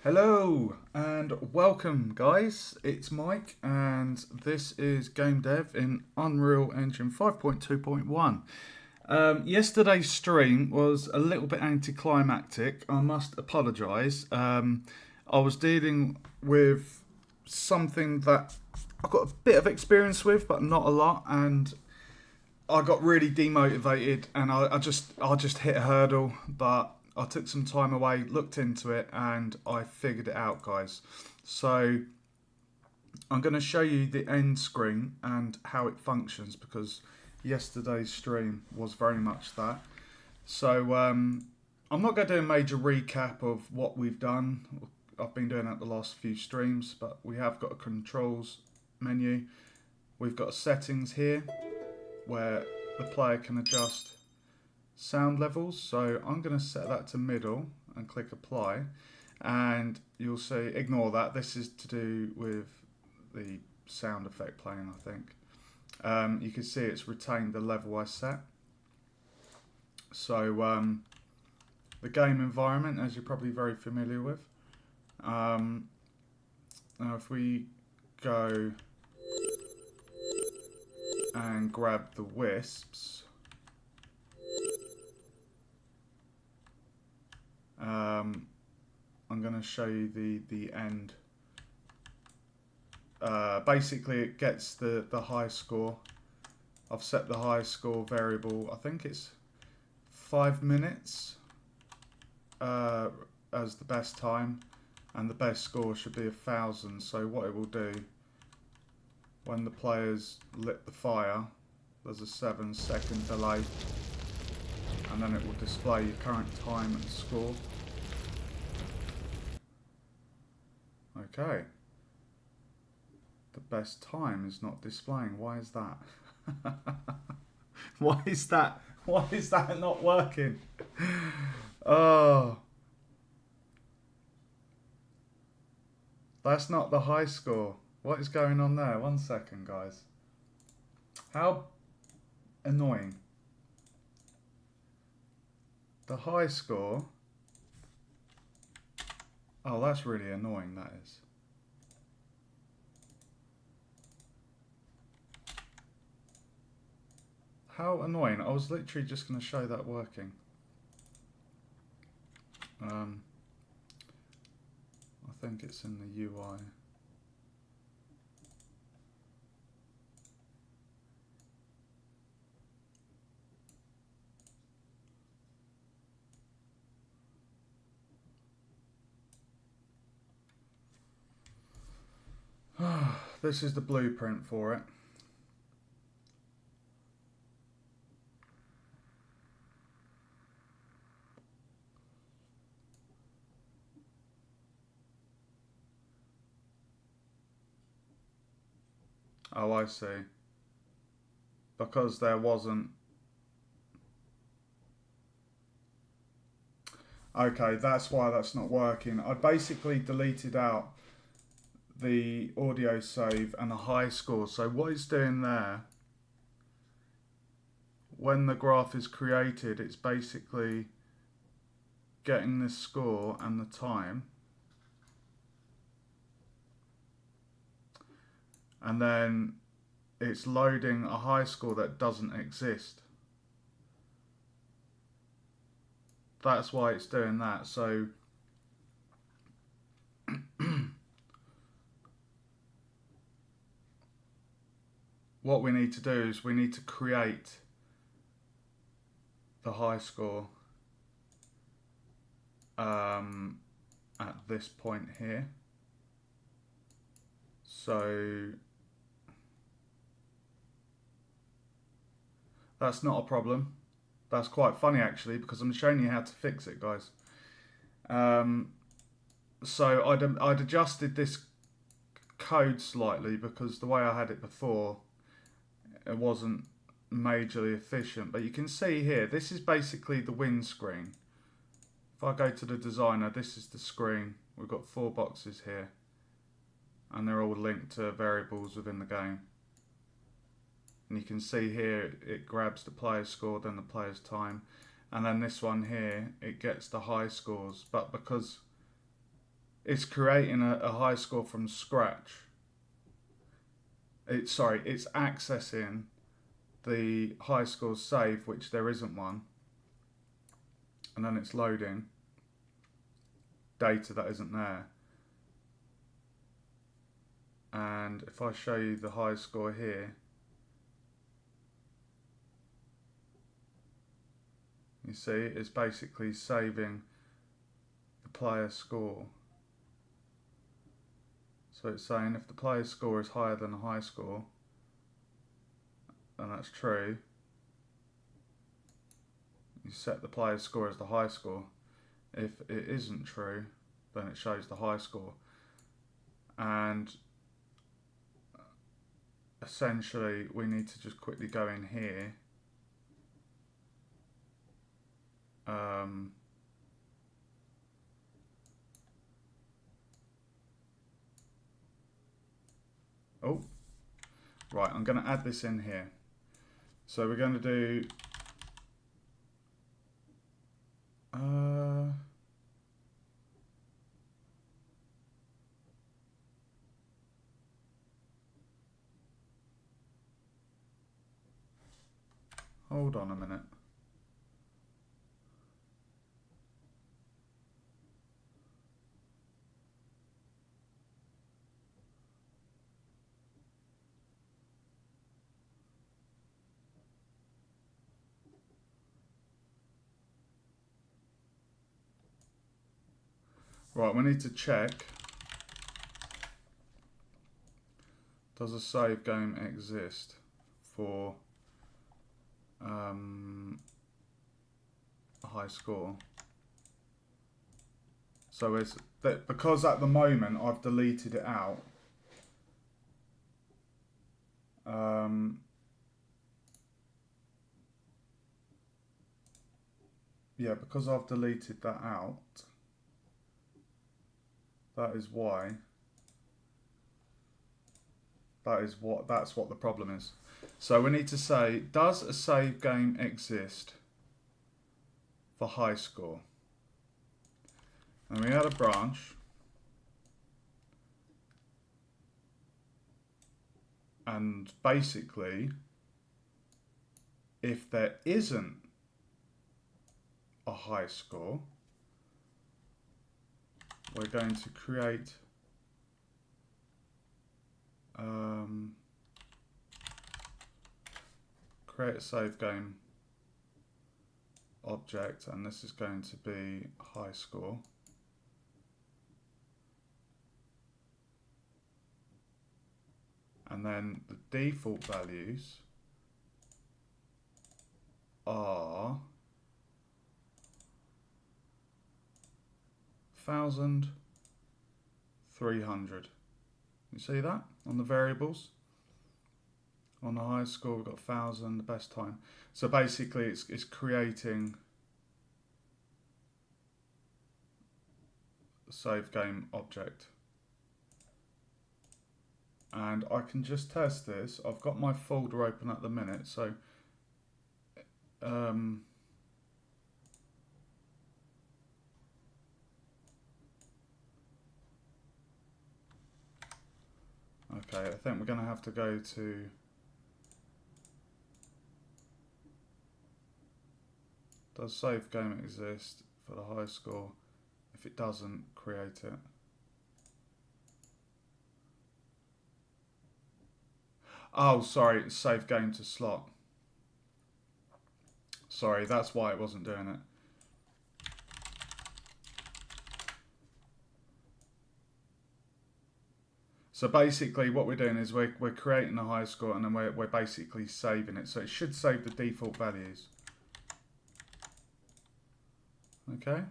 Hello and welcome, guys. It's Mike, and this is Game Dev in Unreal Engine 5.2.1. Yesterday's stream was a little bit anticlimactic. I must apologise. I was dealing with something that I've got a bit of experience with, but not a lot, and I got really demotivated, and I just hit a hurdle, but I took some time away, looked into it, and I figured it out, guys. So I'm going to show you the end screen and how it functions because yesterday's stream was very much that. So I'm not going to do a major recap of what we've done. I've been doing that the last few streams, but we have got a controls menu. We've got settings here where the player can adjust sound levels. So I'm going to set that to middle and click apply, and you'll see, ignore that, this is to do with the sound effect playing, I think. You can see it's retained the level I set. So the game environment, as you're probably very familiar with. Now if we go and grab the wisps, I'm going to show you the end. Basically it gets the high score. I've set the high score variable, I think it's 5 minutes as the best time, and the best score should be 1,000. So what it will do, when the players lit the fire, there's a 7-second delay, and then it will display your current time and score. Okay. The best time is not displaying. Why is that? Why is that? Why is that not working? Oh. That's not the high score. What is going on there? 1 second, guys. How annoying. The high score. Oh, that's really annoying, that is. How annoying. I was literally just going to show that working. I think it's in the UI. This is the blueprint for it. Oh, I see. Because there wasn't... Okay, that's why that's not working. I basically deleted out the audio save and the high score. So what it's doing there, when the graph is created, it's basically getting the score and the time, and then it's loading a high score that doesn't exist. That's why it's doing that. So what we need to do is we need to create the high score at this point here. So that's not a problem. That's quite funny actually, because I'm showing you how to fix it, guys. So I'd adjusted this code slightly because the way I had it before, it wasn't majorly efficient. But you can see here, this is basically the win screen. If I go to the designer, this is the screen. We've got 4 boxes here, and they're all linked to variables within the game. And you can see here it grabs the player's score, then the player's time, and then this one here, it gets the high scores. But because It's creating a high score from scratch. It's accessing the high score save, which there isn't one, and then it's loading data that isn't there. And if I show you the high score here, you see it's basically saving the player score. So it's saying if the player's score is higher than the high score, and that's true, you set the player's score as the high score. If it isn't true, then it shows the high score. And essentially we need to just quickly go in here. Oh, right, I'm going to add this in here. So we're going to do hold on a minute. Right, we need to check, does a save game exist for a high score? So it's that because at the moment I've deleted it out. Yeah, because I've deleted that out. That is why. That's what the problem is. So we need to say, does a save game exist for high score? And we add a branch. And basically, if there isn't a high score, we're going to create a save game object, and this is going to be high score. And then the default values are 1,300. You see that on the variables? On the highest score, we've got 1,000, the best time. So basically, it's creating a save game object. And I can just test this. I've got my folder open at the minute, so okay, I think we're going to have to go to does save game exist for the high score? If it doesn't, create it. Oh, sorry, it's save game to slot. Sorry, that's why it wasn't doing it. So basically what we're doing is we're creating a high score, and then we're basically saving it. So it should save the default values. Okay.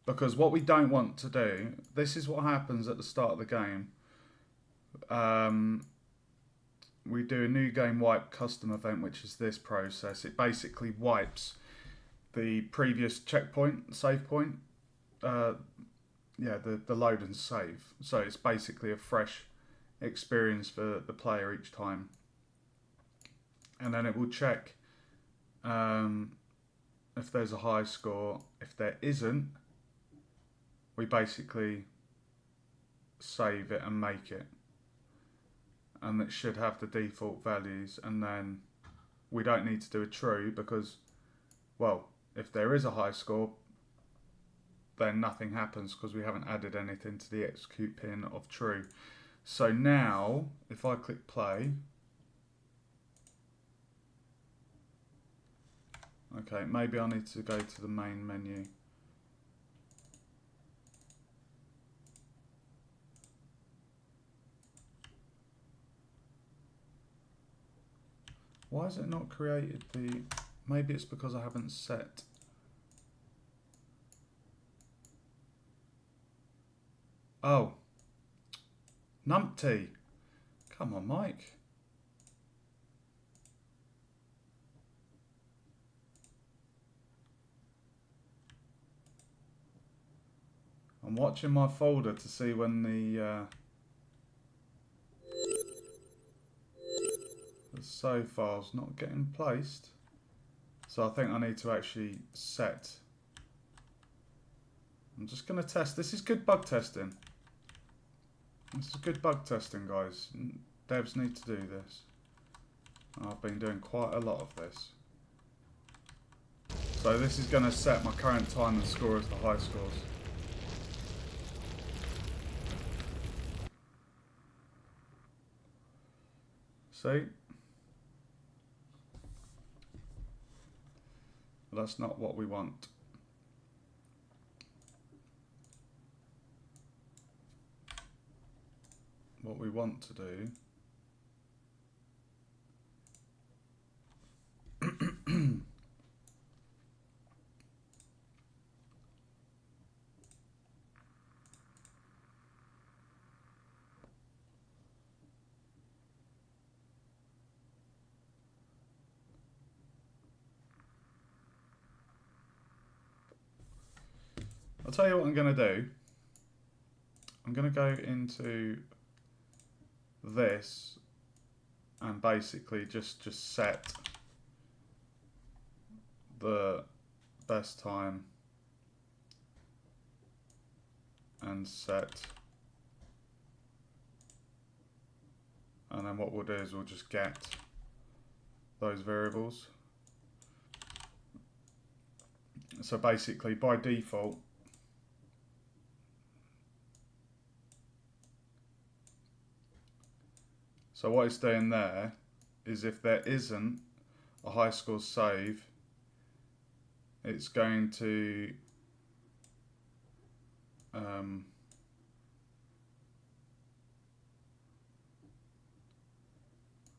Because what we don't want to do, this is what happens at the start of the game. We do a new game wipe custom event, which is this process. It basically wipes the previous checkpoint, save point. The load and save. So it's basically a fresh experience for the player each time. And then it will check if there's a high score. If there isn't, we basically save it and make it. And it should have the default values, and then we don't need to do a true because, well, if there is a high score, then nothing happens because we haven't added anything to the execute pin of true. So now, if I click play, okay, maybe I need to go to the main menu. Why has it not created the... Maybe it's because I haven't set... Oh. Numpty. Come on, Mike. I'm watching my folder to see when the save file's not getting placed. So I think I need to actually set. I'm just going to test. This is good bug testing. This is good bug testing, guys. Devs need to do this. I've been doing quite a lot of this. So this is going to set my current time and score as the high scores. See? But that's not what we want. What we want to do I'll tell you what I'm going to do. I'm going to go into this and basically just set the best time and set, and then what we'll do is we'll just get those variables. So basically by default so what it's doing there is if there isn't a high score save, it's going to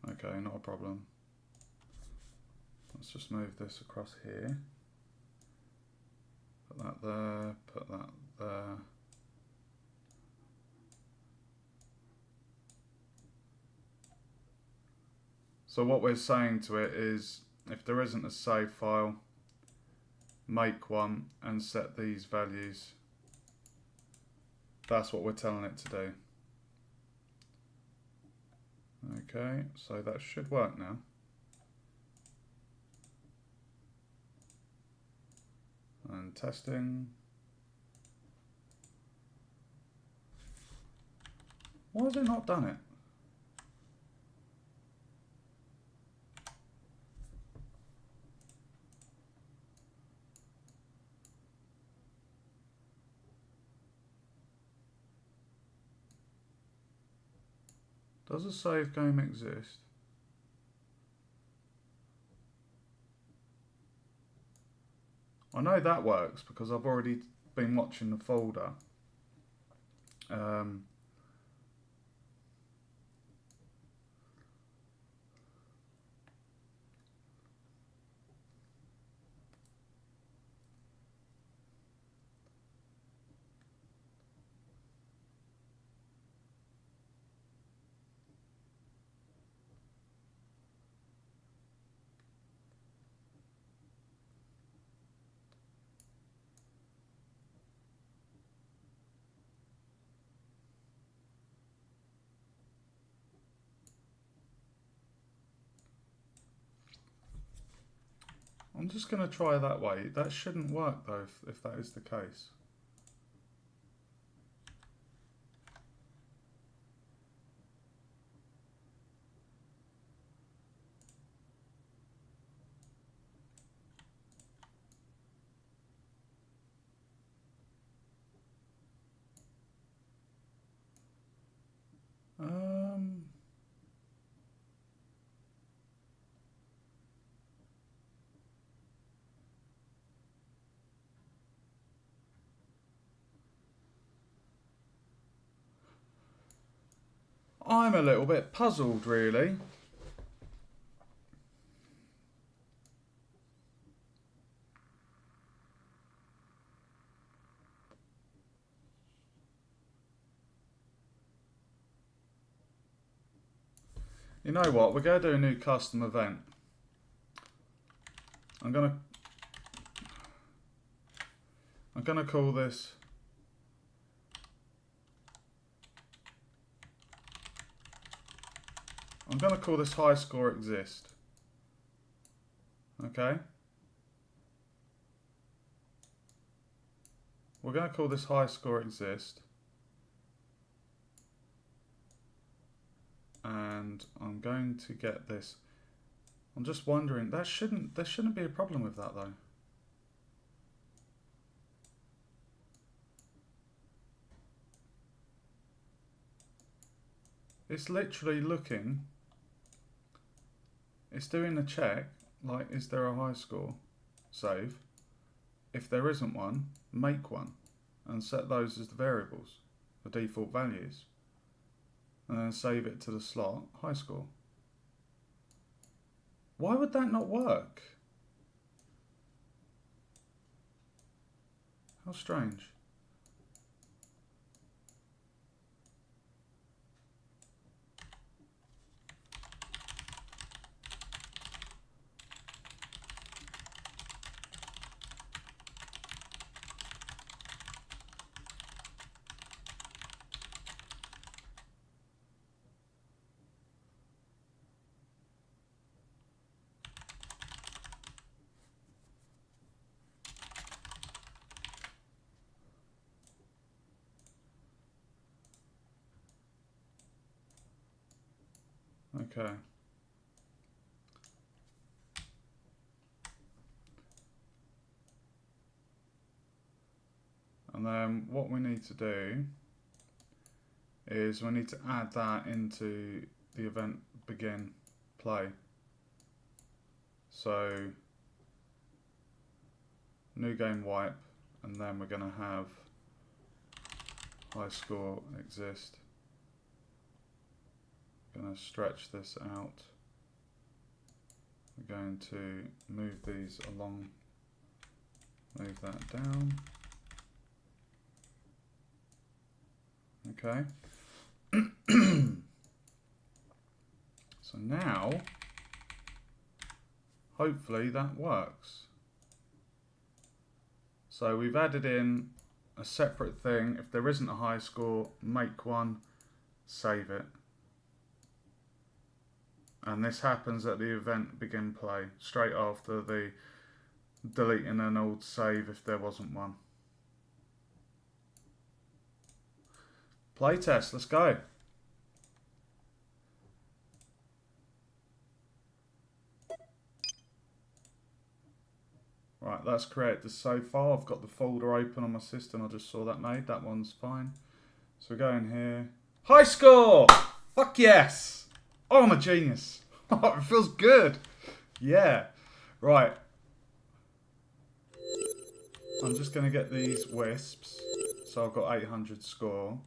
okay, not a problem. Let's just move this across here. Put that there, put that there. So what we're saying to it is, if there isn't a save file, make one and set these values. That's what we're telling it to do. Okay, so that should work now. And testing. Why has it not done it? Does a save game exist? I know that works because I've already been watching the folder. I'm just going to try that way. That shouldn't work though, if that is the case. I'm a little bit puzzled, really. You know what? We're going to do a new custom event. I'm gonna call this high score exist. Okay? We're going to call this high score exist. And I'm going to get this. I'm just wondering, there shouldn't be a problem with that though. It's literally looking, it's doing a check, like, is there a high score? Save. If there isn't one, make one and set those as the variables, the default values, and then save it to the slot high score. Why would that not work? How strange. Okay. And then what we need to do is we need to add that into the event begin play. So new game wipe, and then we're going to have high score exist. Going to stretch this out. We're going to move these along, move that down. Okay. So now, hopefully that works. So we've added in a separate thing. If there isn't a high score, make one, save it. And this happens at the event begin play, straight after the deleting an old save if there wasn't one. Playtest, let's go. Right, that's created the save file. I've got the folder open on my system. I just saw that made. That one's fine. So we go in here. High score! Fuck yes! Oh, I'm a genius. Oh, it feels good. Yeah. Right. I'm just going to get these wisps. So I've got 800 score.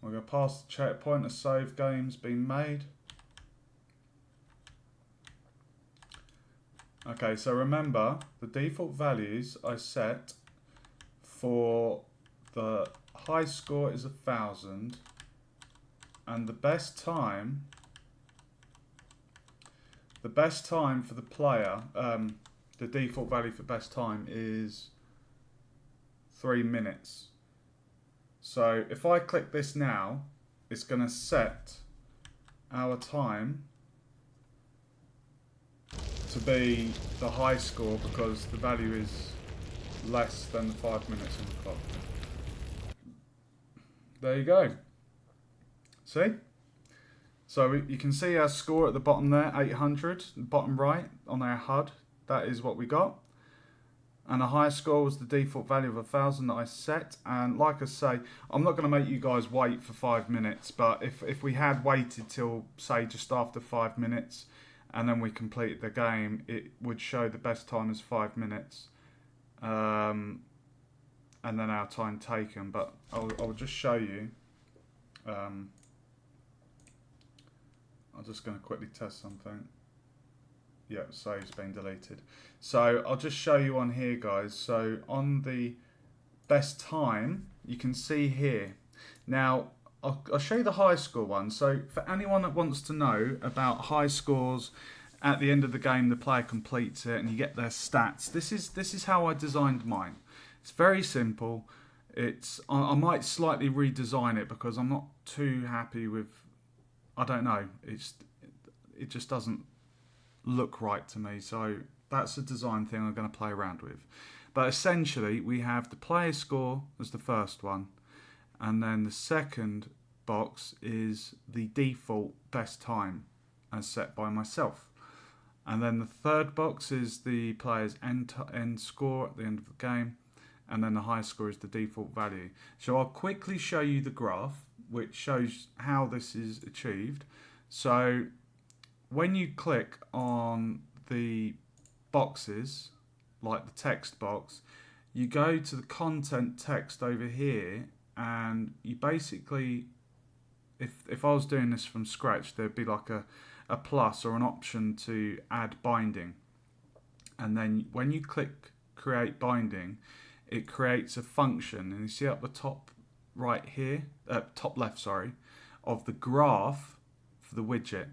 We're going to pass the checkpoint as save games being made. Okay, so remember, the default values I set for the high score is 1,000. And the best time for the player, the default value for best time is 3 minutes. So if I click this now, it's going to set our time to be the high score because the value is less than the 5 minutes on the clock. There you go. See? So you can see our score at the bottom there, 800, bottom right on our HUD. That is what we got. And the highest score was the default value of 1,000 that I set. And like I say, I'm not going to make you guys wait for 5 minutes, but if we had waited till, say, just after 5 minutes, and then we completed the game, it would show the best time as 5 minutes. And then our time taken. But I'll just show you. I'm just going to quickly test something. Yeah, save's been deleted. So I'll just show you on here, guys. So on the best time, you can see here. Now, I'll show you the high score one. So for anyone that wants to know about high scores, at the end of the game, the player completes it and you get their stats. This is how I designed mine. It's very simple. I might slightly redesign it because I'm not too happy with. I don't know. It just doesn't look right to me. So that's a design thing I'm going to play around with. But essentially, we have the player score as the first one, and then the second box is the default best time as set by myself. And then the third box is the player's end score at the end of the game. And then the high score is the default value. So I'll quickly show you the graph, which shows how this is achieved. So when you click on the boxes, like the text box, you go to the content text over here, and you basically, if I was doing this from scratch, there'd be like a plus or an option to add binding. And then when you click create binding, it creates a function, and you see up the top right here, top left, sorry, of the graph for the widget.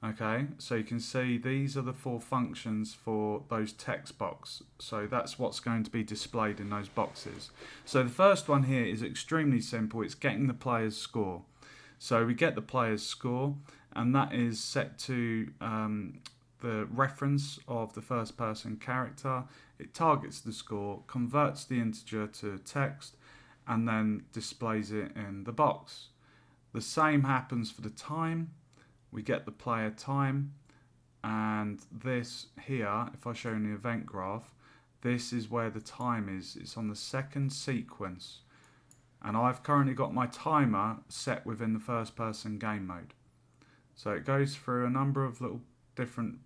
Okay, so you can see these are the 4 functions for those text box. So that's what's going to be displayed in those boxes. So the first one here is extremely simple. It's getting the player's score. So we get the player's score, and that is set to the reference of the first person character. It targets the score, converts the integer to text, and then displays it in the box. The same happens for the time. We get the player time, and this here, if I show you the event graph, this is where the time is. It's on the second sequence, and I've currently got my timer set within the first person game mode. So it goes through a number of little different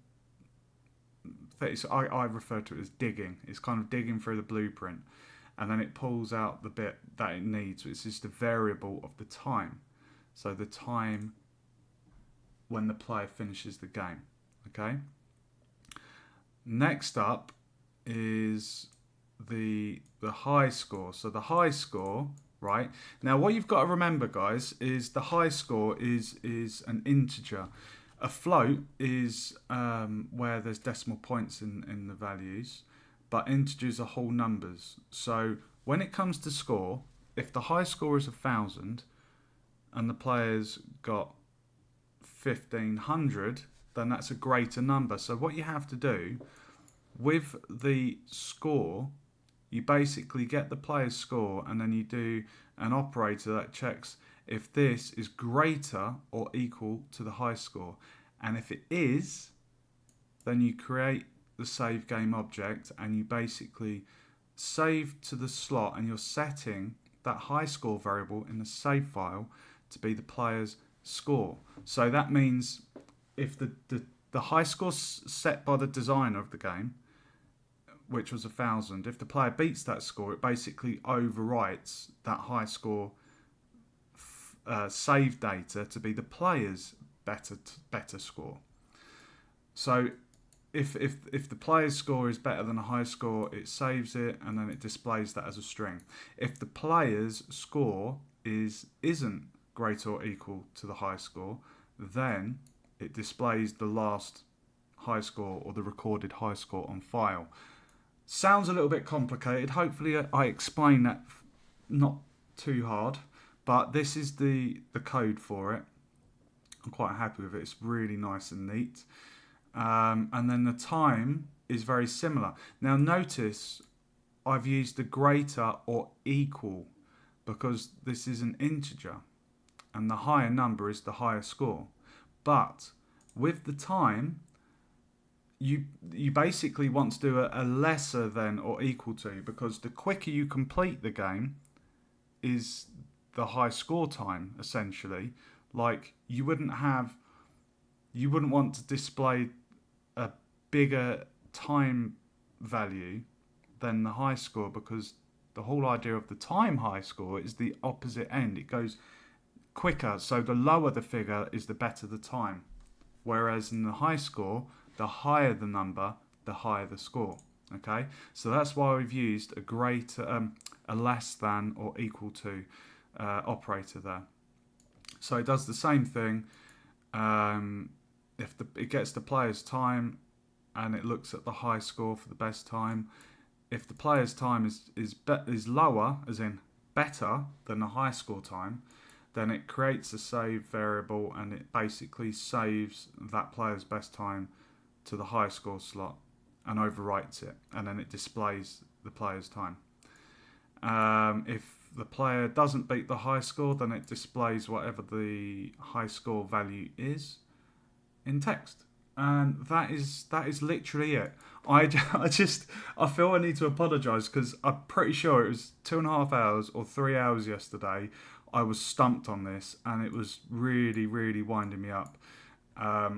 things. I refer to it as digging. It's kind of digging through the blueprint, and then it pulls out the bit that it needs, which is the variable of the time. So the time when the player finishes the game. Okay. Next up is the high score. So the high score, right? Now what you've got to remember, guys, is the high score is an integer. A float is where there's decimal points in the values, but integers are whole numbers. So when it comes to score, if the high score is 1,000 and the player's got 1,500, then that's a greater number. So what you have to do with the score, you basically get the player's score, and then you do an operator that checks if this is greater or equal to the high score. And if it is, then you create the save game object, and you basically save to the slot, and you're setting that high score variable in the save file to be the player's score. So that means if the high score set by the designer of the game, which was 1,000, if the player beats that score, it basically overwrites that high score save data to be the player's better score. So if the player's score is better than a high score, it saves it, and then it displays that as a string. If the player's score isn't greater or equal to the high score, then it displays the last high score or the recorded high score on file. Sounds a little bit complicated. Hopefully I explain that not too hard, but this is the code for it. I'm quite happy with it. It's really nice and neat. and then the time is very similar. Now notice I've used the greater or equal because this is an integer and the higher number is the higher score. But with the time, you basically want to do a lesser than or equal to, because the quicker you complete the game is the high score time, essentially. Like you wouldn't want to display a bigger time value than the high score, because the whole idea of the time high score is the opposite end. It goes quicker, so the lower the figure is the better the time. Whereas in the high score, the higher the number, the higher the score. Okay, so that's why we've used a greater, a less than or equal to operator there. So it does the same thing. If it gets the player's time and it looks at the high score for the best time. If the player's time is lower, as in better than the high score time, then it creates a save variable and it basically saves that player's best time to the high score slot and overwrites it, and then it displays the player's time. If the player doesn't beat the high score, then it displays whatever the high score value is in text. And that is literally it. I feel I need to apologise because I'm pretty sure it was 2.5 hours or 3 hours yesterday. I was stumped on this and it was really, really winding me up. I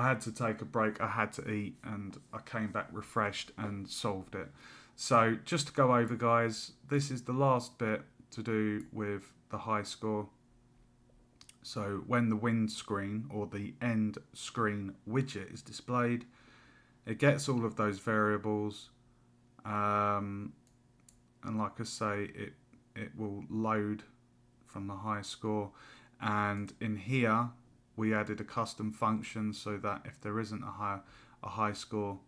had to take a break, I had to eat, and I came back refreshed and solved it. So just to go over, guys, this is the last bit to do with the high score. So when the wind screen or the end screen widget is displayed, it gets all of those variables, and like I say, it will load from the high score. And in here we added a custom function so that if there isn't a high score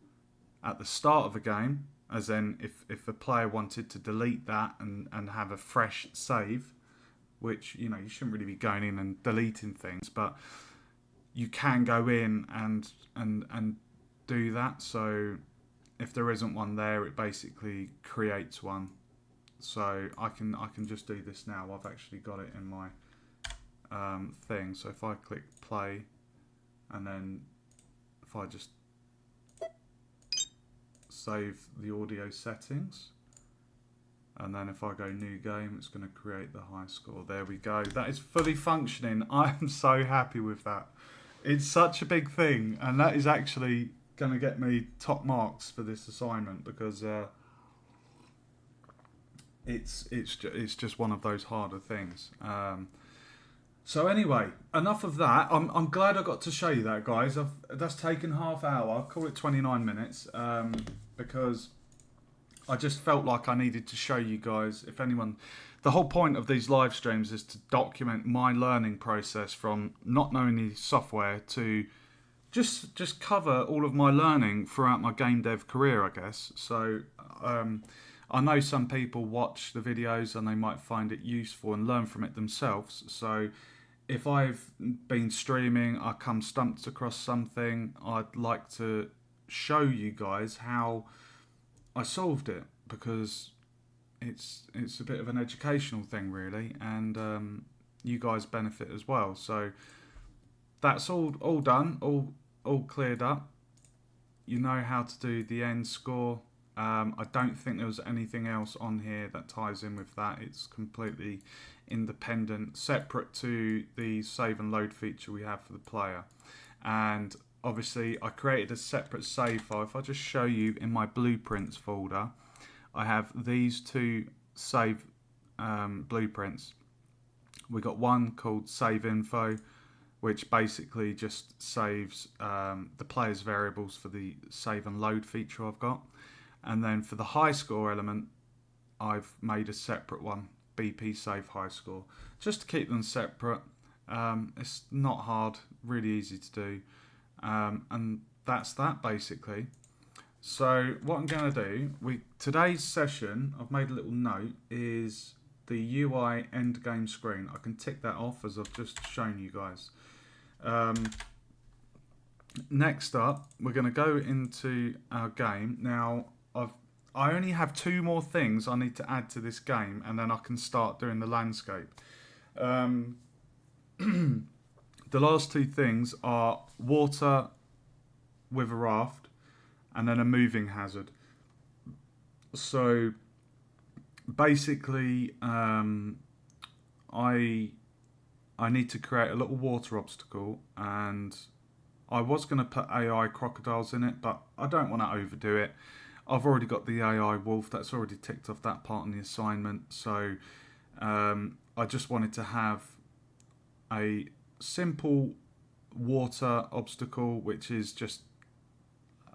at the start of a game, as in if a player wanted to delete that and have a fresh save, which, you know, you shouldn't really be going in and deleting things, but you can go in and do that. So if there isn't one there, it basically creates one. So I can just do this now. I've actually got it in my thing. So if I click play, and then if I just save the audio settings, and then if I go new game, it's going to create the high score. There we go. That is fully functioning. I'm so happy with that. It's such a big thing, and that is actually going to get me top marks for this assignment, because it's just one of those harder things. So anyway, enough of that. I'm glad I got to show you that, guys. That's taken half hour. I'll call it 29 minutes, because I just felt like I needed to show you guys. If anyone, the whole point of these live streams is to document my learning process from not knowing the software to just cover all of my learning throughout my game dev career, I guess. So I know some people watch the videos and they might find it useful and learn from it themselves. So if I've been streaming, I come stumped across something, I'd like to show you guys how I solved it, because it's a bit of an educational thing, really, and you guys benefit as well. So that's all done, all cleared up. You know how to do the end score. I don't think there was anything else on here that ties in with that. It's completely independent, separate to the save and load feature we have for the player. And obviously I created a separate save file. If I just show you in my blueprints folder, I have these two save blueprints. We got one called save info, which basically just saves the player's variables for the save and load feature I've got. And then for the high score element, I've made a separate one, BP save high score, just to keep them separate. It's not hard, really easy to do. And that's that basically. So what I'm going to do, today's session, I've made a little note, is the UI end game screen. I can tick that off as I've just shown you guys. Next up, we're going to go into our game. Now, I only have 2 more things I need to add to this game, and then I can start doing the landscape. Um, the last 2 things are water with a raft, and then a moving hazard. So basically, I need to create a little water obstacle, and I was going to put AI crocodiles in it, but I don't want to overdo it. I've already got the AI wolf, that's already ticked off that part in the assignment. So I just wanted to have a simple water obstacle, which is just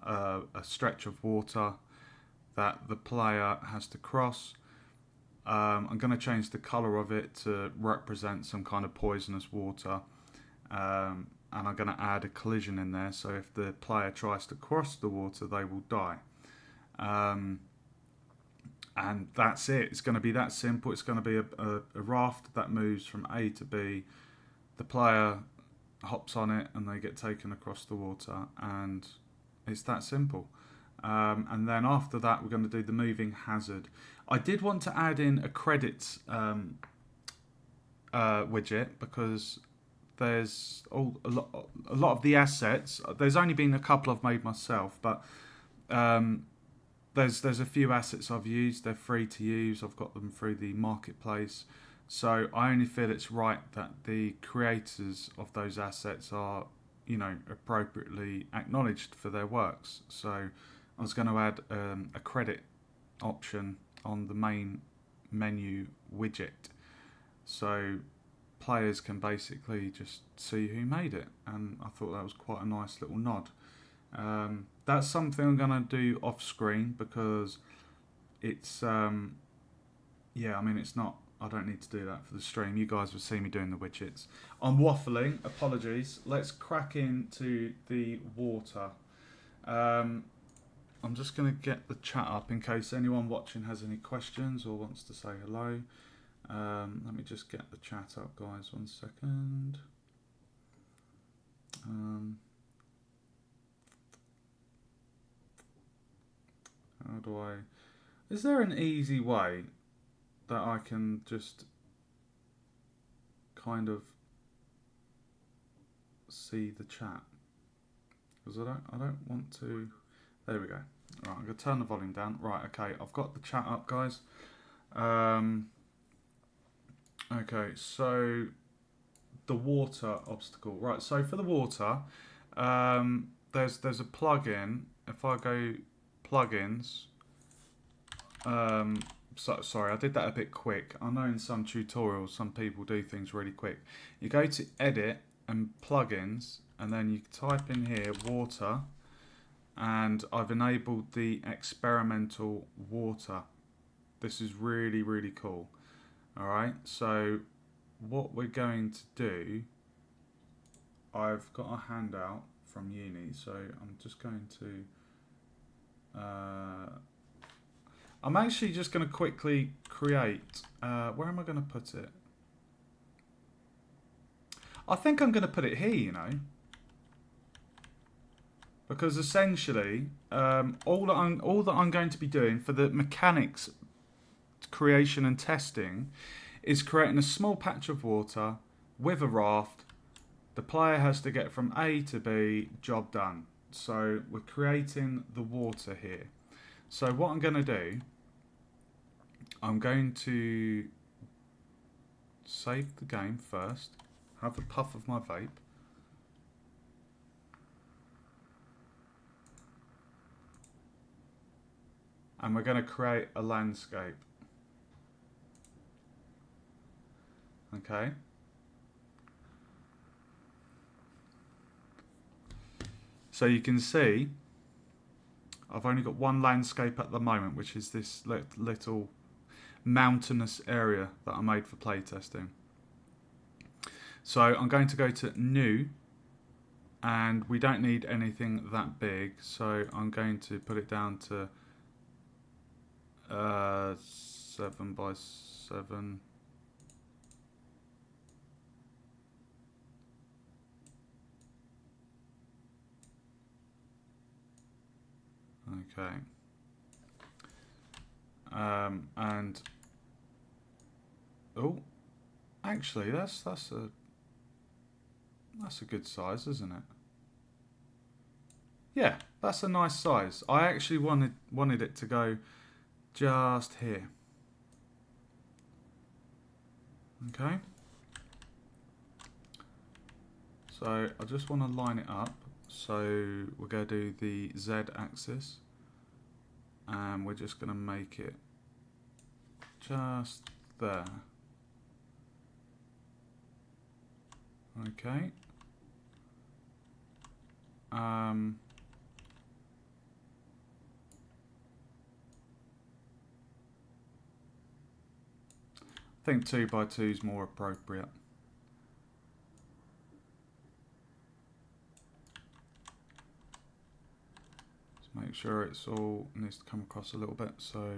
a stretch of water that the player has to cross. I'm going to change the colour of it to represent some kind of poisonous water. And I'm going to add a collision in there, so if the player tries to cross the water, they will die. And that's it. It's going to be that simple. It's going to be a raft that moves from A to B. The player hops on it and they get taken across the water, and it's that simple. And then after that, we're going to do the moving hazard. I did want to add in a credits widget, because there's a lot of the assets. There's only been a couple I've made myself, but there's a few assets I've used. They're free to use. I've got them through the marketplace. So I only feel it's right that the creators of those assets are, appropriately acknowledged for their works. So I was going to add a credit option on the main menu widget, so players can basically just see who made it, and I thought that was quite a nice little nod. That's something I'm going to do off screen, because it's it's not, I don't need to do that for the stream. You guys will see me doing the widgets. I'm waffling, apologies. Let's crack into the water. I'm just going to get the chat up in case anyone watching has any questions or wants to say hello. Let me just get the chat up, guys. 1 second. How do I... Is there an easy way that I can just kind of see the chat? Because I don't want to... There we go. Right, I'm going to turn the volume down. Right, okay, I've got the chat up, guys. Okay, so the water obstacle. Right, so for the water, there's a plugin. If I go plugins, sorry, I did that a bit quick. I know in some tutorials, some people do things really quick. You go to edit and plugins, and then you type in here water, and I've enabled the experimental water. This is really, really cool. Alright, so what we're going to do, I've got a handout from uni, so I'm just going to, I'm actually just going to quickly create, where am I going to put it? I think I'm going to put it here, because essentially, all that I'm going to be doing for the mechanics creation and testing is creating a small patch of water with a raft. The player has to get from A to B, job done. So we're creating the water here. So what I'm going to do, I'm going to save the game first, have a puff of my vape. And we're going to create a landscape. Okay. So you can see I've only got one landscape at the moment, which is this little mountainous area that I made for playtesting. So I'm going to go to new, and we don't need anything that big, so I'm going to put it down to 7 by 7. Okay. And oh, actually, that's a good size, isn't it? Yeah, that's a nice size. I actually wanted it to go just here. Okay. So I just want to line it up. So we're going to do the Z axis, and we're just going to make it just there. Okay. I think 2 by 2 is more appropriate. Just make sure it's all needs to come across a little bit. So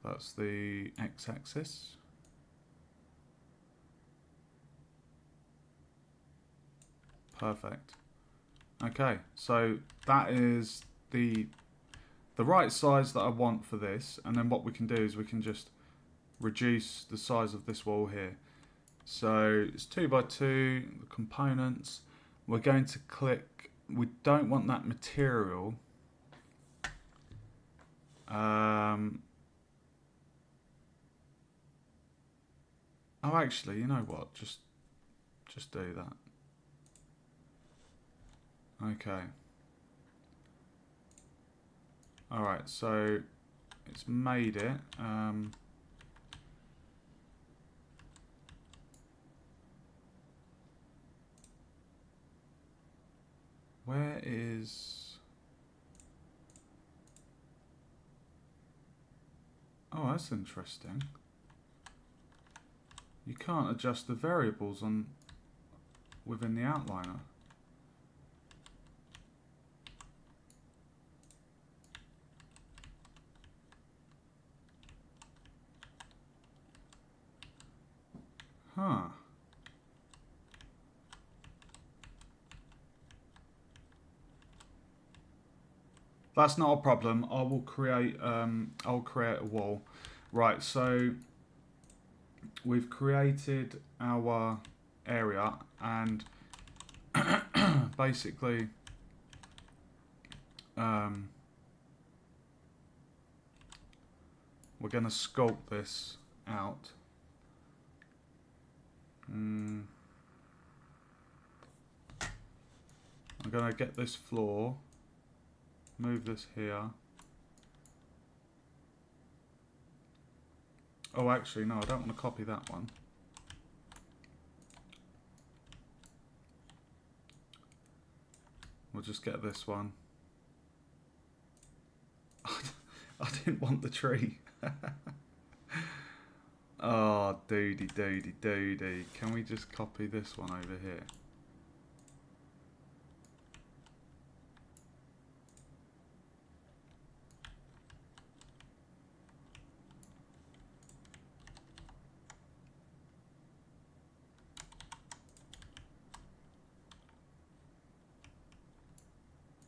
that's the x-axis. Perfect. Okay, so that is the right size that I want for this, and then what we can do is we can just reduce the size of this wall here. So it's 2 by 2, the components. We're going to click, we don't want that material. Oh, actually, you know what? Just do that. Okay. Alright, so it's made it. Where is... Oh, that's interesting. You can't adjust the variables within the outliner. Huh. That's not a problem. I will create I'll create a wall. Right, so we've created our area, and basically we're going to sculpt this out. I'm going to get this floor, move this here. Oh, actually, no, I don't want to copy that one. We'll just get this one. I didn't want the tree. Oh, doody. Can we just copy this one over here?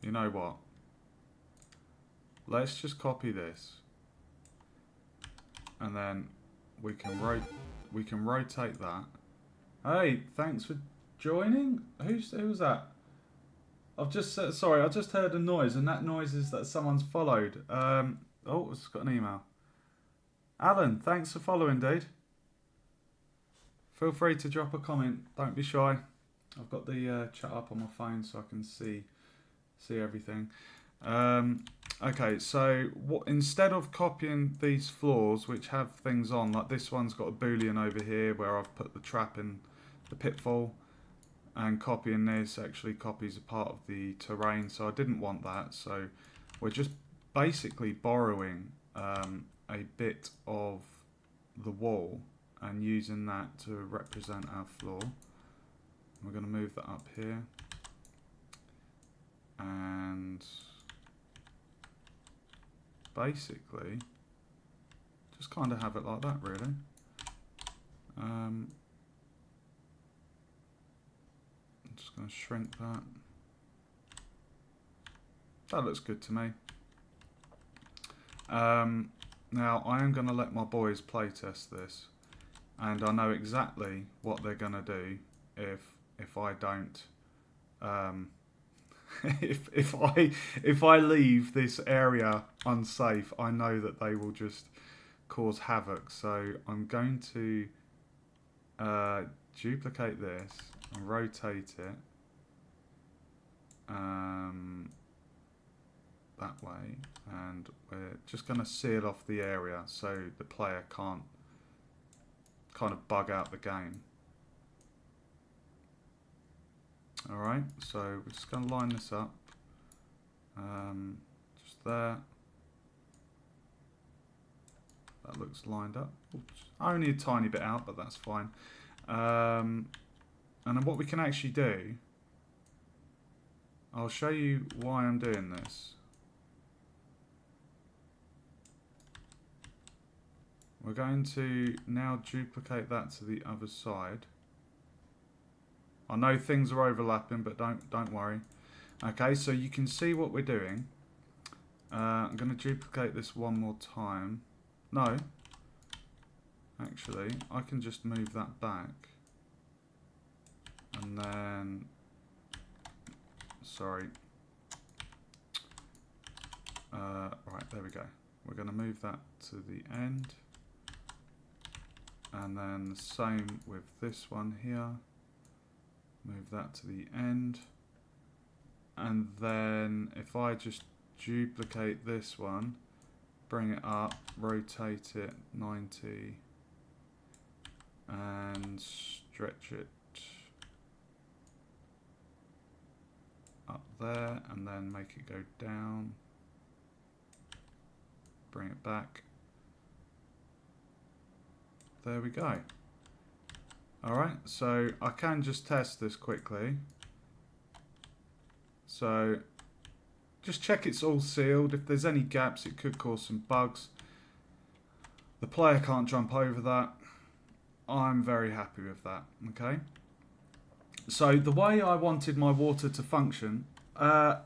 You know what? Let's just copy this, and then we can rotate that. Hey, thanks for joining. Who was that? I've just sorry. I just heard a noise, and that noise is that someone's followed. Oh, it's got an email. Alan, thanks for following, dude. Feel free to drop a comment. Don't be shy. I've got the chat up on my phone so I can see everything. Okay, so instead of copying these floors which have things on, like this one's got a boolean over here where I've put the trap in the pitfall, and copying this actually copies a part of the terrain, so I didn't want that. So we're just basically borrowing a bit of the wall and using that to represent our floor. We're going to move that up here, and basically just kind of have it like that, really. I'm just going to shrink that. That looks good to me. Now I am going to let my boys play test this, and I know exactly what they're going to do if I don't. If I leave this area unsafe, I know that they will just cause havoc. So I'm going to duplicate this and rotate it that way, and we're just going to seal off the area so the player can't kind of bug out the game. Alright, so we're just going to line this up, just there. That looks lined up. Oops. Only a tiny bit out, but that's fine. And then what we can actually do, I'll show you why I'm doing this. We're going to now duplicate that to the other side. I know things are overlapping, but don't worry. Okay, so you can see what we're doing. I'm going to duplicate this one more time. No, actually, I can just move that back, and then, sorry. Right, there we go. We're going to move that to the end, and then the same with this one here. Move that to the end, and then if I just duplicate this one, bring it up, rotate it 90, and stretch it up there, and then make it go down, bring it back. There we go. Alright, so I can just test this quickly. So just check it's all sealed. If there's any gaps, it could cause some bugs. The player can't jump over that. I'm very happy with that. Okay. So the way I wanted my water to function, I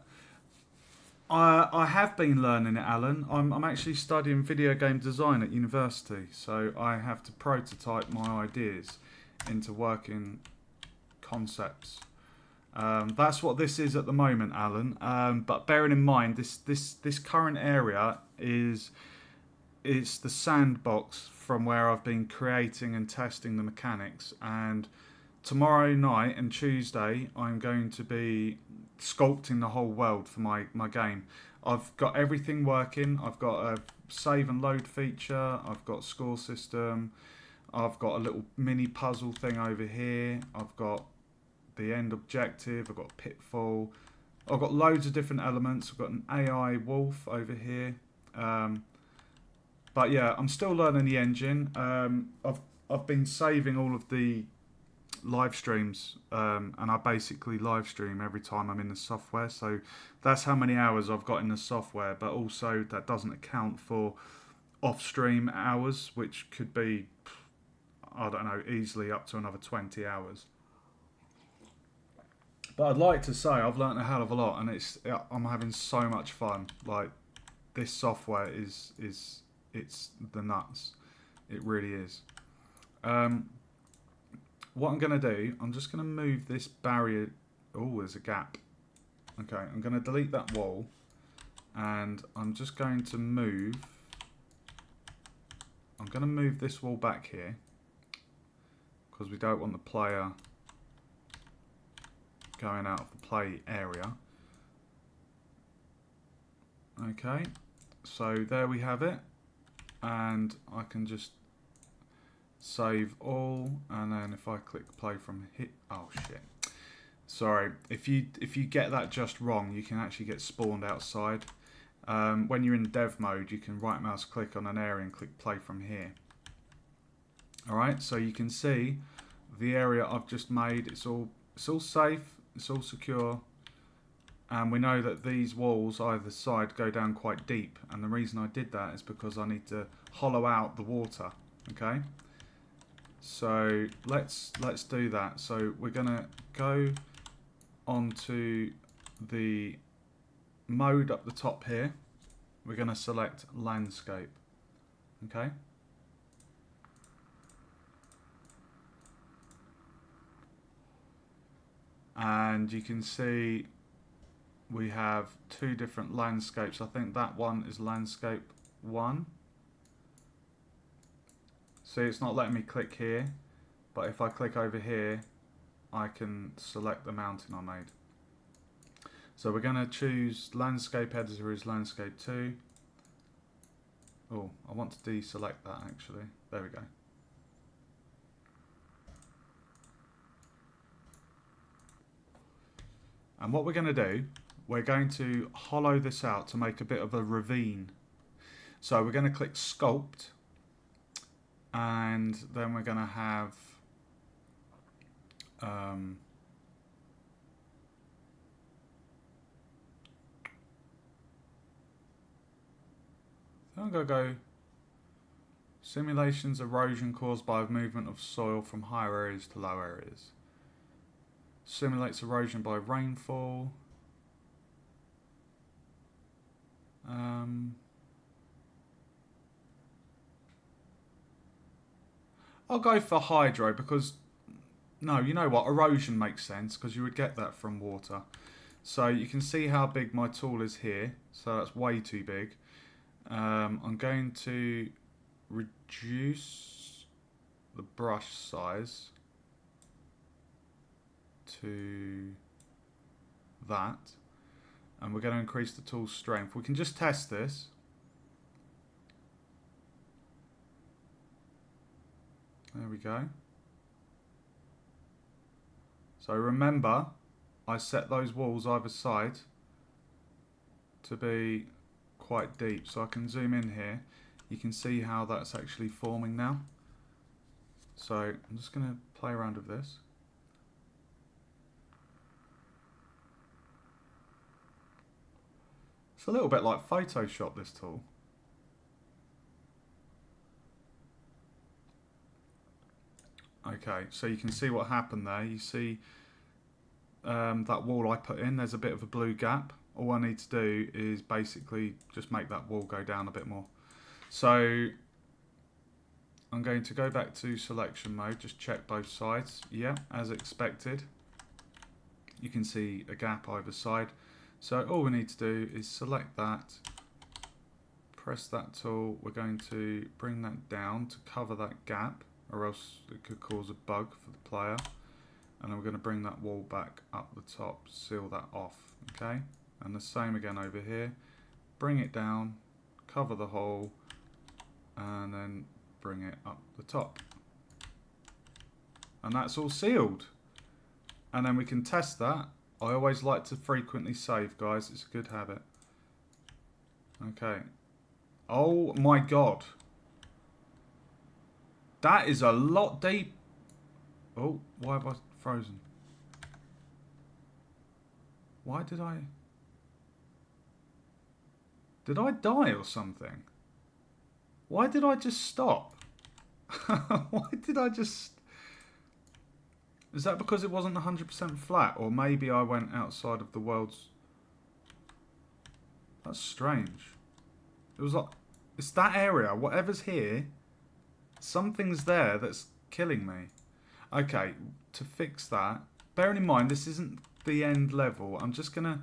have been learning it, Alan. I'm actually studying video game design at university, so I have to prototype my ideas into working concepts. That's what this is at the moment, Alan. But bearing in mind, this current area it's the sandbox from where I've been creating and testing the mechanics. And tomorrow night and Tuesday, I'm going to be sculpting the whole world for my game. I've got everything working. I've got a save and load feature. I've got score system. I've got a little mini puzzle thing over here. I've got the end objective. I've got pitfall. I've got loads of different elements. I've got an AI wolf over here. But yeah, I'm still learning the engine. I've been saving all of the live streams, and I basically live stream every time I'm in the software. So that's how many hours I've got in the software. But also that doesn't account for off-stream hours, which could be, I don't know, easily up to another 20 hours. But I'd like to say I've learnt a hell of a lot, and I'm having so much fun. Like, this software is it's the nuts. It really is. What I'm going to do, I'm just going to move this barrier. Oh, there's a gap. Okay, I'm going to delete that wall, and I'm just going to move. I'm going to move this wall back here because we don't want the player going out of the play area. Okay, so there we have it, and I can just save all, and then if I click play from here, oh shit, sorry, if you get that just wrong, you can actually get spawned outside. When you're in dev mode, you can right mouse click on an area and click play from here. Alright, so you can see the area I've just made, it's all safe, it's all secure, and we know that these walls either side go down quite deep, and the reason I did that is because I need to hollow out the water. Okay, so let's do that. So we're gonna go onto the mode up the top here, we're going to select landscape. Okay. And you can see we have two different landscapes. I think that one is landscape 1. See, it's not letting me click here, but if I click over here, I can select the mountain I made. So we're going to choose landscape editor as landscape 2. Oh, I want to deselect that actually. There we go. And what we're going to do, we're going to hollow this out to make a bit of a ravine. So we're going to click sculpt, and then we're going to have I'm going to go simulations erosion caused by movement of soil from higher areas to low areas. Simulates erosion by rainfall. I'll go for hydro because, no, you know what, erosion makes sense because you would get that from water. So you can see how big my tool is here, so that's way too big. I'm going to reduce the brush size to that, and we're going to increase the tool's strength. We can just test this. There we go. So remember, I set those walls either side to be quite deep, so I can zoom in here. You can see how that's actually forming now. So I'm just going to play around with this. It's a little bit like Photoshop, this tool. Okay, so you can see what happened there. You see that wall I put in, there's a bit of a blue gap. All I need to do is basically just make that wall go down a bit more. So I'm going to go back to selection mode, just check both sides. Yeah, as expected. You can see a gap either side. So all we need to do is select that, press that tool. We're going to bring that down to cover that gap, or else it could cause a bug for the player. And then we're going to bring that wall back up the top, seal that off, okay? And the same again over here. Bring it down, cover the hole, and then bring it up the top. And that's all sealed. And then we can test that. I always like to frequently save, guys. It's a good habit. Okay. Oh my god. That is a lot deep. Oh, why have I frozen? Why did I... Did I die or something? Why did I just stop? Why did I just... Is that because it wasn't 100% flat? Or maybe I went outside of the world's... That's strange. It was like... It's that area. Whatever's here, something's there that's killing me. Okay, to fix that... Bearing in mind, this isn't the end level. I'm just gonna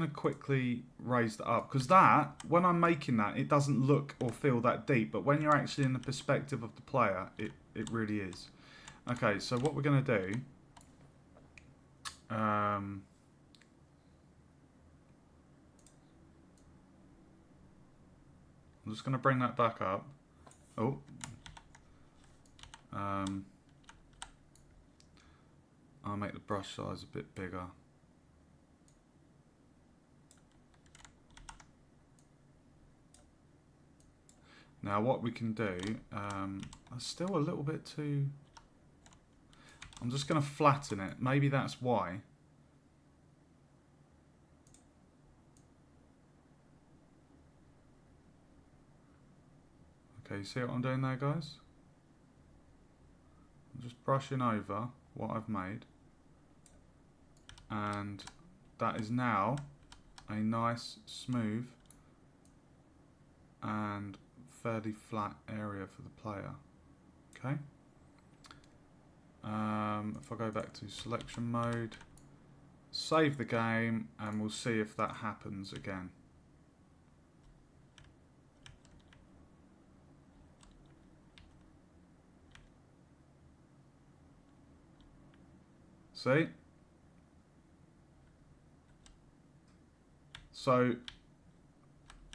quickly raise that up. Because that, when I'm making that, it doesn't look or feel that deep. But when you're actually in the perspective of the player, it really is. Okay, so what we're going to do, I'm just going to bring that back up. Oh, I'll make the brush size a bit bigger. Now what we can do, that's still a little bit too... I'm just going to flatten it. Maybe that's why. Okay, see what I'm doing there, guys? I'm just brushing over what I've made. And that is now a nice, smooth and fairly flat area for the player. Okay. If I go back to selection mode, save the game, and we'll see if that happens again. See? So,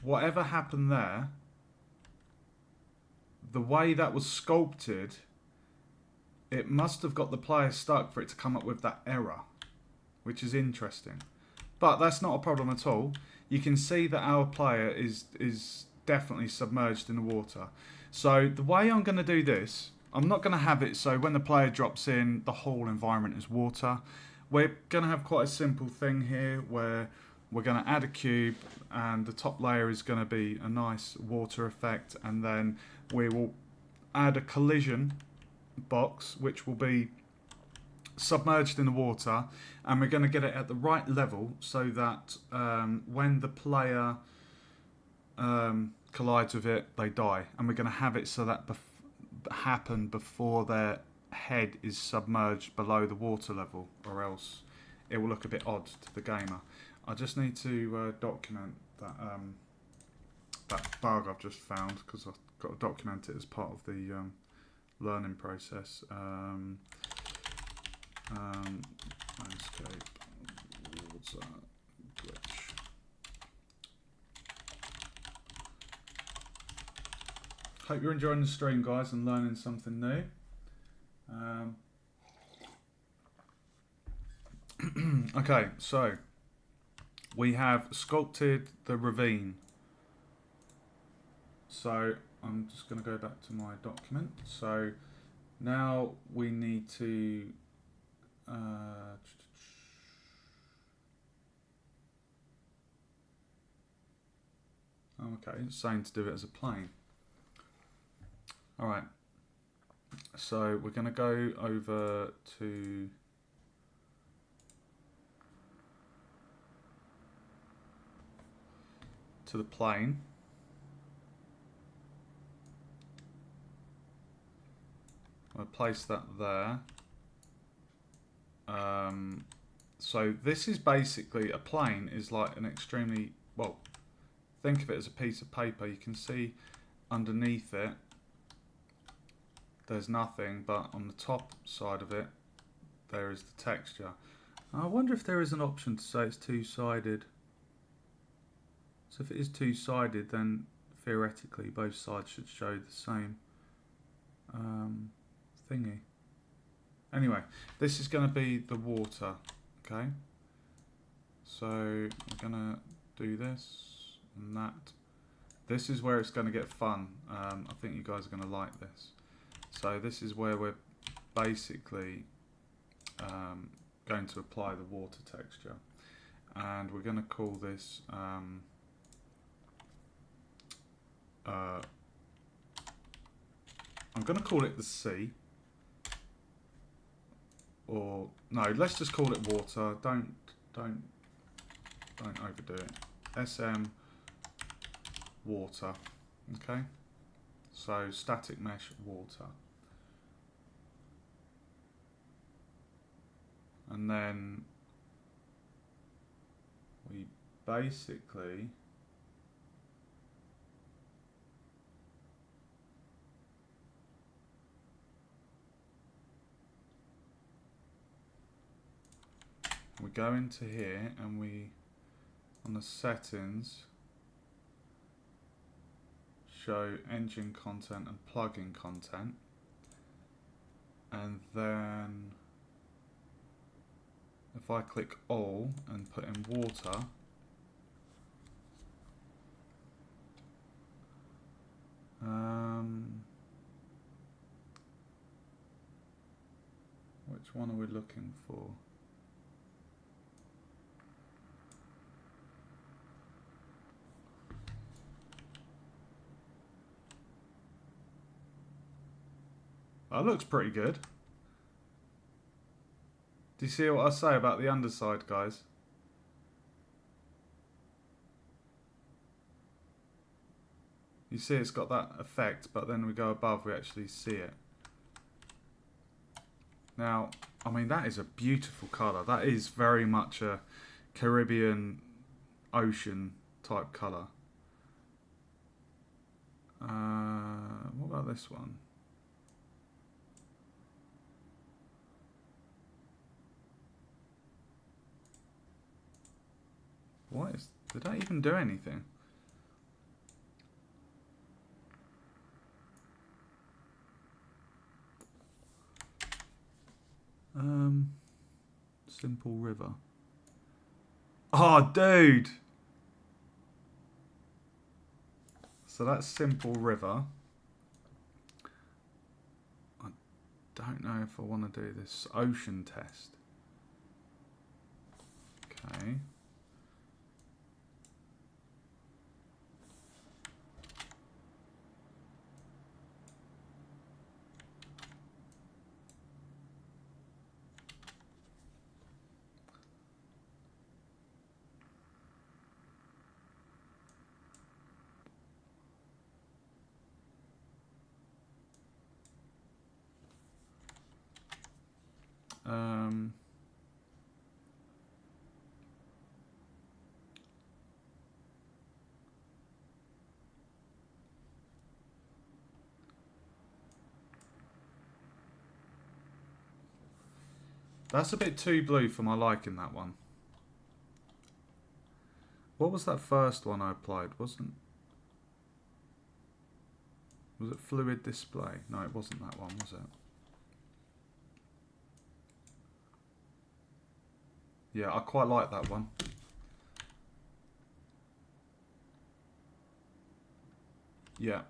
whatever happened there, the way that was sculpted, it must have got the player stuck for it to come up with that error, which is interesting. But that's not a problem at all. You can see that our player is definitely submerged in the water. So the way I'm going to do this, I'm not going to have it so when the player drops in, the whole environment is water. We're going to have quite a simple thing here where we're going to add a cube and the top layer is going to be a nice water effect, and then we will add a collision box which will be submerged in the water, and we're going to get it at the right level so that when the player collides with it, they die. And we're going to have it so that happen before their head is submerged below the water level, or else it will look a bit odd to the gamer. I just need to document that that bug I've just found, because I've got to document it as part of the learning process. Landscape water glitch. Hope you're enjoying the stream, guys, and learning something new. Okay, so we have sculpted the ravine. So I'm just going to go back to my document. So now we need to okay, it's saying to do it as a plane. Alright, so we're going to go over to the plane. I'll place that there. So this is basically, a plane is like an extremely, well, think of it as a piece of paper. You can see underneath it there's nothing, but on the top side of it there is the texture. I wonder if there is an option to say it's two-sided. So if it is two-sided, then theoretically both sides should show the same thingy. Anyway, this is going to be the water, okay? So we're going to do this and that. This is where it's going to get fun. I think you guys are going to like this. So this is where we're basically going to apply the water texture. And we're going to call this I'm going to call it the sea, or no, let's just call it water. Don't overdo it. SM water. Okay, so static mesh water, and then we basically go into here and we, on the settings, show engine content and plugin content, and then if I click all and put in water, which one are we looking for? That looks pretty good. Do you see what I say about the underside, guys? You see it's got that effect, but then we go above, we actually see it. Now, I mean, that is a beautiful colour. That is very much a Caribbean ocean type colour. What about this one? Did that even do anything? Simple river. Oh, dude! So that's simple river. I don't know if I want to do this ocean test. Okay. That's a bit too blue for my liking, that one. What was that first one I applied? Was it fluid display? No, it wasn't that one, was it? Yeah, I quite like that one. Yeah.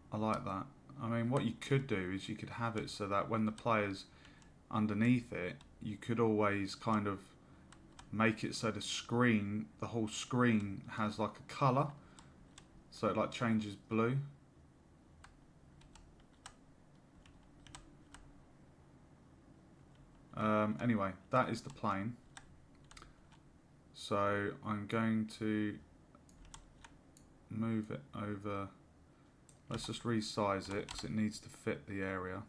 I like that. I mean, what you could do is you could have it so that when the player's underneath it, you could always kind of make it so the whole screen has like a colour. So it like changes blue. Anyway, that is the plane. So I'm going to move it over. Let's just resize it because it needs to fit the area.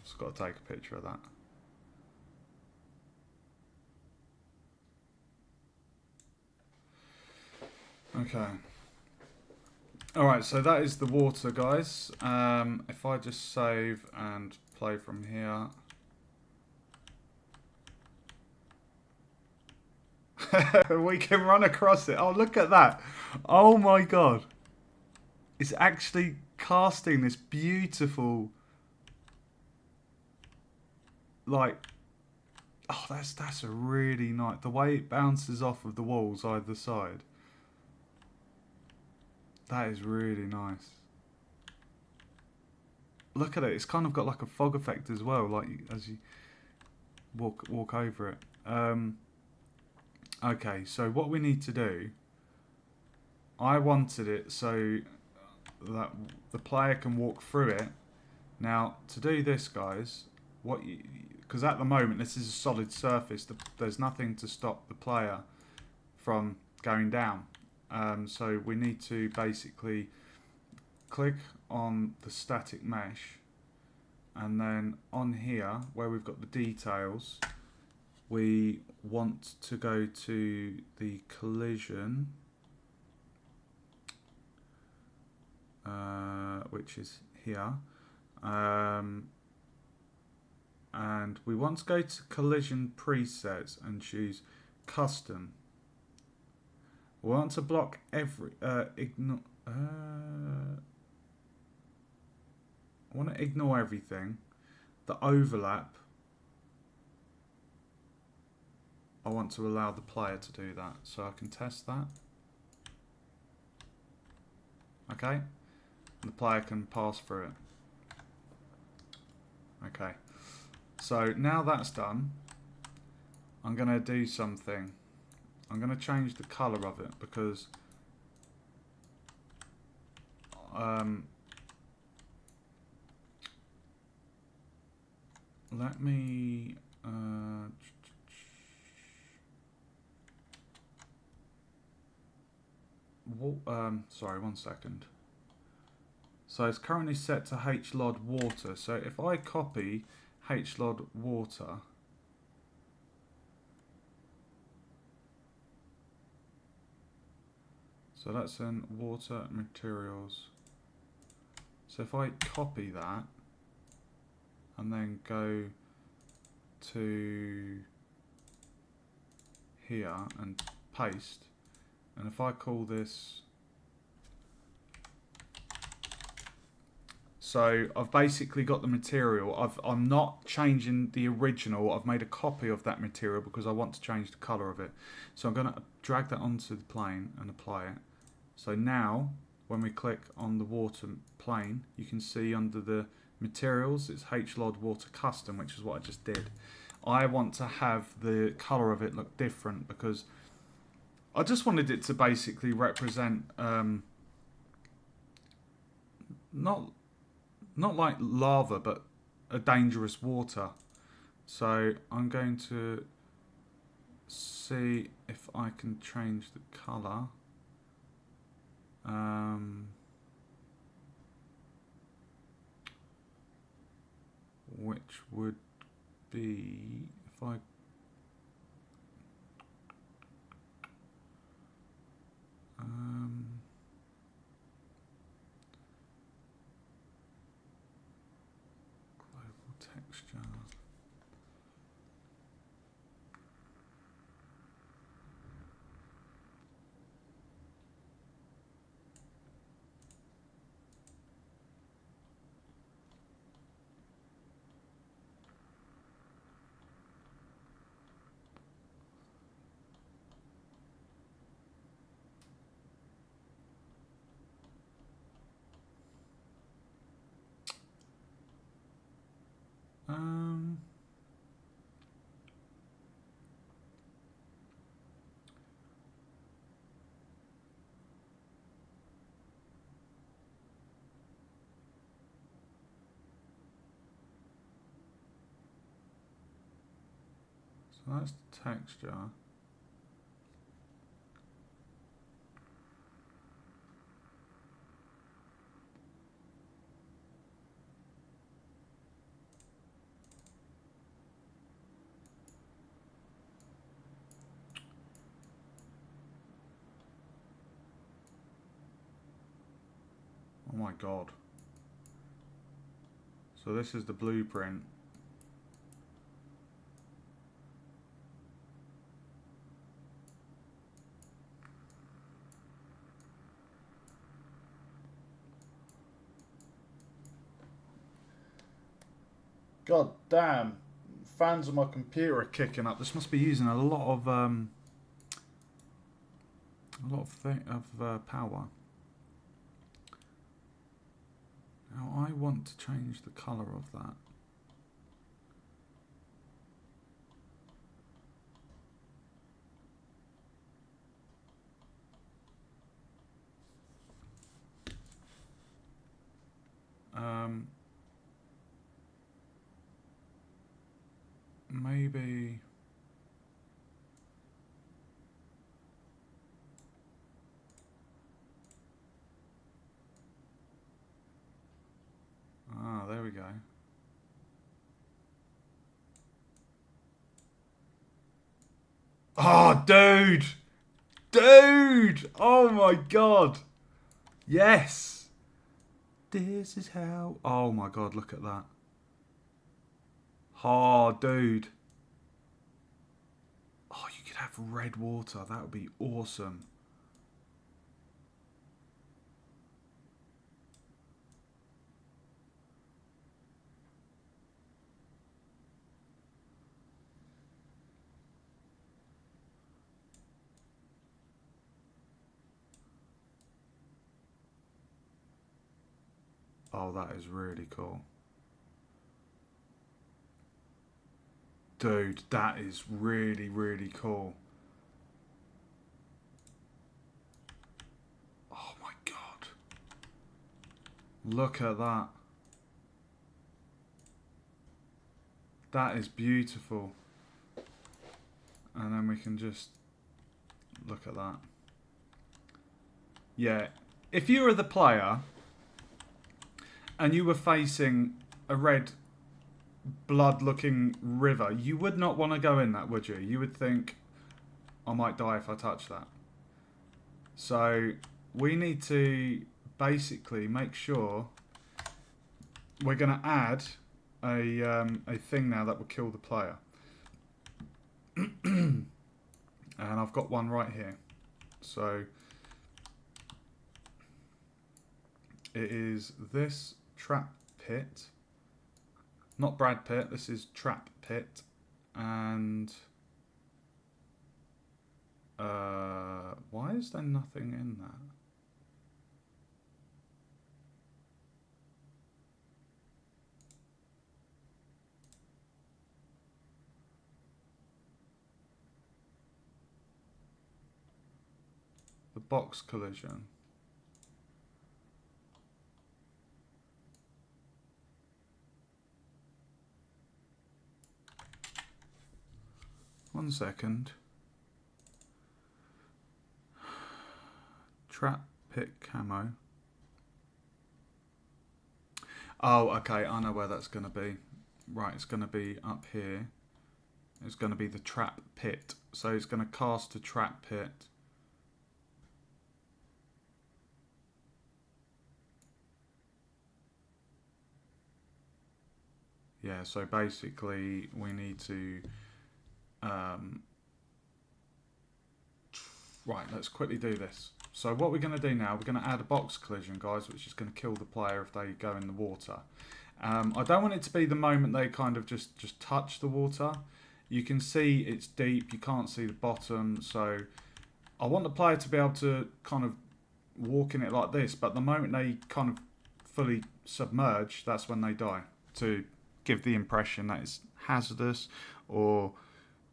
Just got to take a picture of that. Okay. Alright, so that is the water, guys. If I just save and play from here. We can run across it. Oh, look at that. Oh my god. It's actually casting this beautiful, like, oh, that's a really nice, the way it bounces off of the walls either side. That is really nice. Look at it. It's kind of got like a fog effect as well, like as you walk over it. Okay, so what we need to do, I wanted it so that the player can walk through it. Now, to do this, guys, because at the moment this is a solid surface, there's nothing to stop the player from going down. So we need to basically click on the static mesh, and then on here where we've got the details, we want to go to the collision. which is here. And we want to go to collision presets and choose custom. We want to block every ignore. I want to ignore everything. The overlap, I want to allow the player to do that, so I can test that. Okay, the player can pass through it. Okay, so now that's done, I'm going to do something. I'm going to change the colour of it because let me sorry, 1 second. So it's currently set to HLOD water. So if I copy HLOD water, so that's in water materials. So if I copy that and then go to here and paste, and if I call this, so I've basically got the material. I'm not changing the original. I've made a copy of that material because I want to change the color of it. So I'm going to drag that onto the plane and apply it. So now when we click on the water plane, you can see under the materials it's HLOD water custom, which is what I just did. I want to have the color of it look different because I just wanted it to basically represent not like lava, but a dangerous water. So I'm going to see if I can change the color. Which would be if I global texture. So that's the texture. Oh my god. So this is the blueprint. God damn. Fans of my computer are kicking up. This must be using a lot of power. Now I want to change the color of that. Maybe there we go. Oh, dude! Dude! Oh my god! Yes! This is how... Oh my god, look at that. Oh, dude. Oh, you could have red water. That would be awesome. Oh, that is really cool. Dude, that is really, really cool. Oh my god. Look at that. That is beautiful. And then we can just look at that. Yeah. If you were the player and you were facing a red blood-looking river, you would not want to go in that, would you? You would think, I might die if I touch that. So we need to basically make sure we're going to add a thing now that will kill the player. And I've got one right here. So it is this trap pit. Not Brad Pitt, this is Trap Pit. And why is there nothing in that? The box collision. One second. Trap Pit camo. Oh, okay, I know where that's going to be. Right, it's going to be up here. It's going to be the Trap Pit. So it's going to cast a Trap Pit. Yeah, so basically we need to... right, let's quickly do this. So what we're going to do now, we're going to add a box collision, guys, which is going to kill the player if they go in the water. I don't want it to be the moment they kind of just touch the water. You can see it's deep, you can't see the bottom, so I want the player to be able to kind of walk in it like this, but the moment they kind of fully submerge, that's when they die, to give the impression that it's hazardous or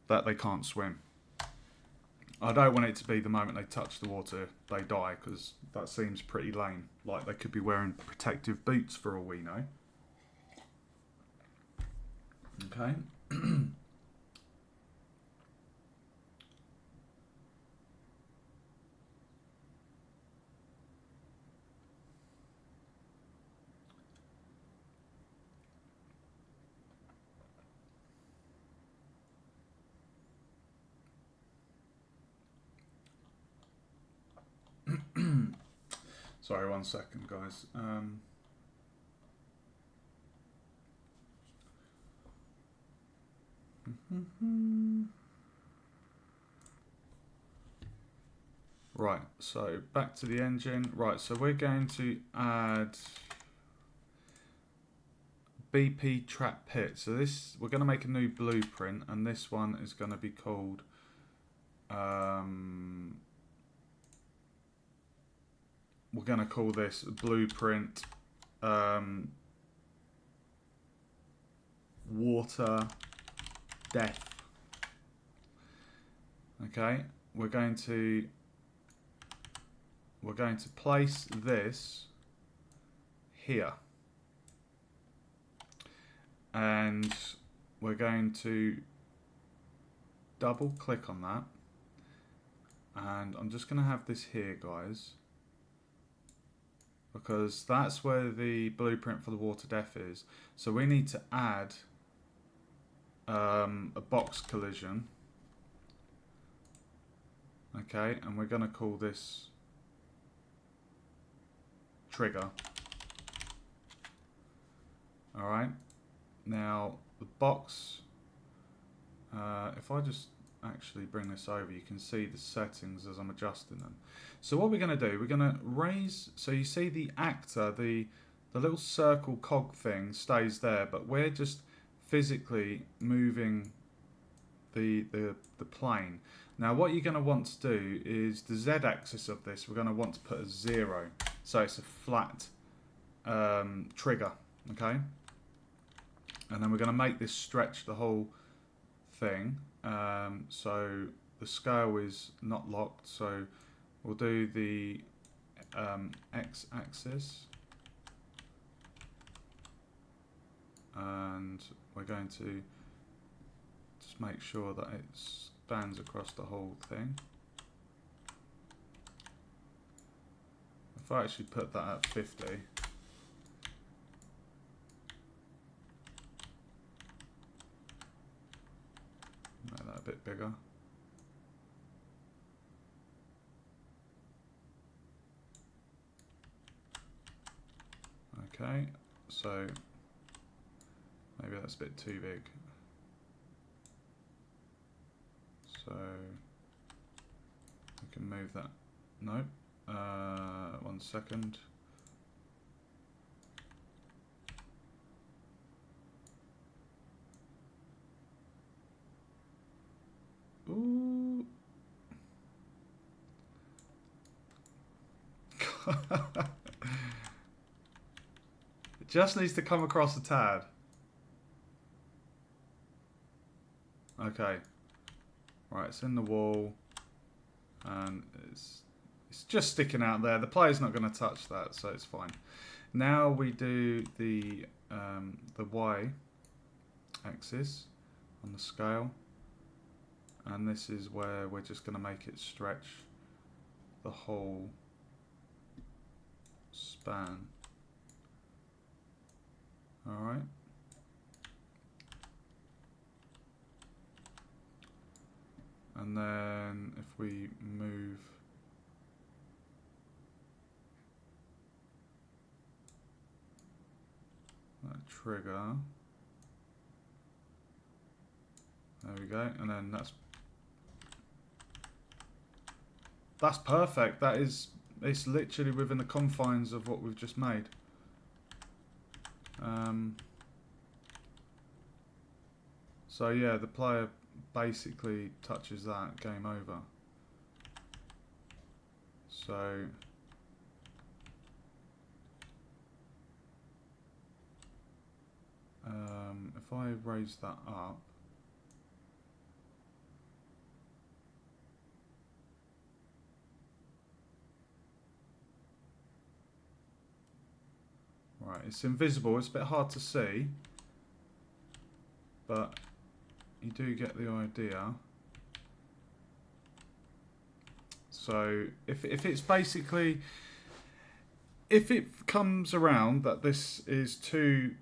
that they can't swim. I don't want it to be the moment they touch the water, they die, because that seems pretty lame. Like they could be wearing protective boots for all we know. Okay. Sorry, 1 second, guys. Right, so back to the engine. Right, so we're going to add BP Trap Pit. So this, we're going to make a new blueprint, and this one is going to be called we're going to call this blueprint water death. Okay, we're going to place this here, and we're going to double click on that, and I'm just going to have this here, guys, because that's where the blueprint for the water death is. So we need to add a box collision. Okay, and we're going to call this trigger. All right. Now the box. If I just actually bring this over, you can see the settings as I'm adjusting them. So what we're going to do, we're going to raise. So you see the actor, the little circle cog thing stays there, but we're just physically moving the plane. Now what you're going to want to do is the z-axis of this, we're going to want to put a 0, so it's a flat trigger, okay? And then we're going to make this stretch the whole thing, so the scale is not locked, so we'll do the x-axis, and we're going to just make sure that it spans across the whole thing. If I actually put that at 50, make that a bit bigger. Okay, so maybe that's a bit too big. So we can move that. No, 1 second. Ooh. It just needs to come across a tad. Okay. Right, it's in the wall, and it's just sticking out there. The player's not going to touch that, so it's fine. Now we do the Y axis on the scale, and this is where we're just going to make it stretch the whole span. All right. And then if we move that trigger, there we go, and then that's perfect. That is, it's literally within the confines of what we've just made. So yeah, the player basically touches that, game over. So if I raise that up, right, it's invisible, it's a bit hard to see, but you do get the idea. So if it's basically, if it comes around that this is too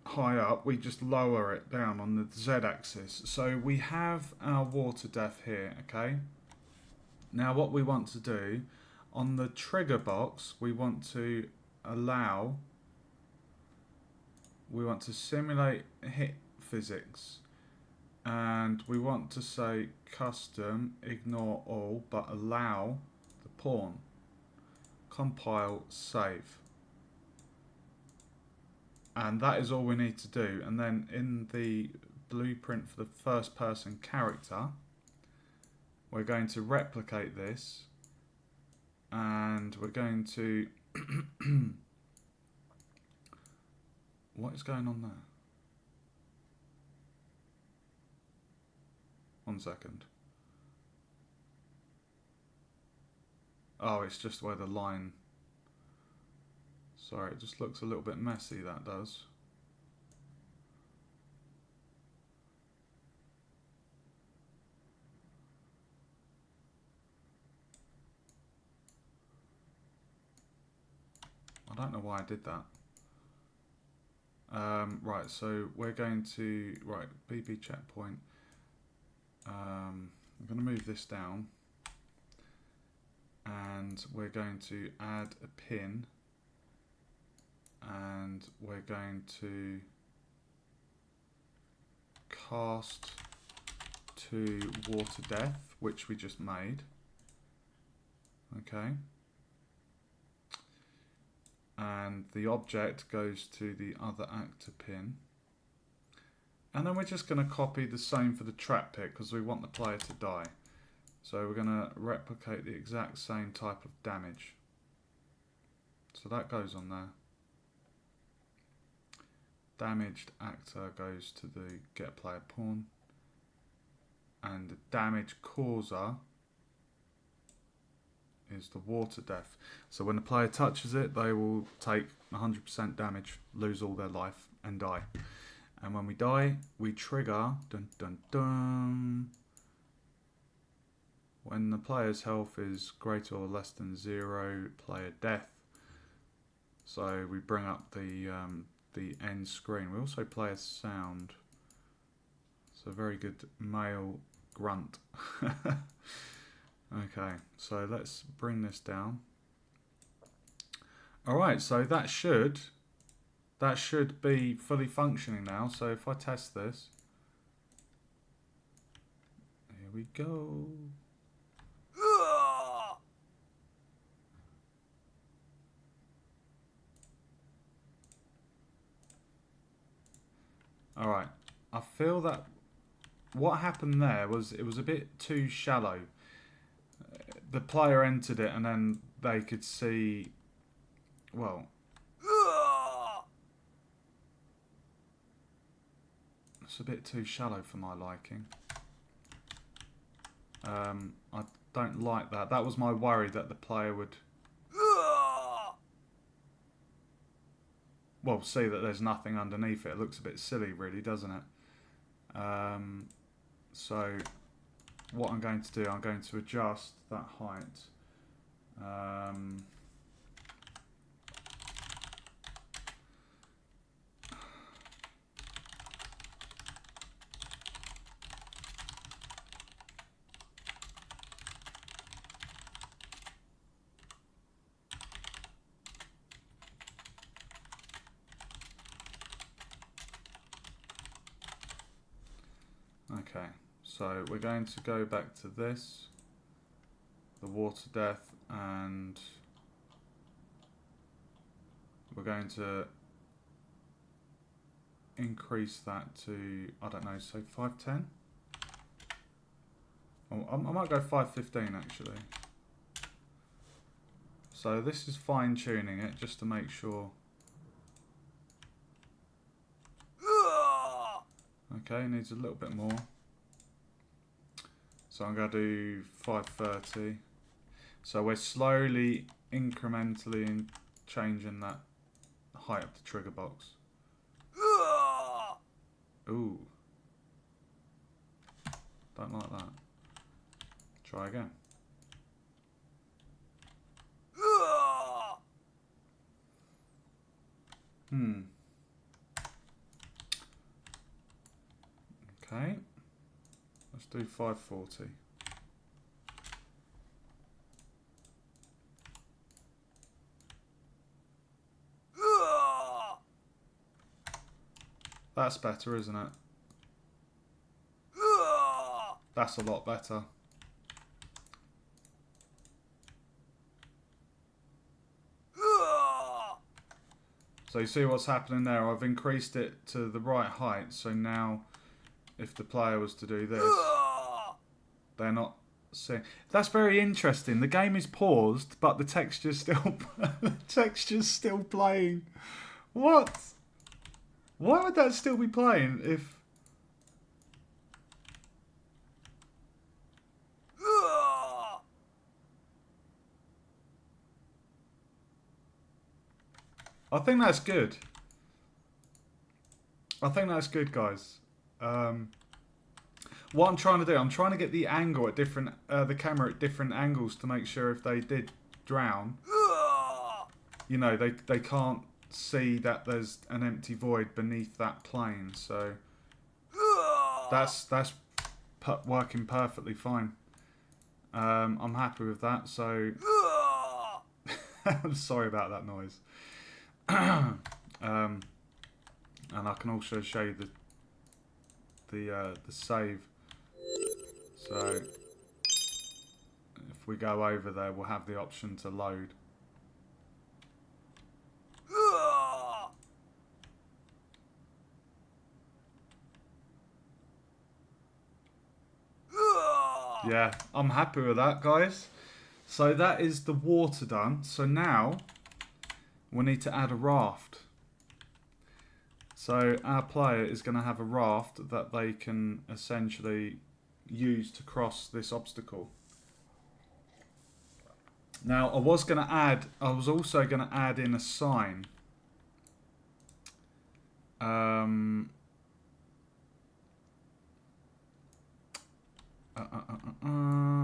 high up, we just lower it down on the z-axis. So we have our water depth here, okay? Now what we want to do, on the trigger box, we want to simulate hit physics, and we want to say custom, ignore all, but allow the pawn. Compile, save. And that is all we need to do. And then in the blueprint for the first person character, we're going to replicate this, and we're going to what is going on there? 1 second. Oh, it's just where the line, sorry, it just looks a little bit messy, that does. I don't know why I did that. Right, so we're going to, right, BB checkpoint. I'm going to move this down, and we're going to add a pin and we're going to cast to water death, which we just made. Okay. And the object goes to the other actor pin. And then we're just going to copy the same for the trap pit because we want the player to die. So we're going to replicate the exact same type of damage. So that goes on there. Damaged actor goes to the get player pawn. And the damage causer is the water death. So when the player touches it, they will take 100% damage, lose all their life, and die. And when we die, we trigger dun dun dun. When the player's health is greater or less than 0, player death. So we bring up the end screen. We also play a sound. It's a very good male grunt. Okay, so let's bring this down. Alright, so that should be fully functioning now. So if I test this, here we go. Alright, I feel that what happened there was it was a bit too shallow. The player entered it and then they could see, well, it's a bit too shallow for my liking. I don't like that. That was my worry, that the player would, well, see that there's nothing underneath it. It looks a bit silly really, doesn't it? So what I'm going to do, I'm going to adjust that height. Okay, so we're going to go back to this, the water death, and we're going to increase that to, I don't know, say 510? I might go 515 actually. So this is fine tuning it just to make sure. Okay, needs a little bit more. So I'm going to do 530. So we're slowly, incrementally changing that height of the trigger box. Ooh. Don't like that. Try again. Okay. Let's do 540. That's better, isn't it? That's a lot better. So you see what's happening there? I've increased it to the right height, so now if the player was to do this, they're not seeing. That's very interesting. The game is paused, but the texture's still the texture's still playing. What? Why would that still be playing if? I think that's good. I think that's good, guys. What I'm trying to do, I'm trying to get the angle at different, the camera at different angles to make sure if they did drown, you know, they can't see that there's an empty void beneath that plane. So that's working perfectly fine. I'm happy with that. So I'm sorry about that noise. and I can also show you the save. So if we go over there, we'll have the option to load. Yeah, I'm happy with that, guys. So that is the water done. So now we need to add a raft. So our player is going to have a raft that they can essentially use to cross this obstacle. Now I was also going to add in a sign.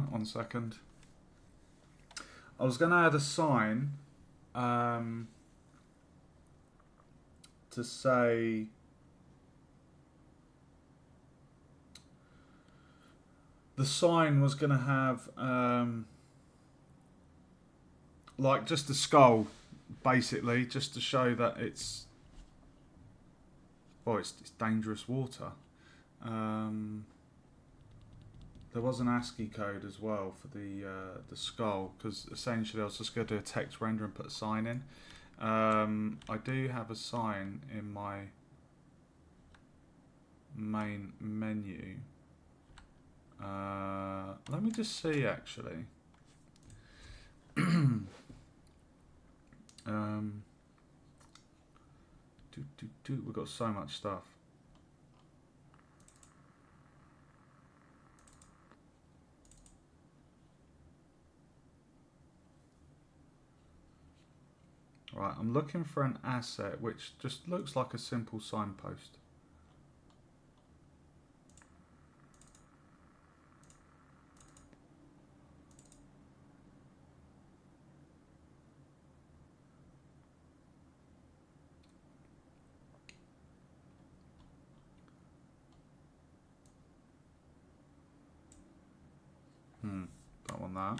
One second. I was going to add a sign to say the sign was going to have like just a skull, basically, just to show that it's dangerous water. There was an ASCII code as well for the skull, because essentially I was just going to do a text render and put a sign in. I do have a sign in my main menu. Let me just see actually. We've got so much stuff. Right, I'm looking for an asset which just looks like a simple signpost. Don't want that.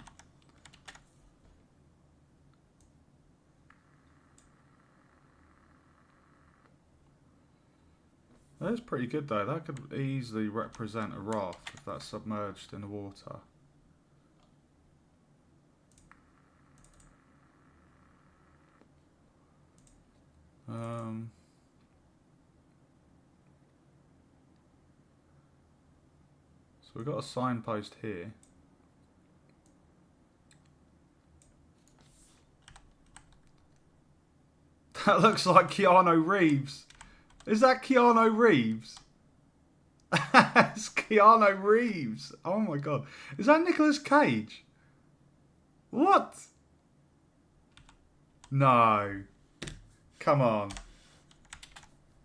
That's pretty good though. That could easily represent a raft if that's submerged in the water. So we've got a signpost here. That looks like Keanu Reeves. Is that Keanu Reeves? It's Keanu Reeves. Oh my god. Is that Nicolas Cage? What? No. Come on.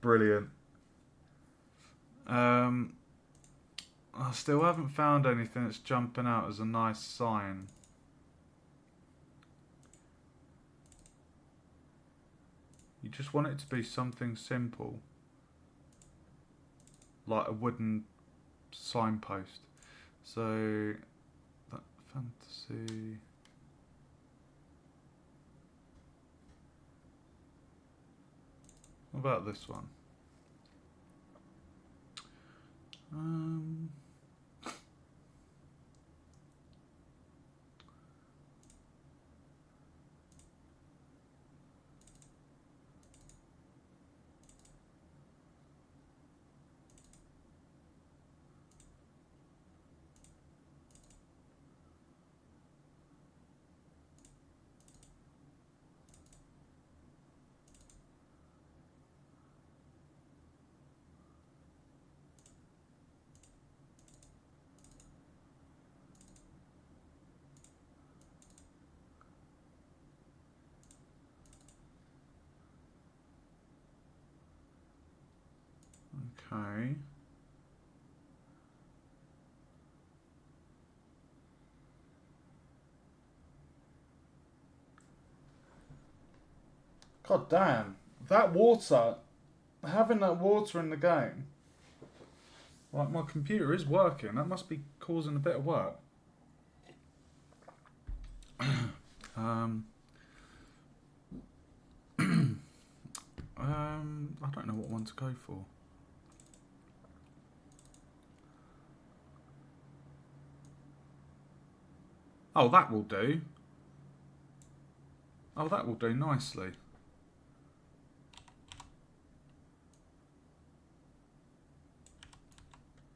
Brilliant. I still haven't found anything that's jumping out as a nice sign. You just want it to be something simple, like a wooden signpost. So that fantasy. What about this one? Okay. God damn. That water, having that water in the game. Like, my computer is working. That must be causing a bit of work. I don't know what one to go for. Oh, that will do. Oh, that will do nicely.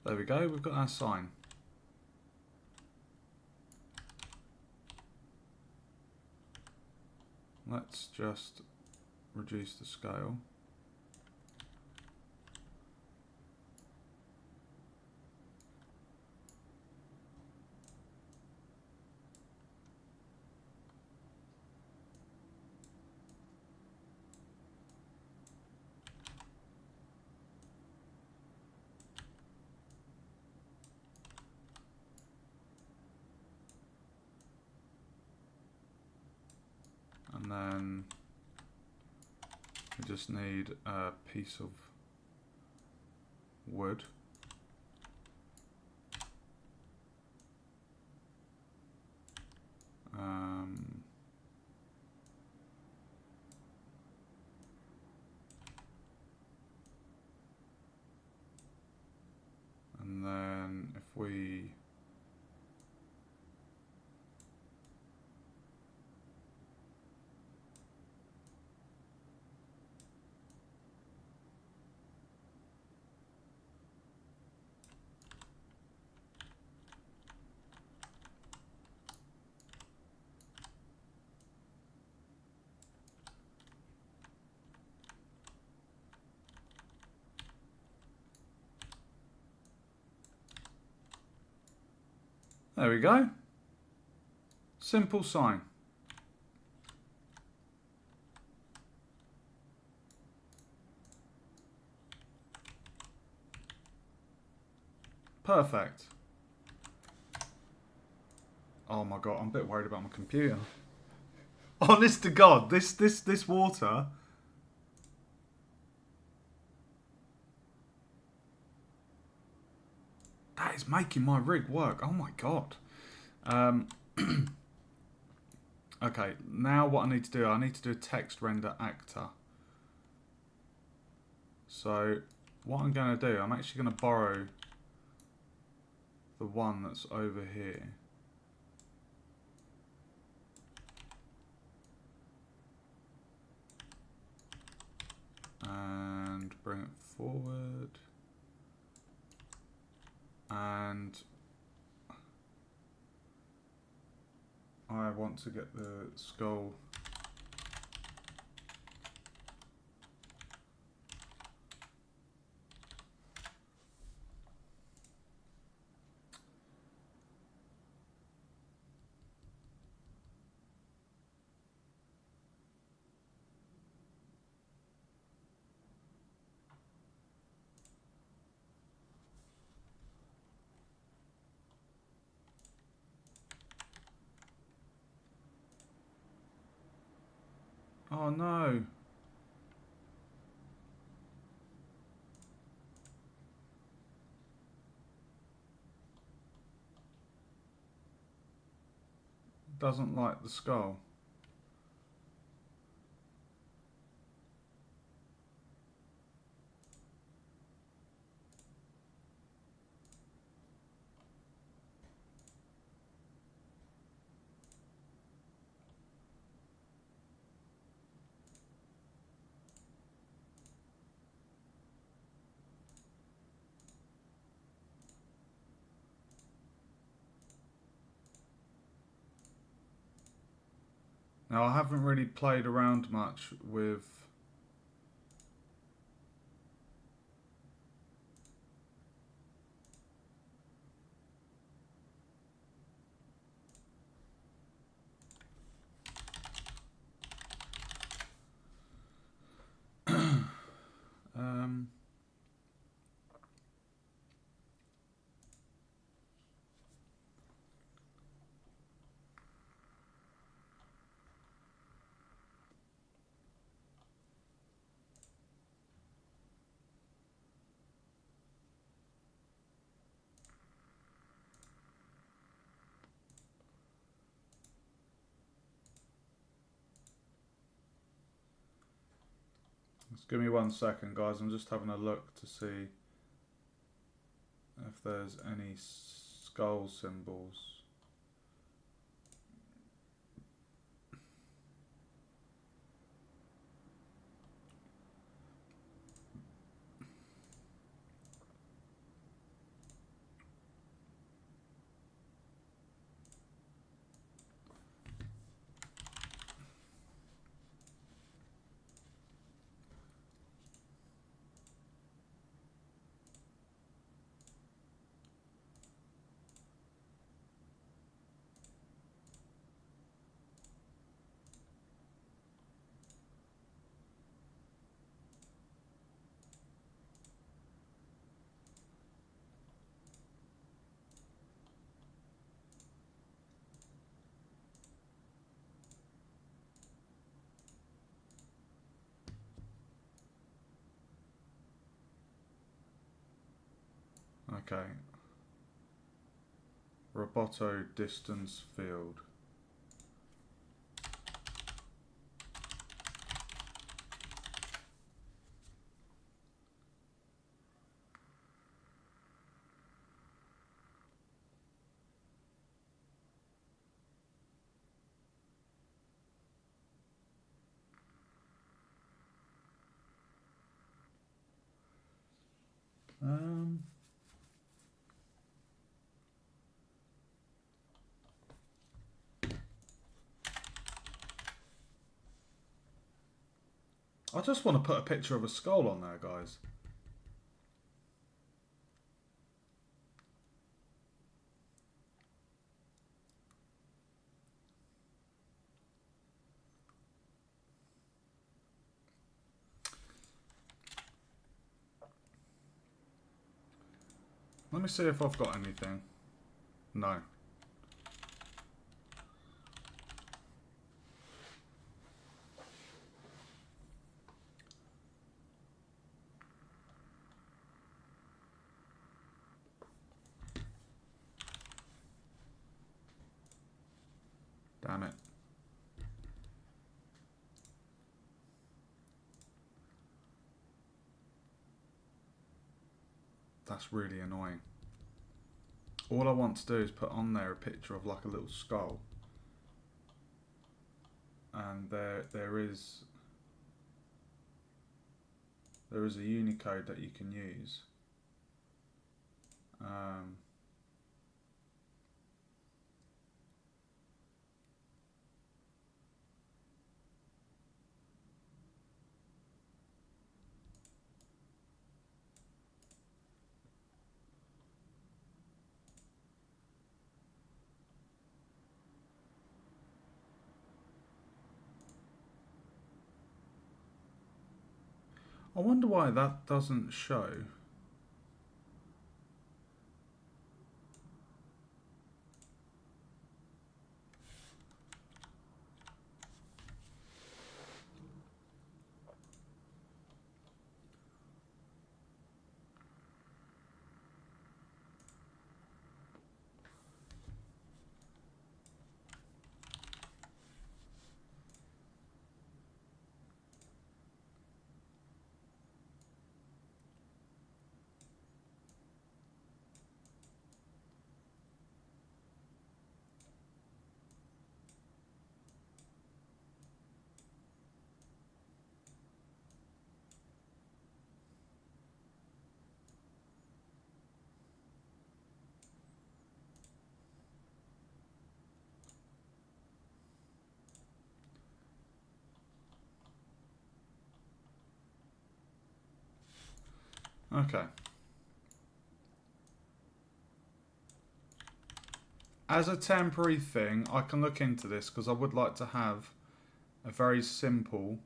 There we go, we've got our sign. Let's just reduce the scale. And then we just need a piece of wood. And then if we there we go. Simple sign. Perfect. Oh my god, I'm a bit worried about my computer. Honest to God, this water. That is making my rig work. Oh my god. Okay, now what I need to do, I need to do a text render actor. So what I'm going to do, I'm actually going to borrow the one that's over here. And bring it forward. And I want to get the skull. Oh no. Doesn't like the skull. Now I haven't really played around much with Just give me 1 second, guys. I'm just having a look to see if there's any skull symbols. Okay. Roboto distance field. I just want to put a picture of a skull on there, guys. Let me see if I've got anything. No. Damn it. That's really annoying. All I want to do is put on there a picture of like a little skull. And there is a Unicode that you can use. I wonder why that doesn't show. Okay. As a temporary thing, I can look into this because I would like to have a very simple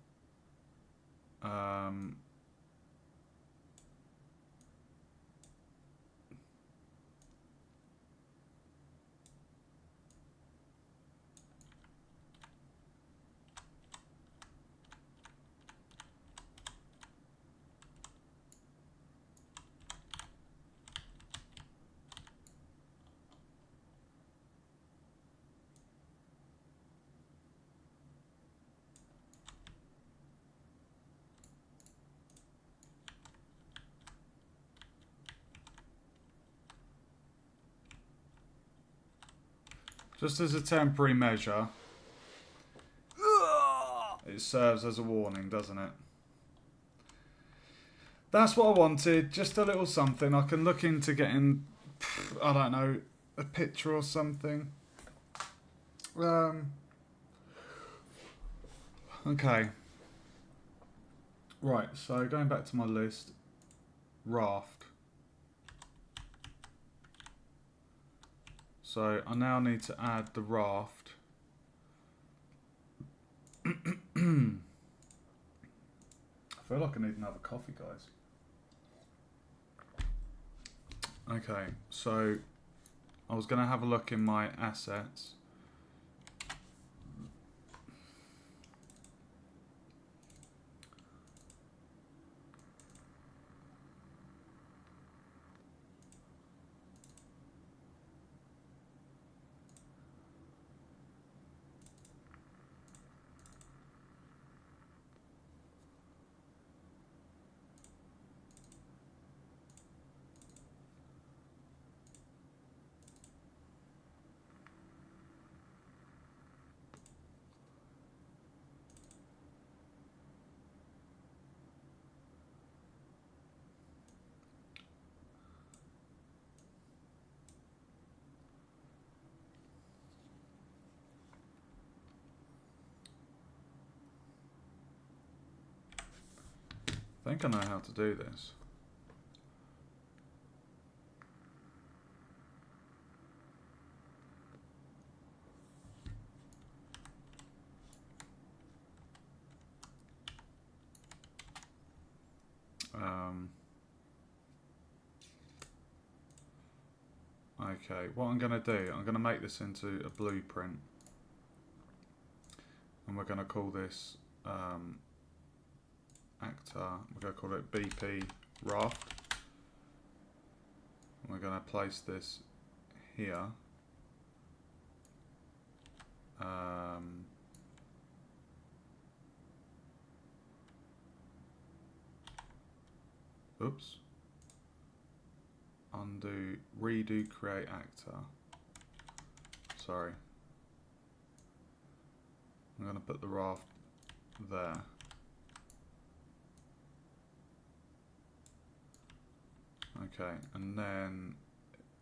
Just as a temporary measure, it serves as a warning, doesn't it? That's what I wanted. Just a little something. I can look into getting, I don't know, a picture or something. Okay. Right, so going back to my list, Raft. So I now need to add the raft. I feel like I need another coffee, guys. Okay, so I was going to have a look in my assets. I think I know how to do this. Okay, what I'm going to do, I'm going to make this into a blueprint. And we're going to call this actor, we're going to call it BP Raft. And we're going to place this here. Oops. Undo, redo, create actor. Sorry. I'm going to put the raft there. Okay, and then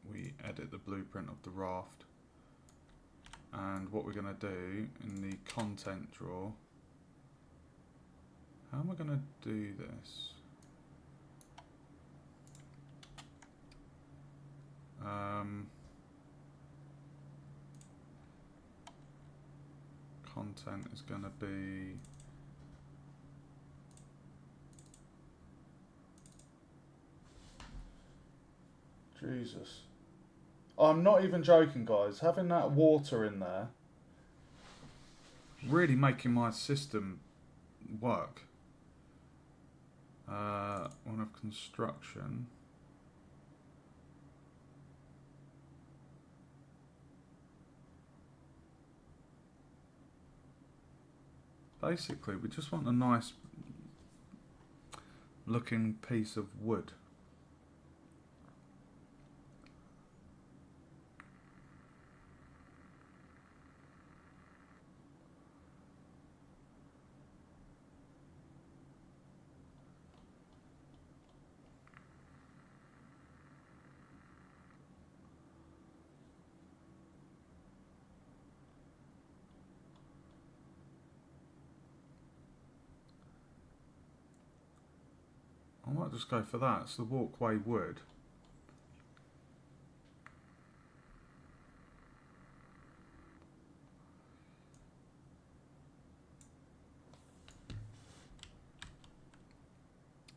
we edit the blueprint of the raft. And what we're going to do in the content drawer, how am I going to do this? Content is going to be Jesus. I'm not even joking, guys. Having that water in there really making my system work. One of construction. Basically, we just want a nice looking piece of wood. I might just go for that. It's the walkway wood.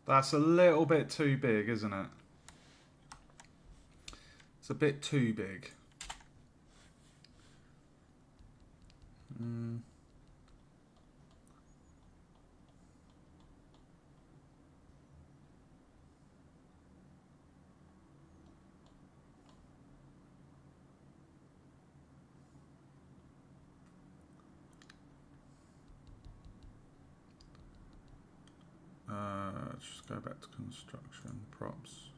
That's a little bit too big, isn't it? It's a bit too big. Just go back to construction, props.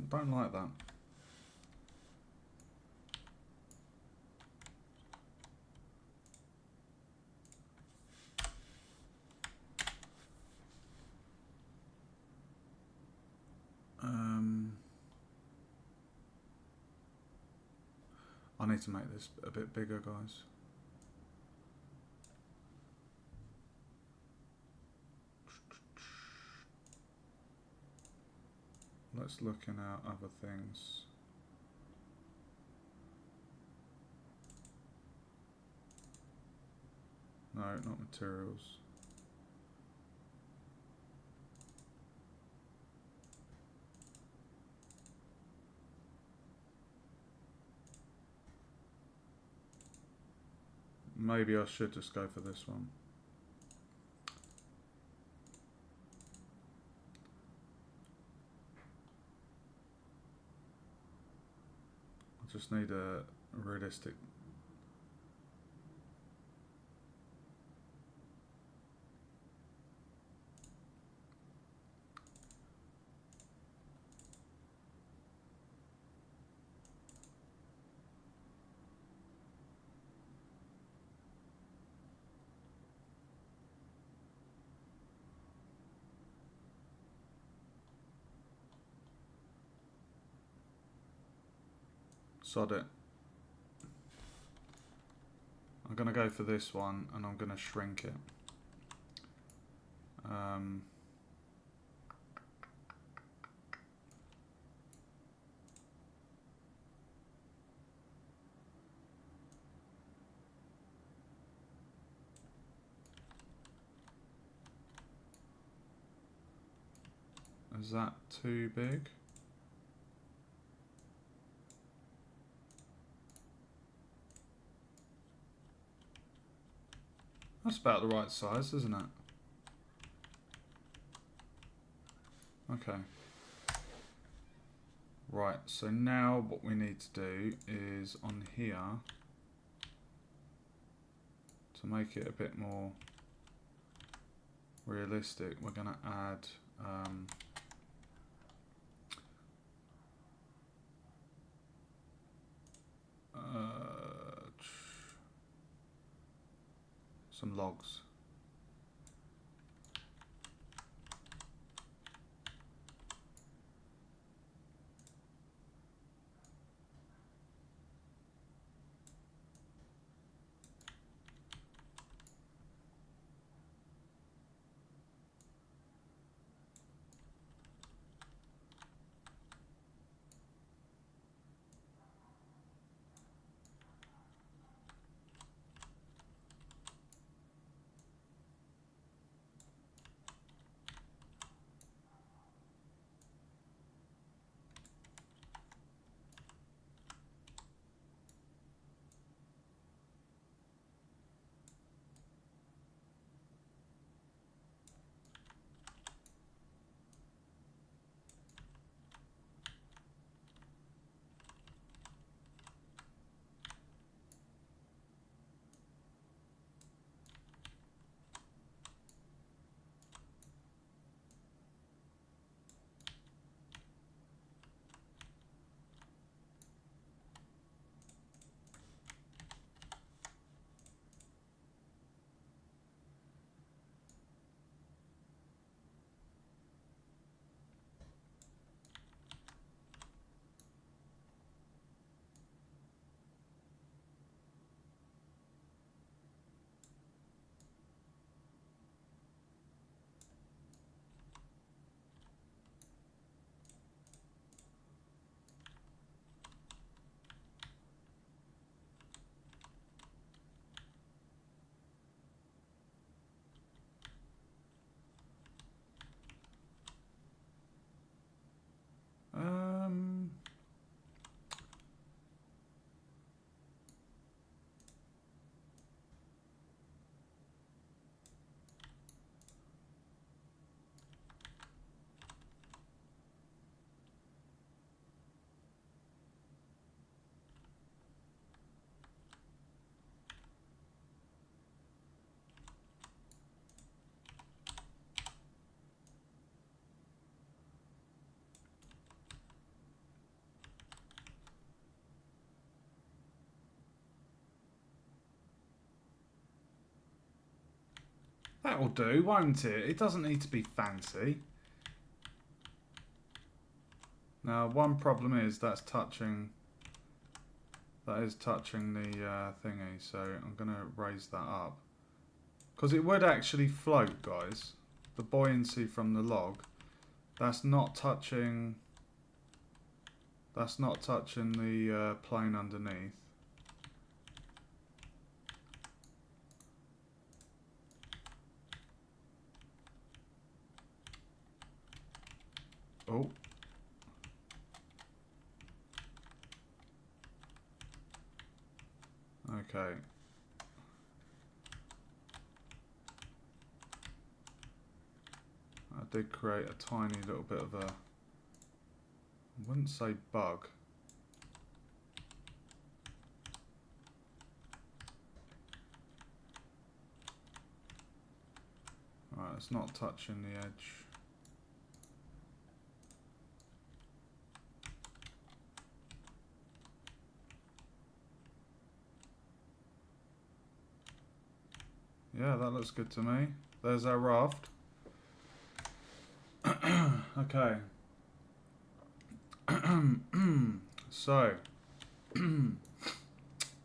don't like that. I need to make this a bit bigger, guys. Let's look in our other things. No, not materials. Maybe I should just go for this one. I just need a realistic. Sod it. I'm going to go for this one and I'm going to shrink it. Is that too big? That's about the right size, isn't it? Okay. Right, so now what we need to do is on here, to make it a bit more realistic, we're going to add some logs. That'll do, won't it? It doesn't need to be fancy. Now, one problem is that's touching... That is touching the thingy, so I'm going to raise that up. Because it would actually float, guys. The buoyancy from the log. That's not touching... That's not touching the plane underneath. Oh. Okay. I did create a tiny little bit of a... I wouldn't say bug. Alright, it's not touching the edge. Yeah, that looks good to me. There's our raft. Okay. So,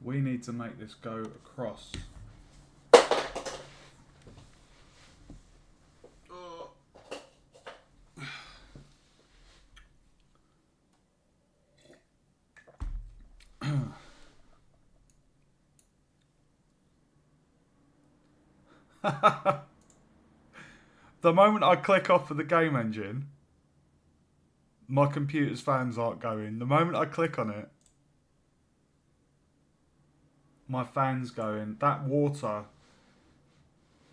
we need to make this go across. The moment I click off of the game engine, my computer's fans aren't going. The moment I click on it, my fan's going. That water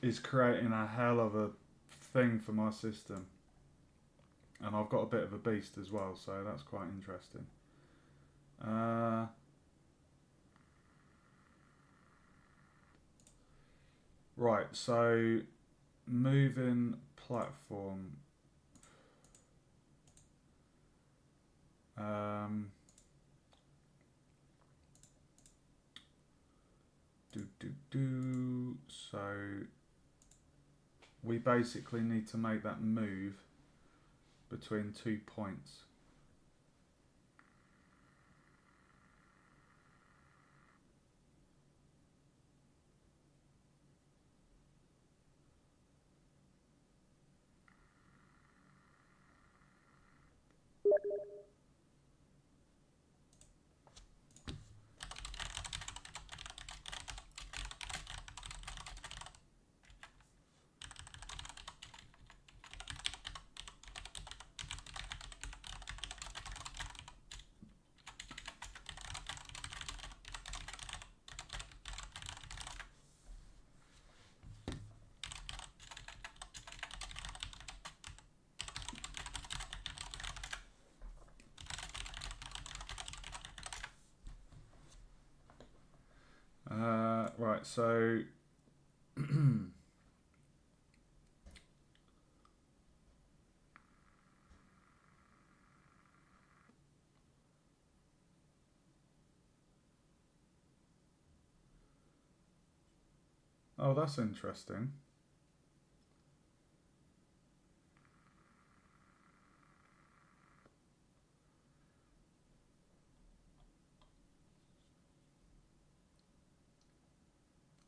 is creating a hell of a thing for my system. And I've got a bit of a beast as well, so that's quite interesting. Right, so moving platform. So we basically need to make that move between 2 points. Right, so oh, that's interesting.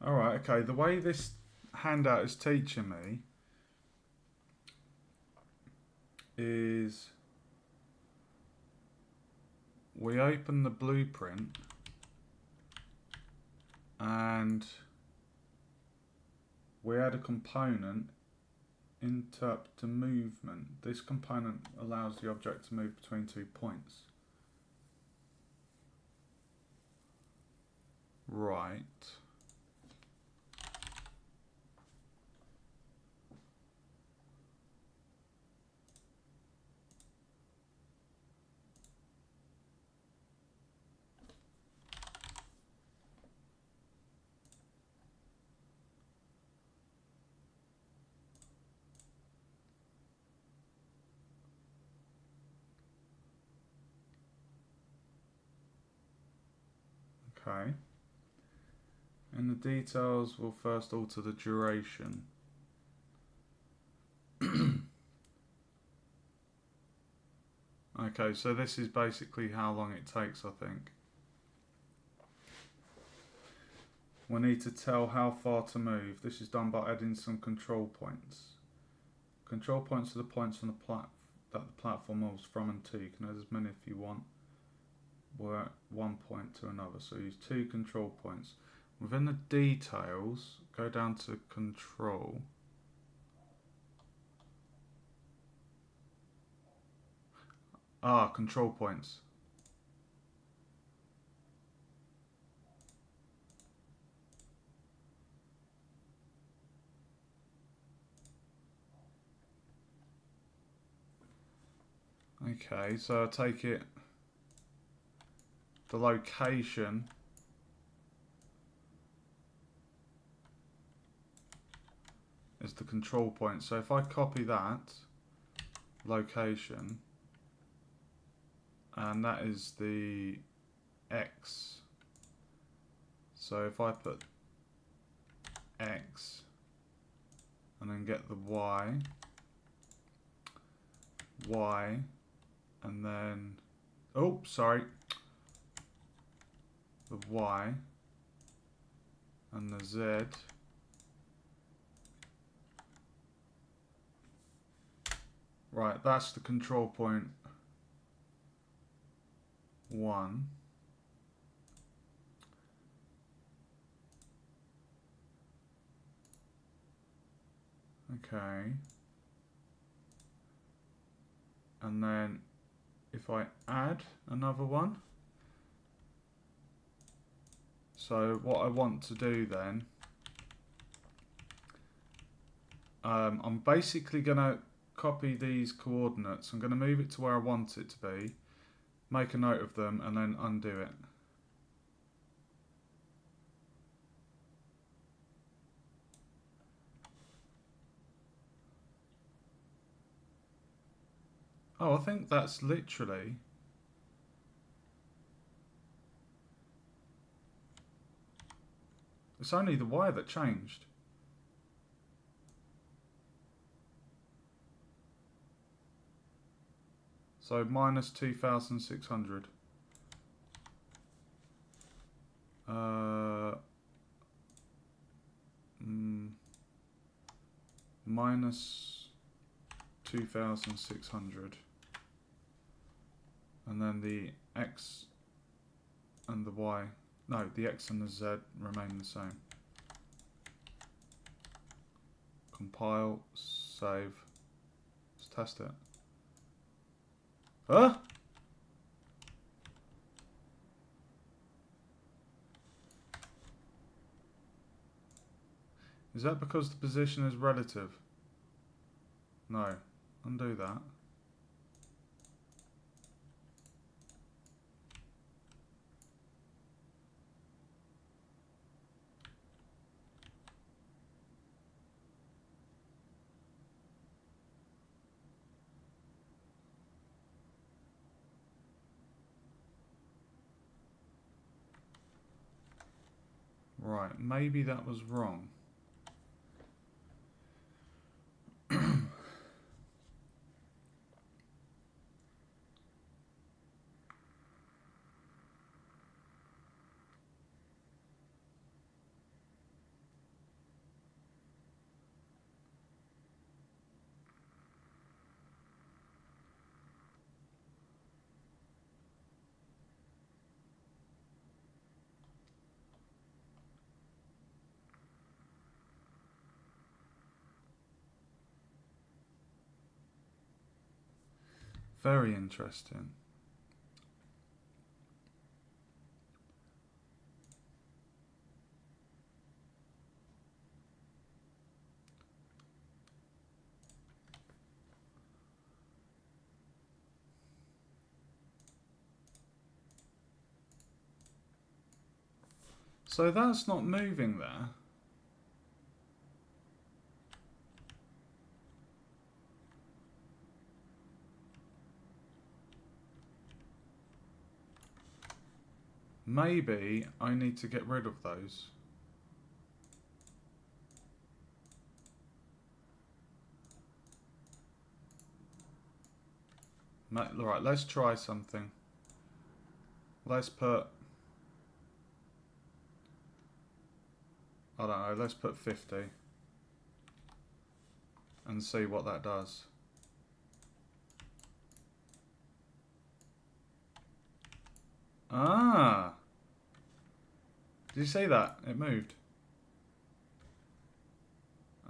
Alright, okay, the way this handout is teaching me is we open the blueprint and we add a component, interrupt to movement. This component allows the object to move between 2 points. Right. Okay. In the details, we'll first alter the duration. Okay, so this is basically how long it takes, I think. We need to tell how far to move. This is done by adding some control points. Control points are the points on the that the platform moves from and to. You can add as many if you want. We're at one point to another, so use 2 control points. Within the details, go down to control. Control points. Okay, so I take it the location is the control point. So if I copy that location, and that is the X. So if I put X and then get the Y, and then, oh, sorry, the Y and the Z, right, that's the control point 1. Okay. And then if I add another one, so what I want to do then, I'm basically going to copy these coordinates. I'm going to move it to where I want it to be, make a note of them, and then undo it. Oh, I think that's literally... It's only the Y that changed. So minus 2,600. Minus 2,600. And then the X and the Y, no, the X and the Z remain the same. Compile, save, let's test it. Huh? Is that because the position is relative? No, undo that. Right, maybe that was wrong. Very interesting. So that's not moving there. Maybe I need to get rid of those. Right, let's try something. Let's put... I don't know, let's put 50. And see what that does. Ah! Did you see that? It moved.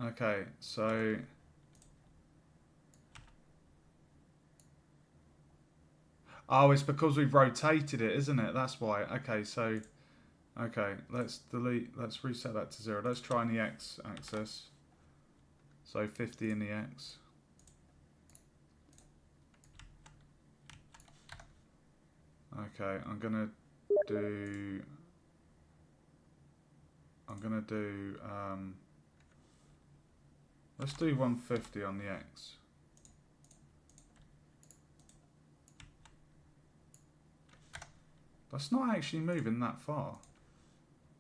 Okay, so... Oh, it's because we've rotated it, isn't it? That's why. Okay, so... Okay, let's delete... Let's reset that to 0. Let's try in the x-axis. So 50 in the x. Okay, I'm gonna do... let's do 150 on the x. That's not actually moving that far.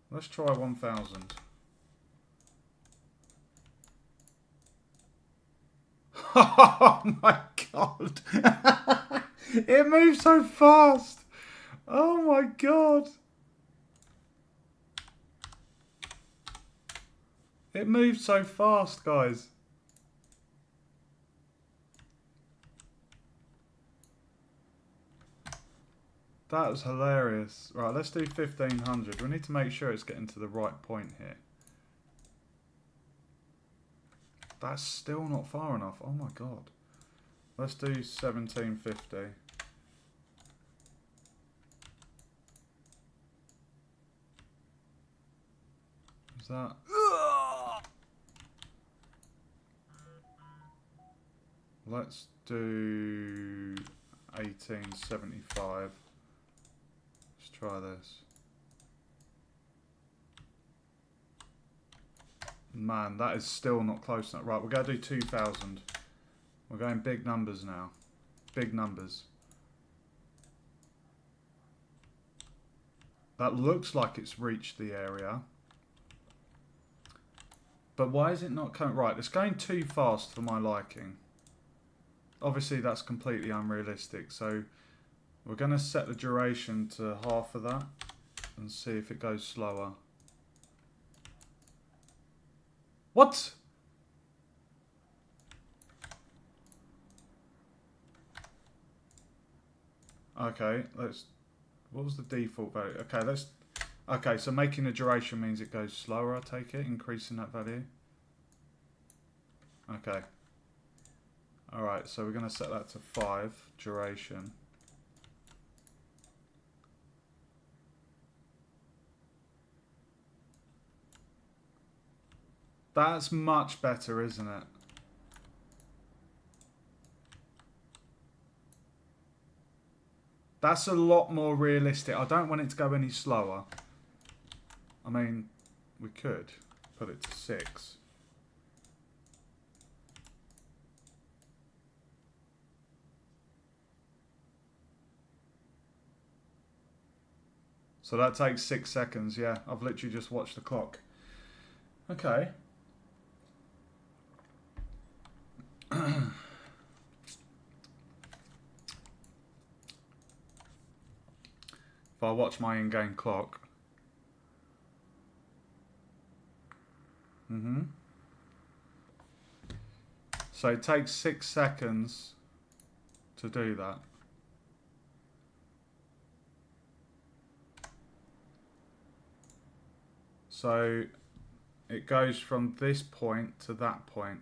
Let's try 1000. Oh my god! It moves so fast! Oh my god! It moves so fast, guys. That was hilarious. Right, let's do 1500. We need to make sure it's getting to the right point here. That's still not far enough. Oh my god. Let's do 1750. Is that... Let's do 1875. Let's try this. Man, that is still not close enough. Right, we're going to do 2000. We're going big numbers now. Big numbers. That looks like it's reached the area. But why is it not coming? Right, it's going too fast for my liking. Obviously, that's completely unrealistic. So, we're going to set the duration to half of that. And see if it goes slower. What? Okay, let's... What was the default value? Okay, let's... Okay, so making the duration means it goes slower, I take it, increasing that value. Okay. Alright, so we're going to set that to 5, duration. That's much better, isn't it? That's a lot more realistic. I don't want it to go any slower. I mean, we could put it to 6. So that takes 6 seconds, yeah. I've literally just watched the clock. Okay. If I watch my in-game clock. So it takes 6 seconds to do that. So it goes from this point to that point.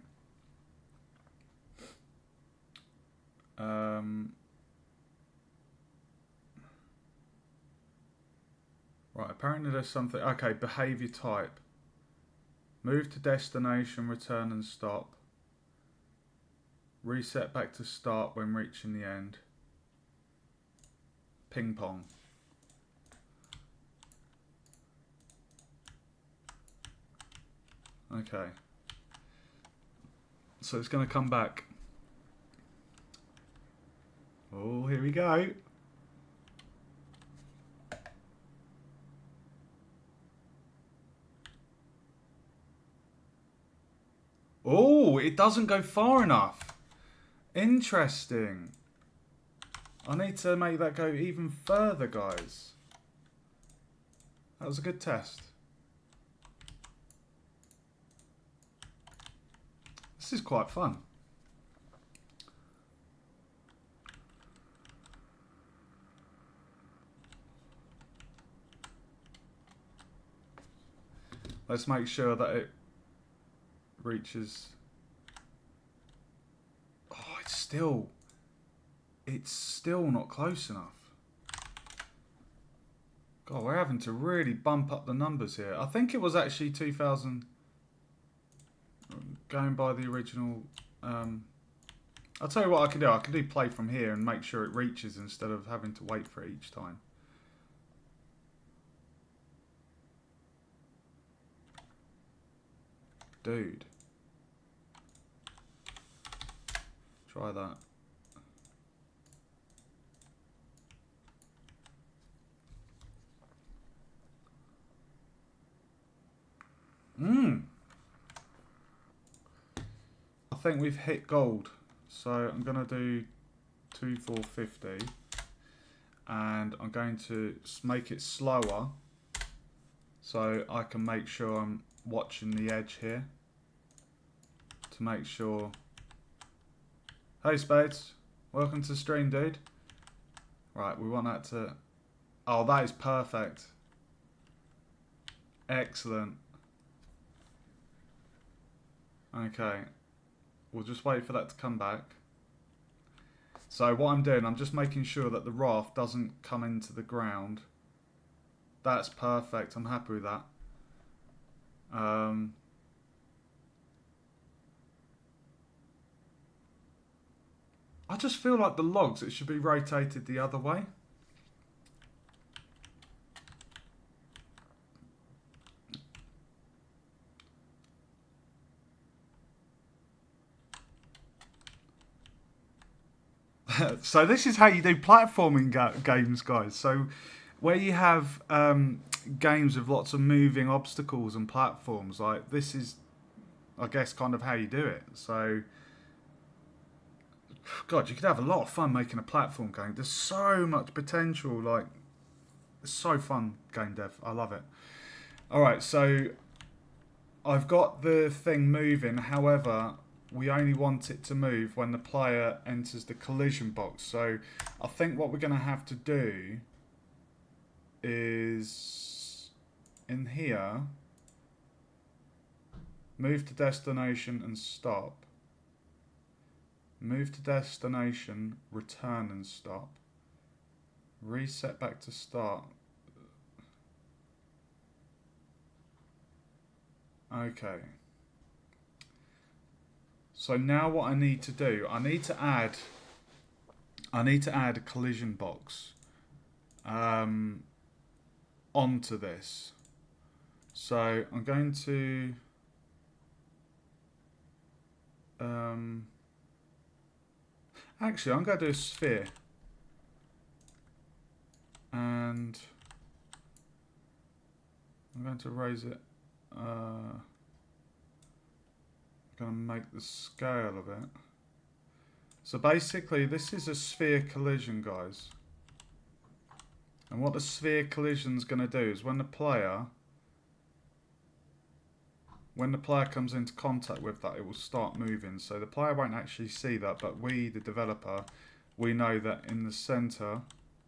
Right, apparently there's something... Okay, behaviour type. Move to destination, return and stop. Reset back to start when reaching the end. Ping pong. Okay. So it's going to come back. Oh, here we go. Oh, it doesn't go far enough. Interesting. I need to make that go even further, guys. That was a good test. This is quite fun. Let's make sure that it reaches... Oh, it's still not close enough. God, we're having to really bump up the numbers here. I think it was actually 2000, going by the original. I'll tell you what I can do. I can do play from here and make sure it reaches instead of having to wait for it each time. Dude. Try that. I think we've hit gold. So I'm going to do 2450. And I'm going to make it slower. So I can make sure I'm watching the edge here. To make sure... Hey Spades, welcome to the stream, dude. Right, we want that to... Oh, that is perfect. Excellent. Okay, we'll just wait for that to come back. So what I'm doing, I'm just making sure that the raft doesn't come into the ground. That's perfect, I'm happy with that. I just feel like the logs, it should be rotated the other way. So this is how you do platforming games, guys. So where you have games with lots of moving obstacles and platforms, like this is, I guess, kind of how you do it. So, God, you could have a lot of fun making a platform game. There's so much potential. Like, it's so fun, game dev. I love it. All right, so I've got the thing moving. However, we only want it to move when the player enters the collision box. So I think what we're going to have to do is in here, move to destination and stop. Move to destination, return and stop. Reset back to start. Okay. So now what I need to do, I need to add a collision box onto this. So I'm going to actually I'm going to do a sphere, and I'm going to raise it. Going to make the scale of it. So basically this is a sphere collision, guys. And what the sphere collision is going to do is when the player comes into contact with that, it will start moving. So the player won't actually see that, but we, the developer, we know that in the center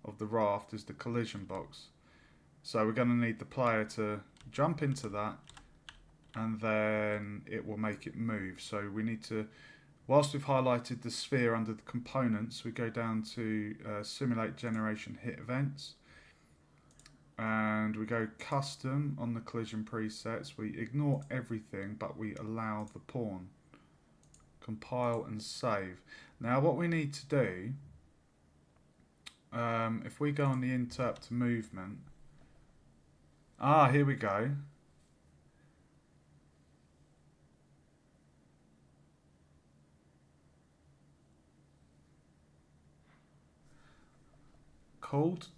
of the raft is the collision box. So we're going to need the player to jump into that, and then it will make it move. So we need to, whilst we've highlighted the sphere under the components, we go down to simulate generation hit events, and we go custom on the collision presets. We ignore everything, but we allow the pawn. Compile and save. Now what we need to do, if we go on the interrupt movement, here we go. Called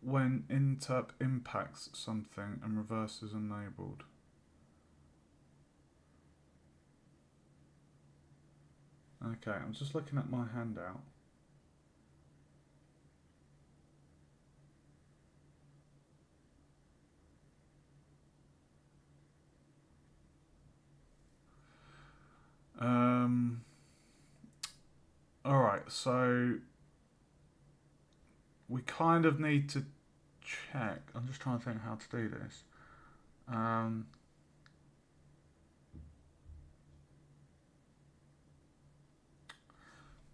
when interp impacts something and reverse is enabled. Okay, I'm just looking at my handout. Alright, so we kind of need to check. I'm just trying to think how to do this. Um,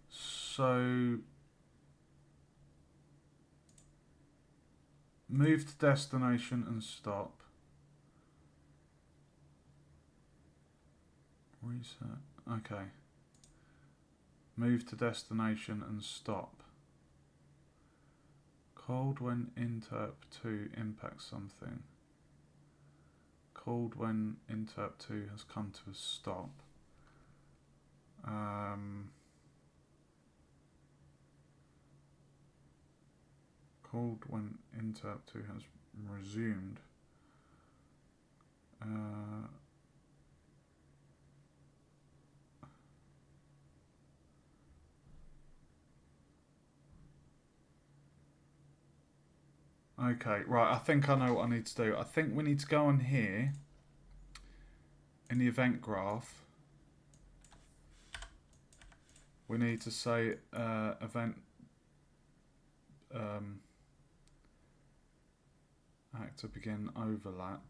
so move to destination and stop. Reset. Okay. Move to destination and stop. Cold when interp 2 impacts something. Cold when interp 2 has come to a stop. Cold when interp 2 has resumed. Okay, right, I think I know what I need to do. I think we need to go on here in the event graph. We need to say event actor begin overlap.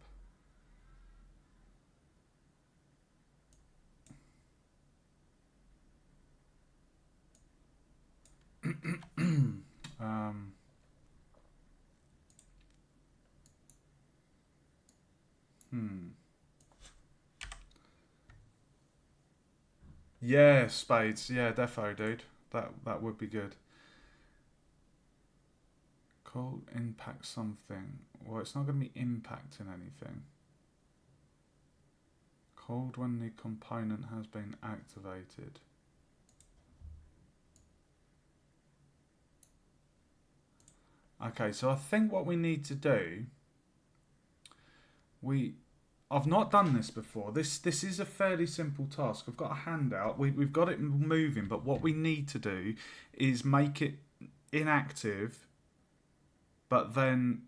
Yeah, spades. Yeah, defo, dude. That would be good. Cold impact something. Well, it's not going to be impacting anything. Cold when the component has been activated. Okay, so I think what we need to do, I've not done this before. This is a fairly simple task. I've got a handout. We've got it moving, but what we need to do is make it inactive, but then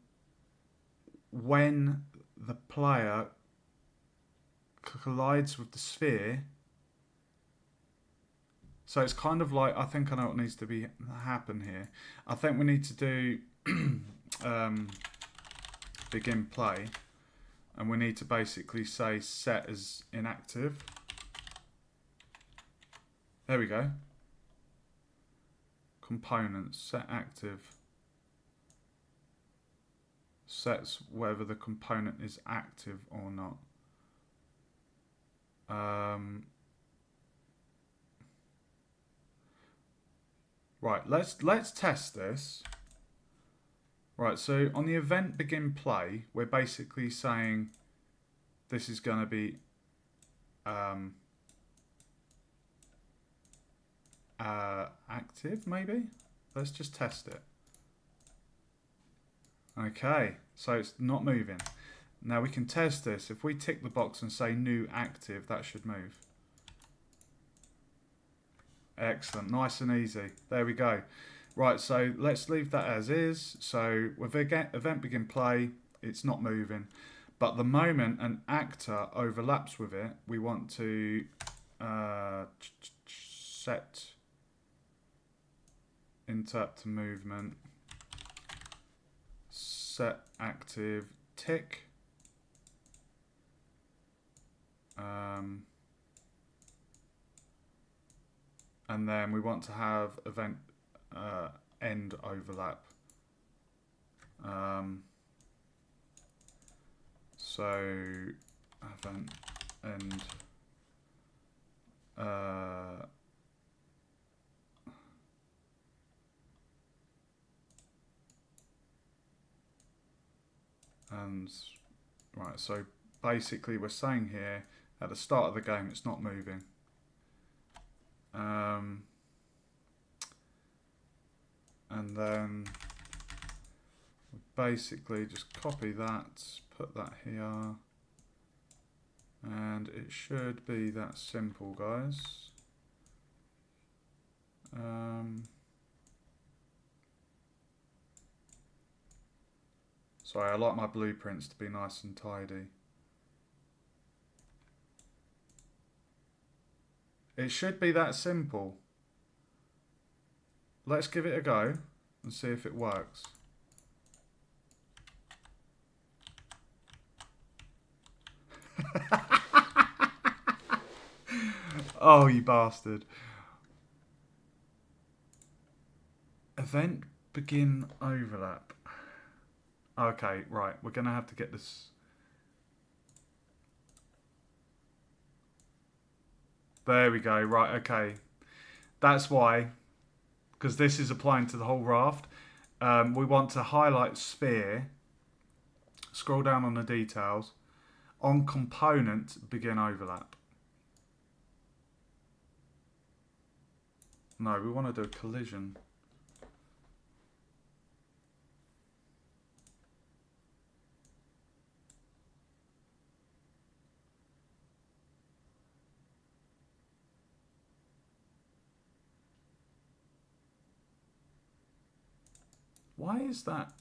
when the player collides with the sphere, so it's kind of like, I think I know what needs to happen here. I think we need to do begin play, and we need to basically say set as inactive. There we go. Components, set active. Sets whether the component is active or not. Right, let's test this. Right, so on the event begin play, we're basically saying this is going to be active, maybe? Let's just test it. Okay, so it's not moving. Now we can test this. If we tick the box and say new active, that should move. Excellent, nice and easy. There we go. Right, so let's leave that as is. So with event begin play, it's not moving. But the moment an actor overlaps with it, we want to set interp to movement, set active tick, and then we want to have event end overlap. So event end and right, so basically we're saying here at the start of the game it's not moving. And then we basically just copy that, put that here, and it should be that simple, guys. Sorry, I like my blueprints to be nice and tidy. It should be that simple. let's give it a go and see if it works. Oh, you bastard. Event begin overlap. Okay, right. We're going to have to get this. There we go. Right, okay. That's why. Because this is applying to the whole raft. We want to highlight sphere. Scroll down on the details. On component, begin overlap. No, we want to do a collision. Why is that?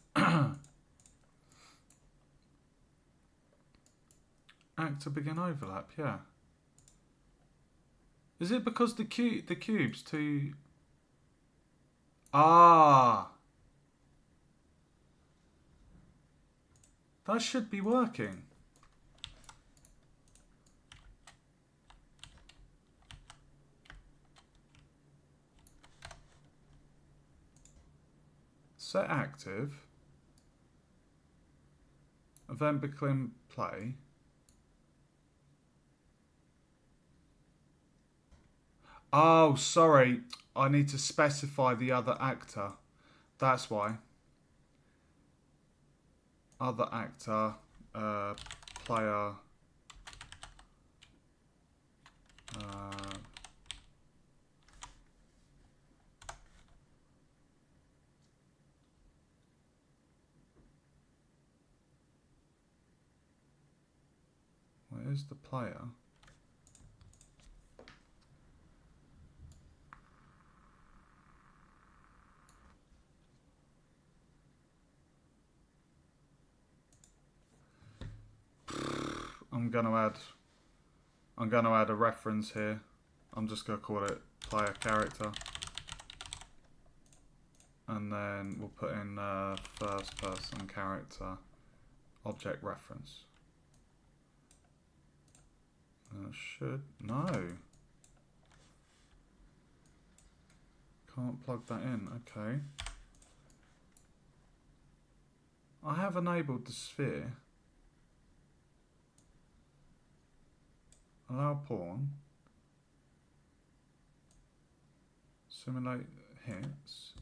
Actor begin overlap, yeah. Is it because the cube's too... Ah! That should be working. Set active. Event begin play. Oh, sorry. I need to specify the other actor. That's why. Other actor, player, where's the player? I'm gonna add a reference here. I'm just gonna call it player character. And then we'll put in first person character object reference. No. Can't plug that in, okay. I have enabled the sphere. Allow pawn. Simulate hits.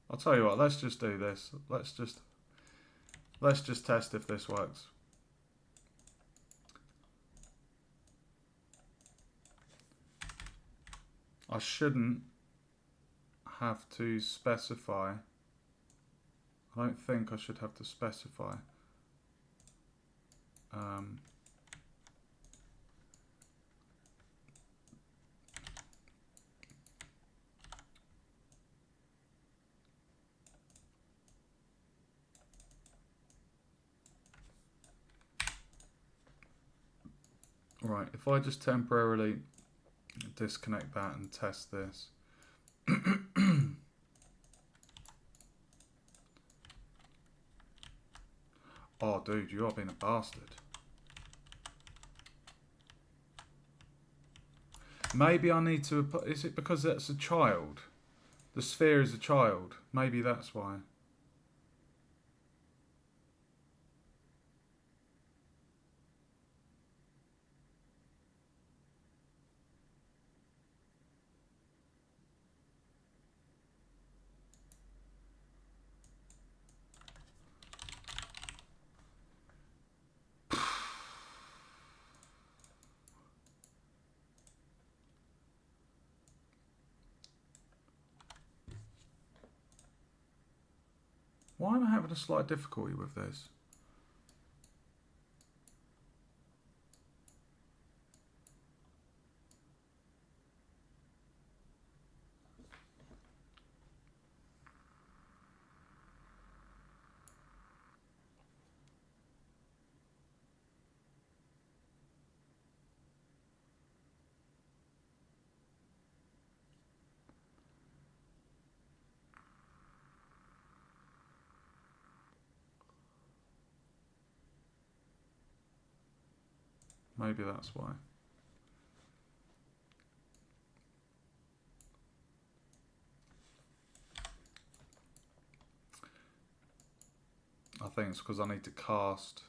I'll tell you what, let's just do this. Let's just test if this works. I shouldn't have to specify. I don't think I should have to specify. Right, if I just temporarily disconnect that and test this. Oh, dude, you are being a bastard. Maybe I need to... Is it because that's a child? The sphere is a child. Maybe that's why. Why am I having a slight difficulty with this? Maybe that's why. I think it's because I need to cast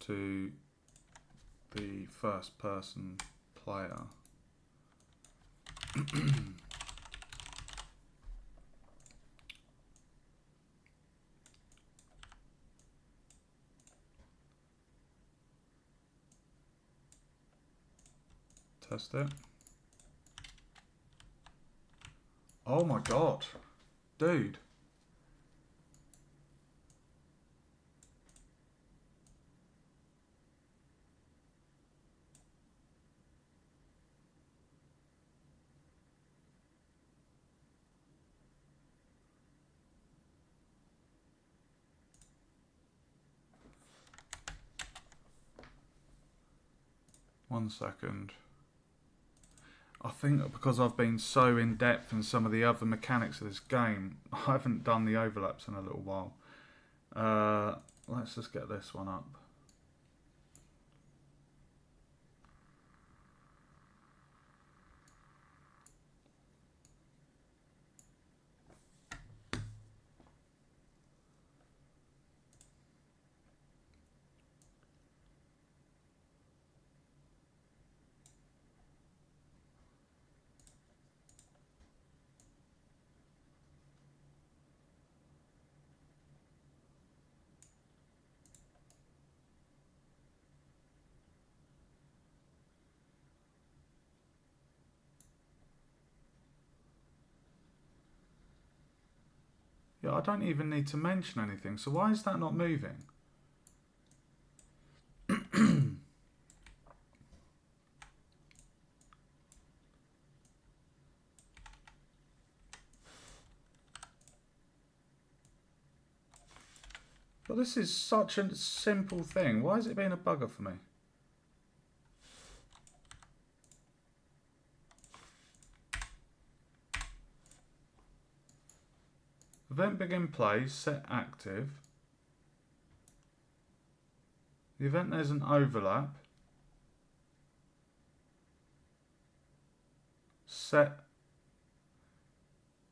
to the first person player. Test it. Oh my god, dude. One second. I think because I've been so in depth in some of the other mechanics of this game, I haven't done the overlaps in a little while. Let's just get this one up. Yeah, I don't even need to mention anything, so why is that not moving? But this is such a simple thing. Why is it being a bugger for me? Event begin play, set active. The event there's an overlap. Set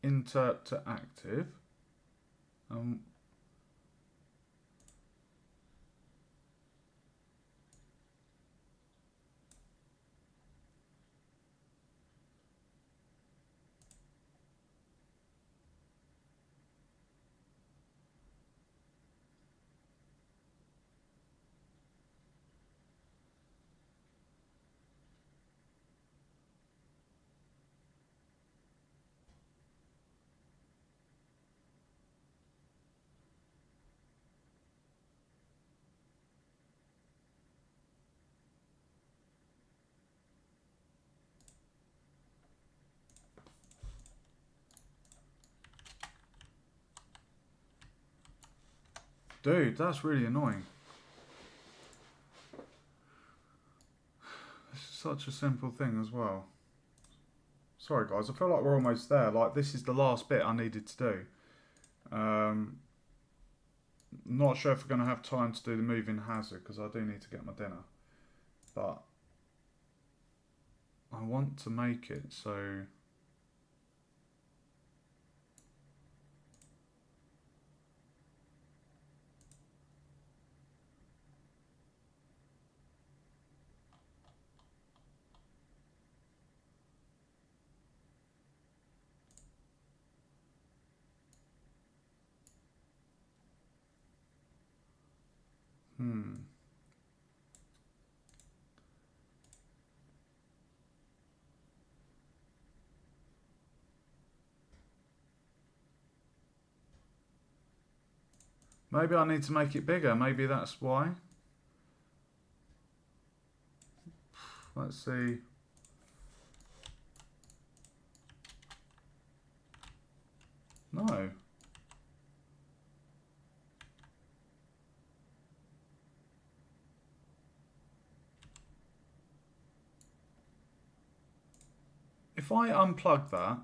interp to active. Dude, that's really annoying. This is such a simple thing as well. Sorry guys, I feel like we're almost there. Like, this is the last bit I needed to do. Not sure if we're going to have time to do the moving hazard because I do need to get my dinner. But I want to make it so... Maybe I need to make it bigger. Maybe that's why. Let's see. No. If I unplug that,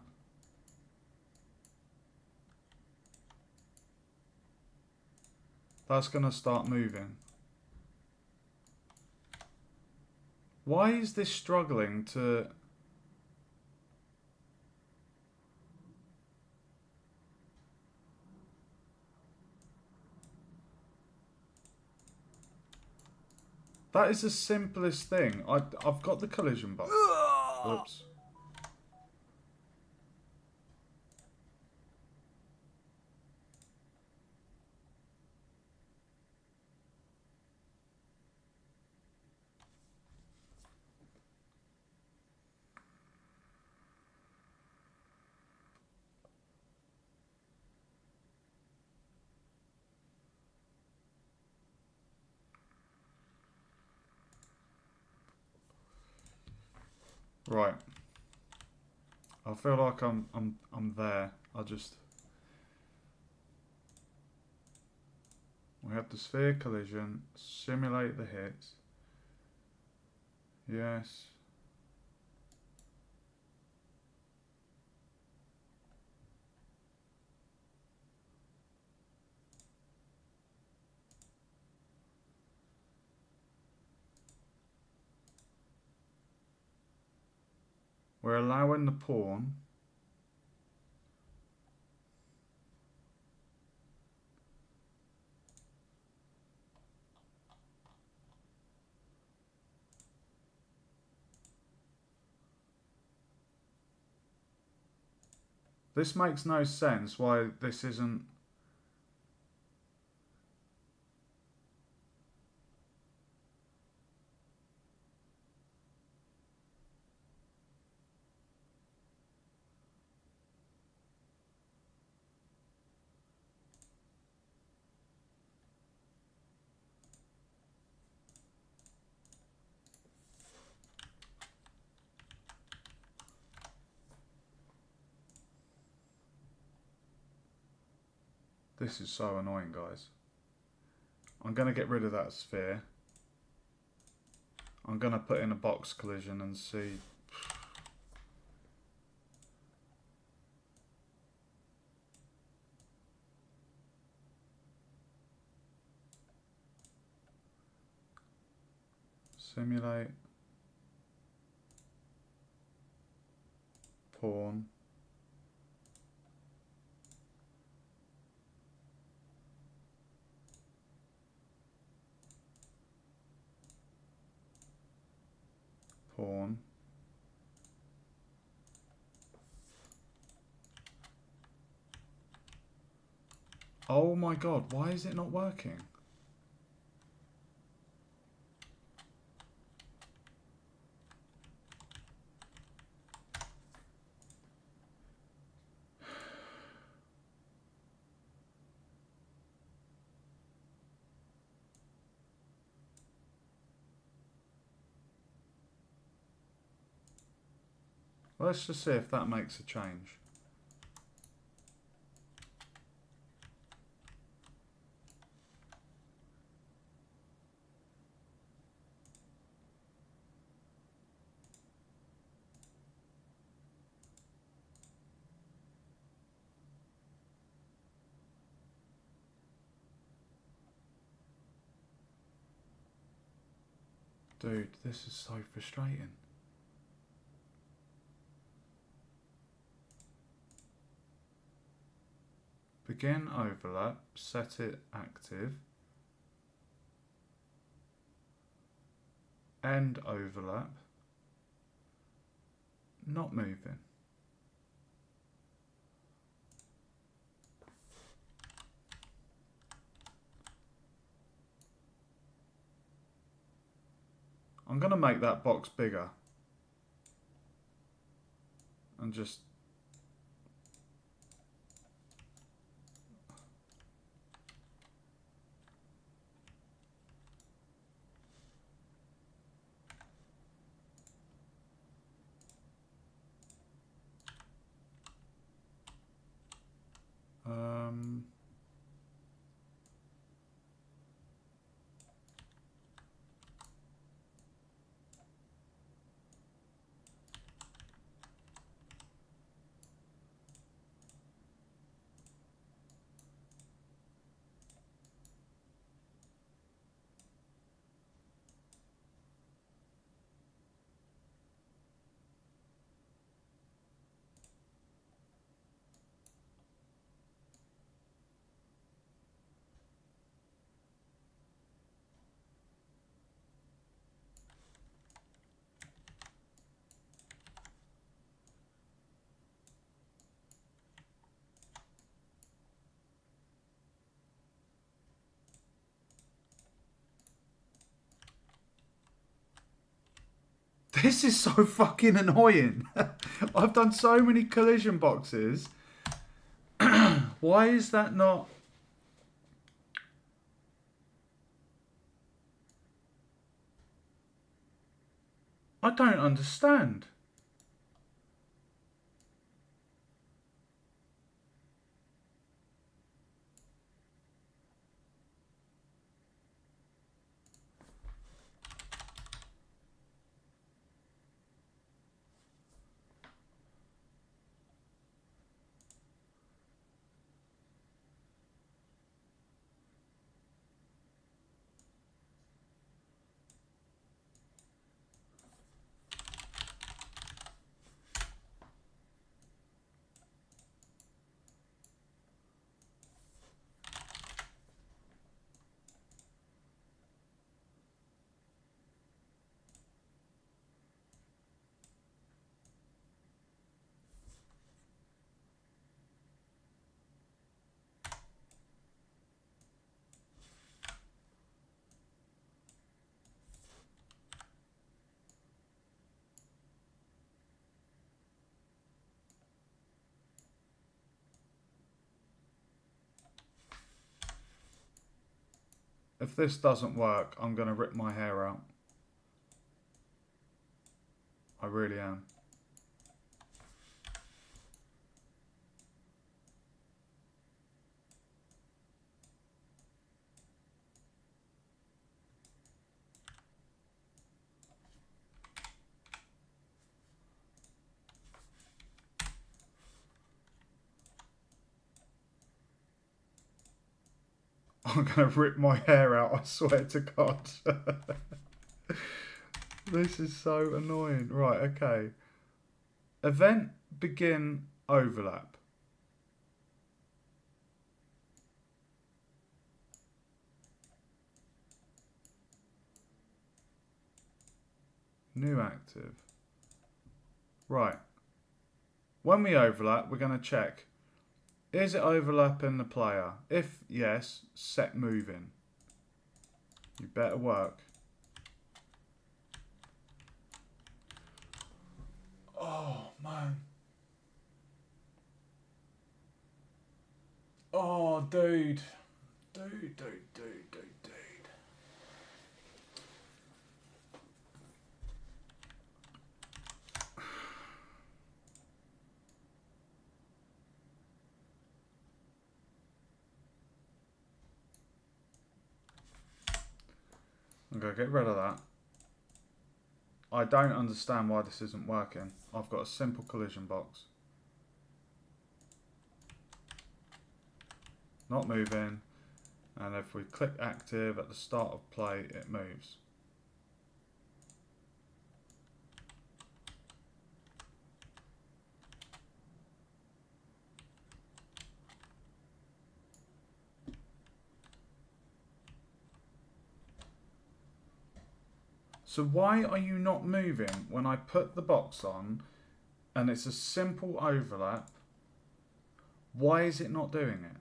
that's going to start moving. Why is this struggling to... That is the simplest thing. I've got the collision box. Whoops. Right. I feel like I'm there. We have the sphere collision, simulate the hits. Yes. We're allowing the pawn. This makes no sense why this isn't... This is so annoying, guys. I'm going to get rid of that sphere. I'm going to put in a box collision and see... Simulate. Pawn. Pawn. Oh my god, why is it not working? Let's just see if that makes a change. Dude, this is so frustrating. Begin overlap, set it active. End overlap. Not moving. I'm going to make that box bigger. And just... This is so fucking annoying. I've done so many collision boxes. Why is that not... I don't understand. If this doesn't work, I'm going to rip my hair out. I really am. I'm going to rip my hair out, I swear to God. This is so annoying. Right, okay. Event begin overlap. New active. Right. When we overlap, we're going to check. Is it overlapping the player? If yes, set moving. You better work. Oh, man. Oh, dude. Dude. I'm going to get rid of that. I don't understand why this isn't working. I've got a simple collision box. Not moving. And if we click active at the start of play, it moves. So why are you not moving when I put the box on and it's a simple overlap? Why is it not doing it?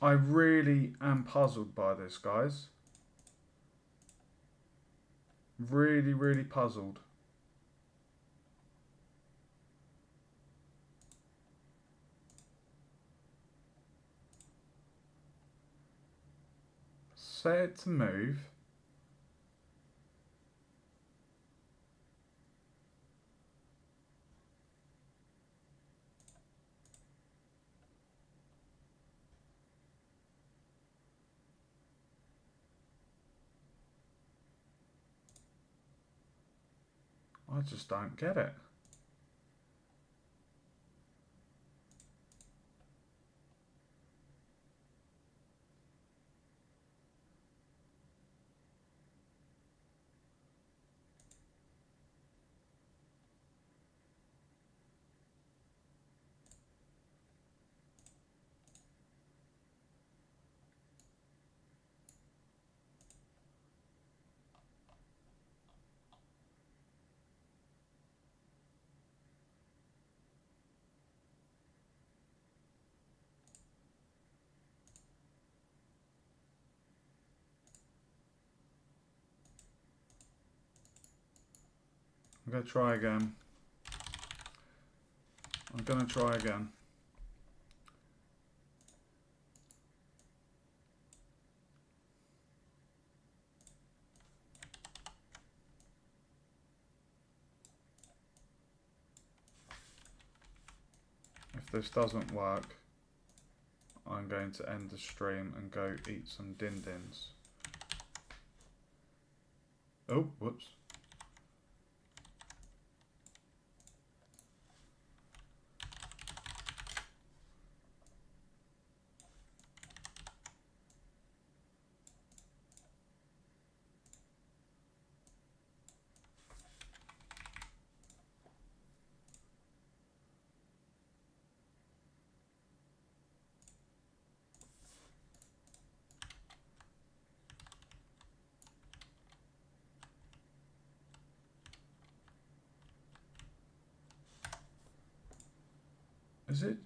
I really am puzzled by this, guys. Really puzzled. Set it to move. I just don't get it. I'm going to try again. I'm going to try again. If this doesn't work, I'm going to end the stream and go eat some din-dins. Oh, whoops.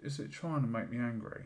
Is it trying to make me angry?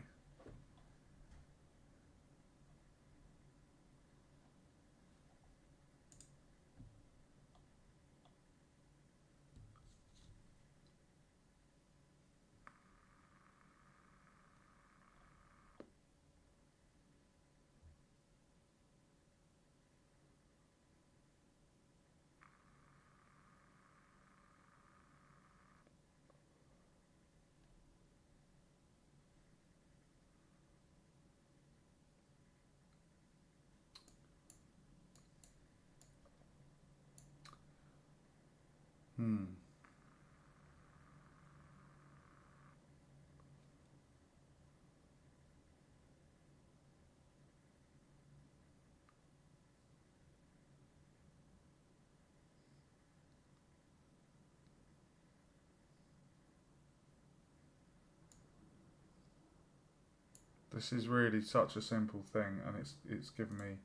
This is really such a simple thing, and it's given me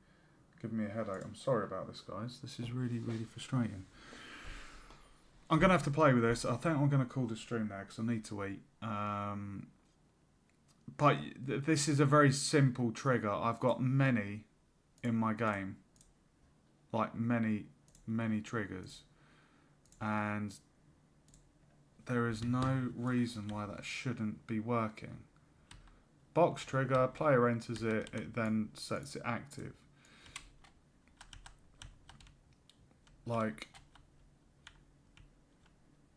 a headache. I'm sorry about this, guys. This is really frustrating. I'm gonna have to play with this. I think I'm gonna call the stream now because I need to eat. But this is a very simple trigger. I've got many in my game, like many triggers, and there is no reason why that shouldn't be working. Box trigger, player enters it, it then sets it active. Like,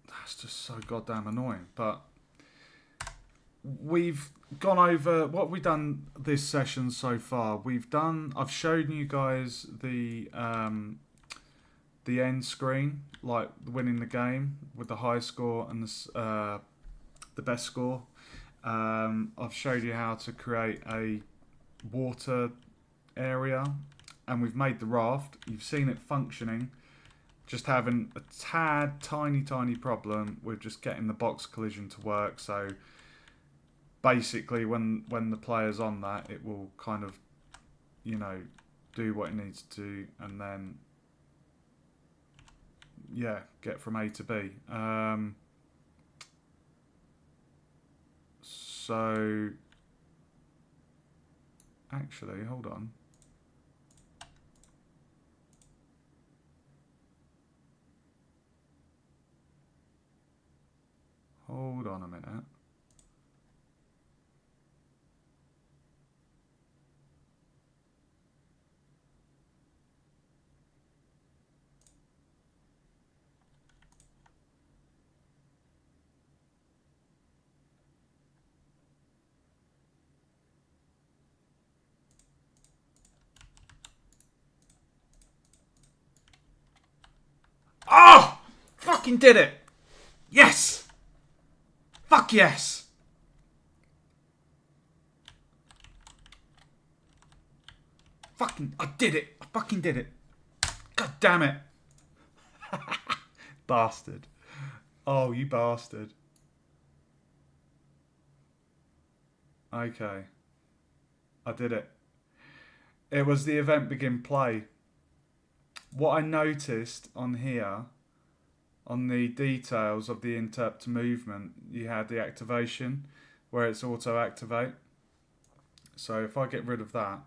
that's just so goddamn annoying. But we've gone over what we've done this session so far. I've shown you guys the end screen, like winning the game with the high score and the best score. I've showed you how to create a water area, and we've made the raft. You've seen it functioning, just having a tad tiny problem with just getting the box collision to work. So basically when the player's on that, it will kind of, you know, do what it needs to do, and then yeah, get from A to B. So, actually, hold on. Hold on a minute. Oh! Fucking did it! Yes! Fuck yes! Fucking, I did it! I fucking did it! God damn it! Bastard. Oh, you bastard. Okay. I did it. It was the event begin play. What I noticed on here, on the details of the interrupt movement, you had the activation where it's auto activate. So if I get rid of that,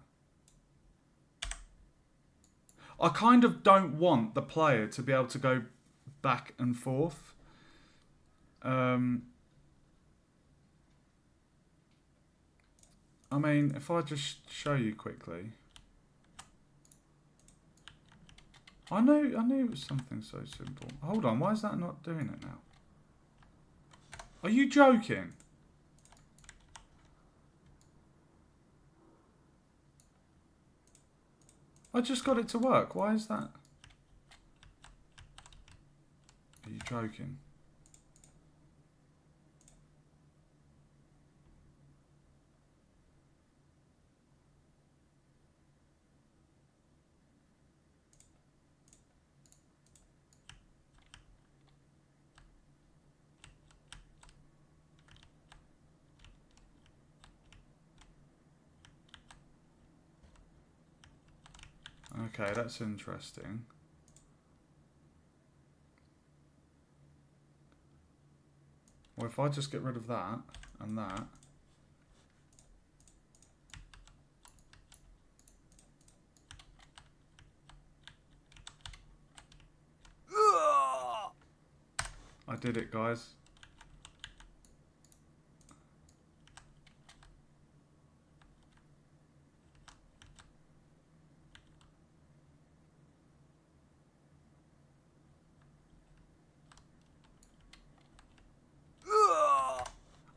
I kind of don't want the player to be able to go back and forth. I mean, if I just show you quickly. I knew it was something so simple. Hold on, why is that not doing it now? Are you joking? I just got it to work. Why is that? Are you joking? Okay, that's interesting. Well, if I just get rid of that and that. I did it, guys.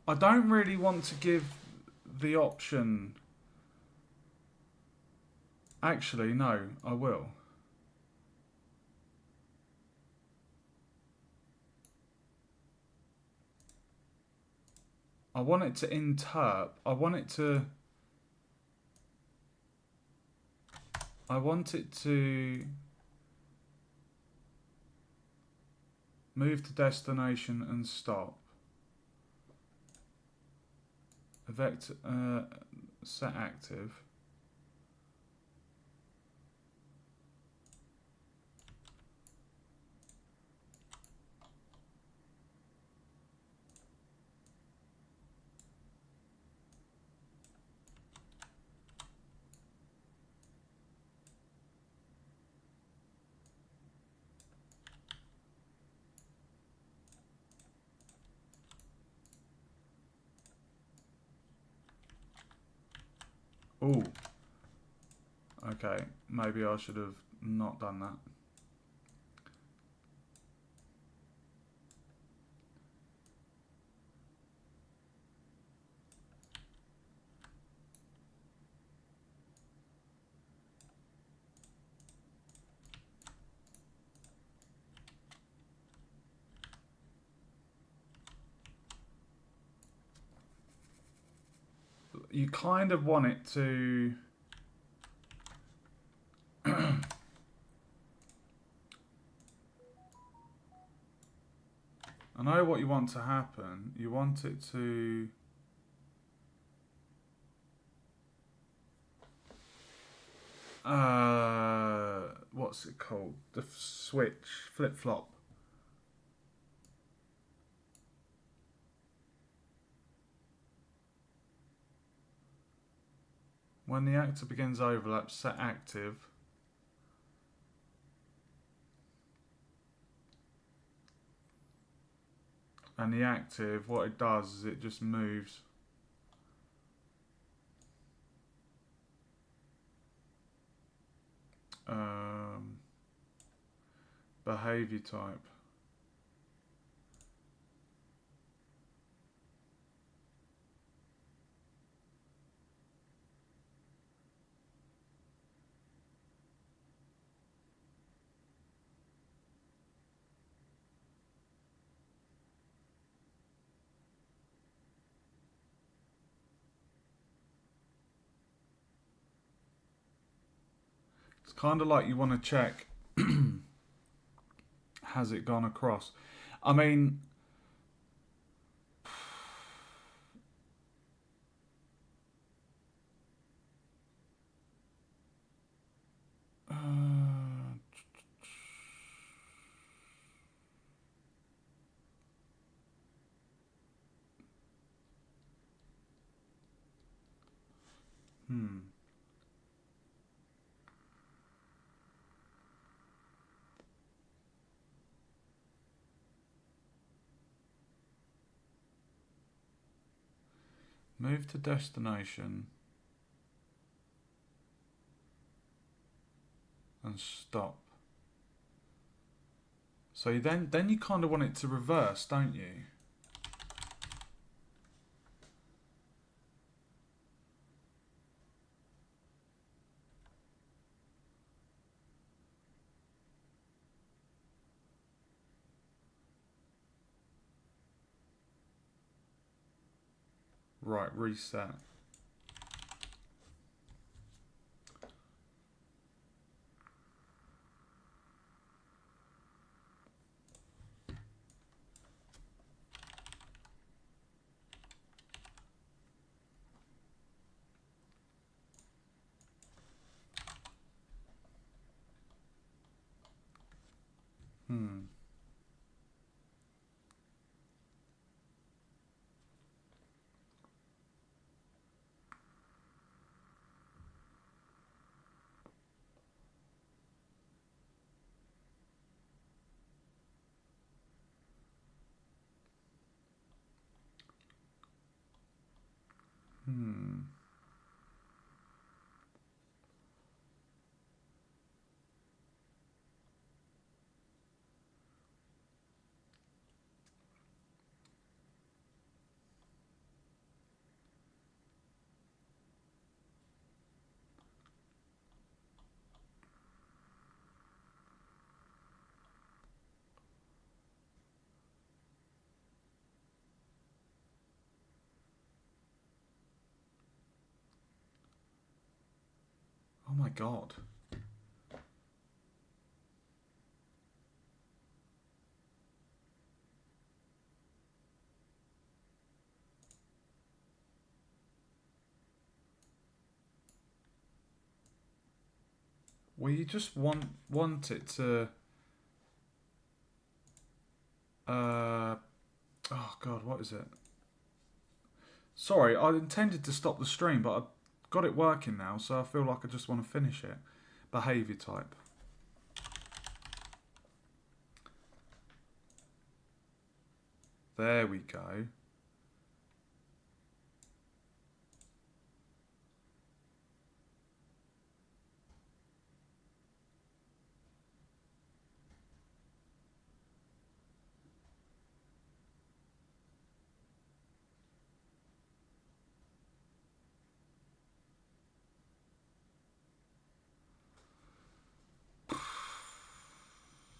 I don't really want to give the option. Actually, no, I will. I want it to interp. I want it to move to destination and stop. Vector set active. Ooh. Okay, maybe I should have not done that. You kind of want it to... I know what you want to happen. You want it to... what's it called? The switch, flip-flop. When the actor begins overlap, set active. And the active, what it does is it just moves. Behavior type. It's kind of like you want to check, has it gone across? I mean, Move to destination and stop. So then you kind of want it to reverse, don't you? Right, reset. Hmm. Hmm. Oh my god. Well, you just want it to. Oh god, what is it? Sorry, I intended to stop the stream, but I've got it working now, so I feel like I just want to finish it. Behavior type. There we go.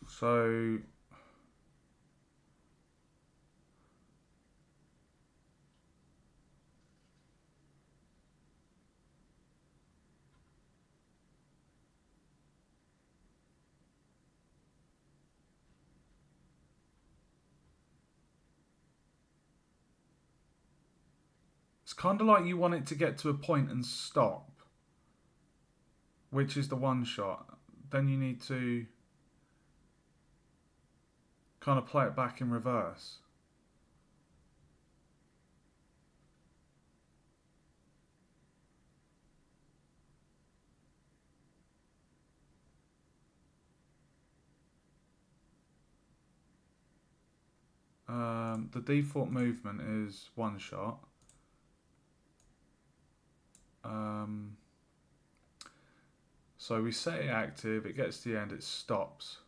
So it's kind of like you want it to get to a point and stop, which is the one shot. Then you need to kind of play it back in reverse. The default movement is one shot. So we set it active, it gets to the end, it stops.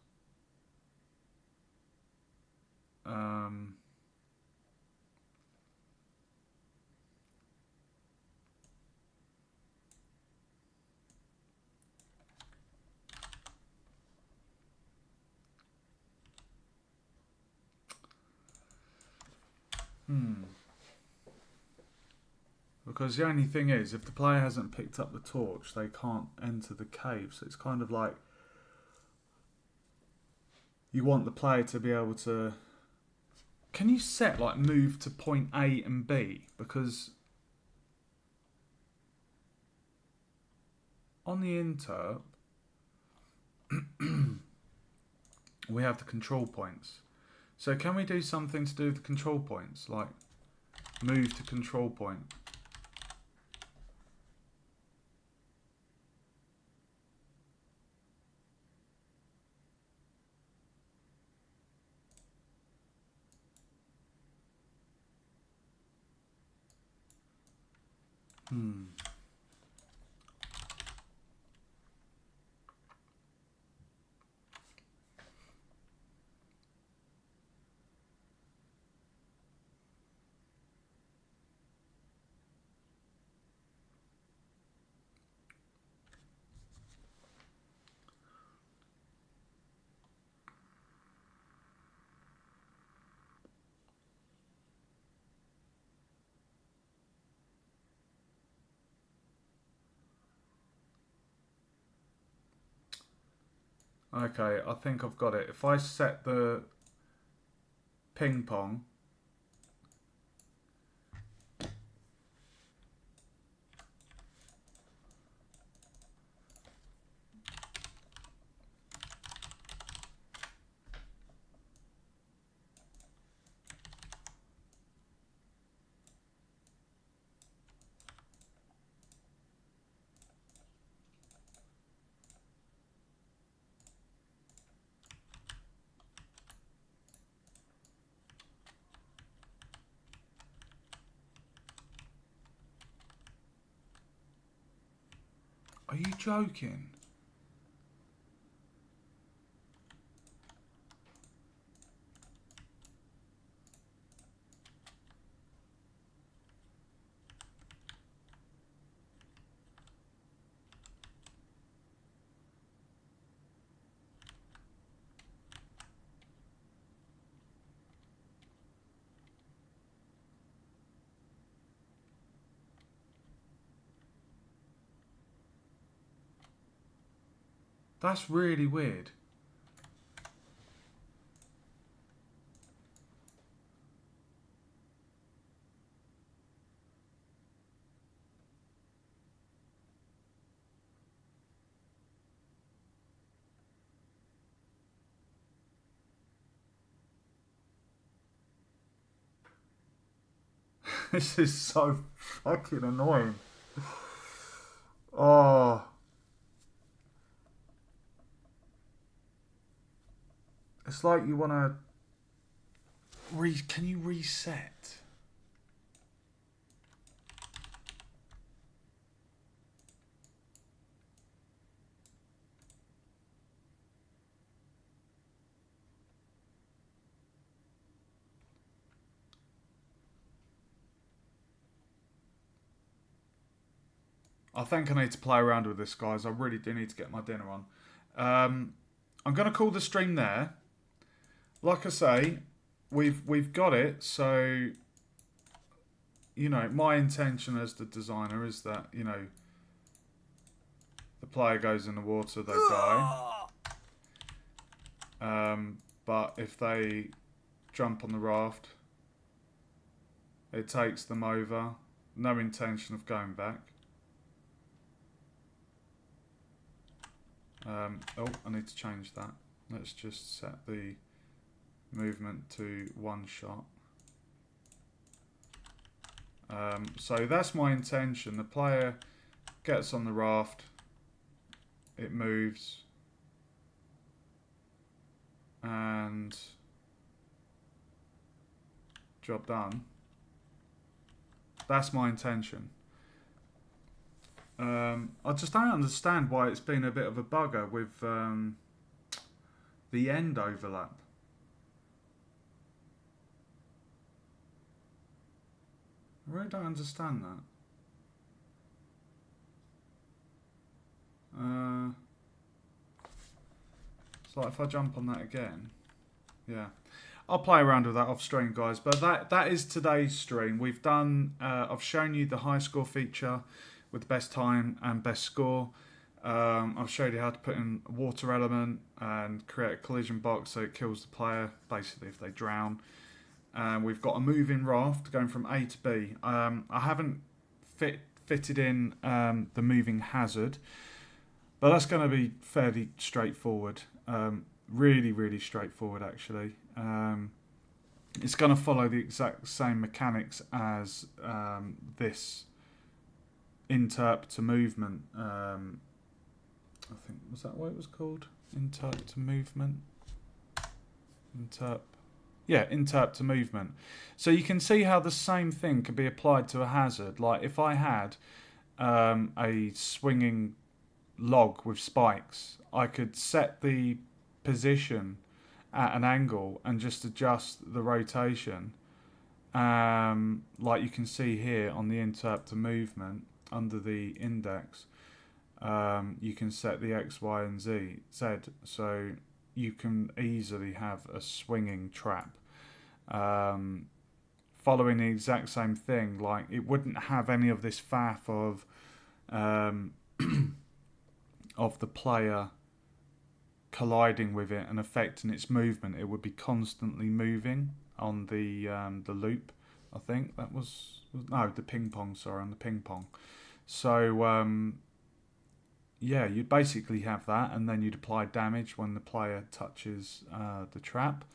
Because the only thing is, if the player hasn't picked up the torch, they can't enter the cave. So it's kind of like you want the player to be able to. Can you set like move to point A and B? Because on the interp, we have the control points. So can we do something to do with the control points, like move to control point? Hmm. Okay, I think I've got it. If I set the ping pong. Are you joking? That's really weird. This is so fucking annoying. Oh. It's like you want to... Can you reset? I think I need to play around with this, guys. I really do need to get my dinner on. I'm going to call the stream there. Like I say, we've got it. So, you know, my intention as the designer is that, you know, the player goes in the water, they die. But if they jump on the raft, it takes them over. No intention of going back. Oh, I need to change that. Let's just set the movement to one shot. So that's my intention. The player gets on the raft, it moves, and job done. That's my intention. I just don't understand why it's been a bit of a bugger with the end overlap. I really don't understand that. So if I jump on that again, yeah. I'll play around with that off stream, guys. But that is today's stream. We've done. I've shown you the high score feature with the best time and best score. I've showed you how to put in a water element and create a collision box so it kills the player, basically if they drown. We've got a moving raft going from A to B. I haven't fitted in the moving hazard, but that's going to be fairly straightforward. Really, really straightforward, actually. It's going to follow the exact same mechanics as this interp to movement. I think, was that what it was called? Interp to movement? Interp. Yeah, interrupt to movement. So you can see how the same thing can be applied to a hazard. Like if I had a swinging log with spikes, I could set the position at an angle and just adjust the rotation. Like you can see here on the interrupt to movement under the index, you can set the X, Y, and Z. So you can easily have a swinging trap. Um, Following the exact same thing, like it wouldn't have any of this faff um, of the player colliding with it and affecting its movement. It would be constantly moving on the loop. I think that was no, the ping pong. Sorry, on the ping pong. So yeah, you'd basically have that, and then you'd apply damage when the player touches the trap.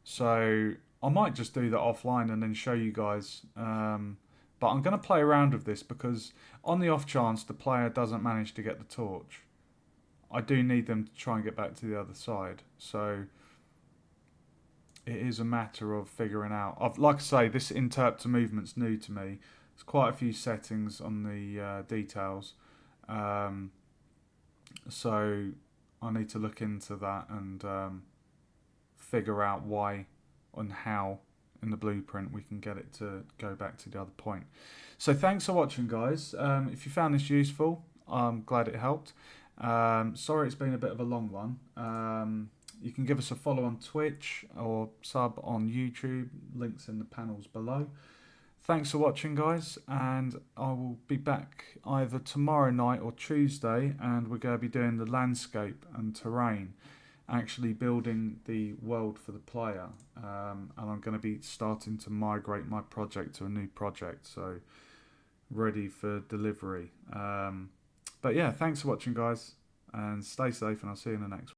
So I might just do that offline and then show you guys. But I'm going to play around with this because on the off chance the player doesn't manage to get the torch, I do need them to try and get back to the other side. So it is a matter of figuring out. Like I say, this interrupt to movement's new to me. There's quite a few settings on the details. Um, so I need to look into that and figure out why and how in the blueprint we can get it to go back to the other point. So thanks for watching, guys. If you found this useful, I'm glad it helped. Sorry it's been a bit of a long one. You can give us a follow on Twitch or sub on YouTube. Links in the panels below. Thanks for watching, guys, and I will be back either tomorrow night or Tuesday, and we're going to be doing the landscape and terrain, actually building the world for the player, and I'm going to be starting to migrate my project to a new project, so ready for delivery. But yeah, thanks for watching, guys, and stay safe, and I'll see you in the next one.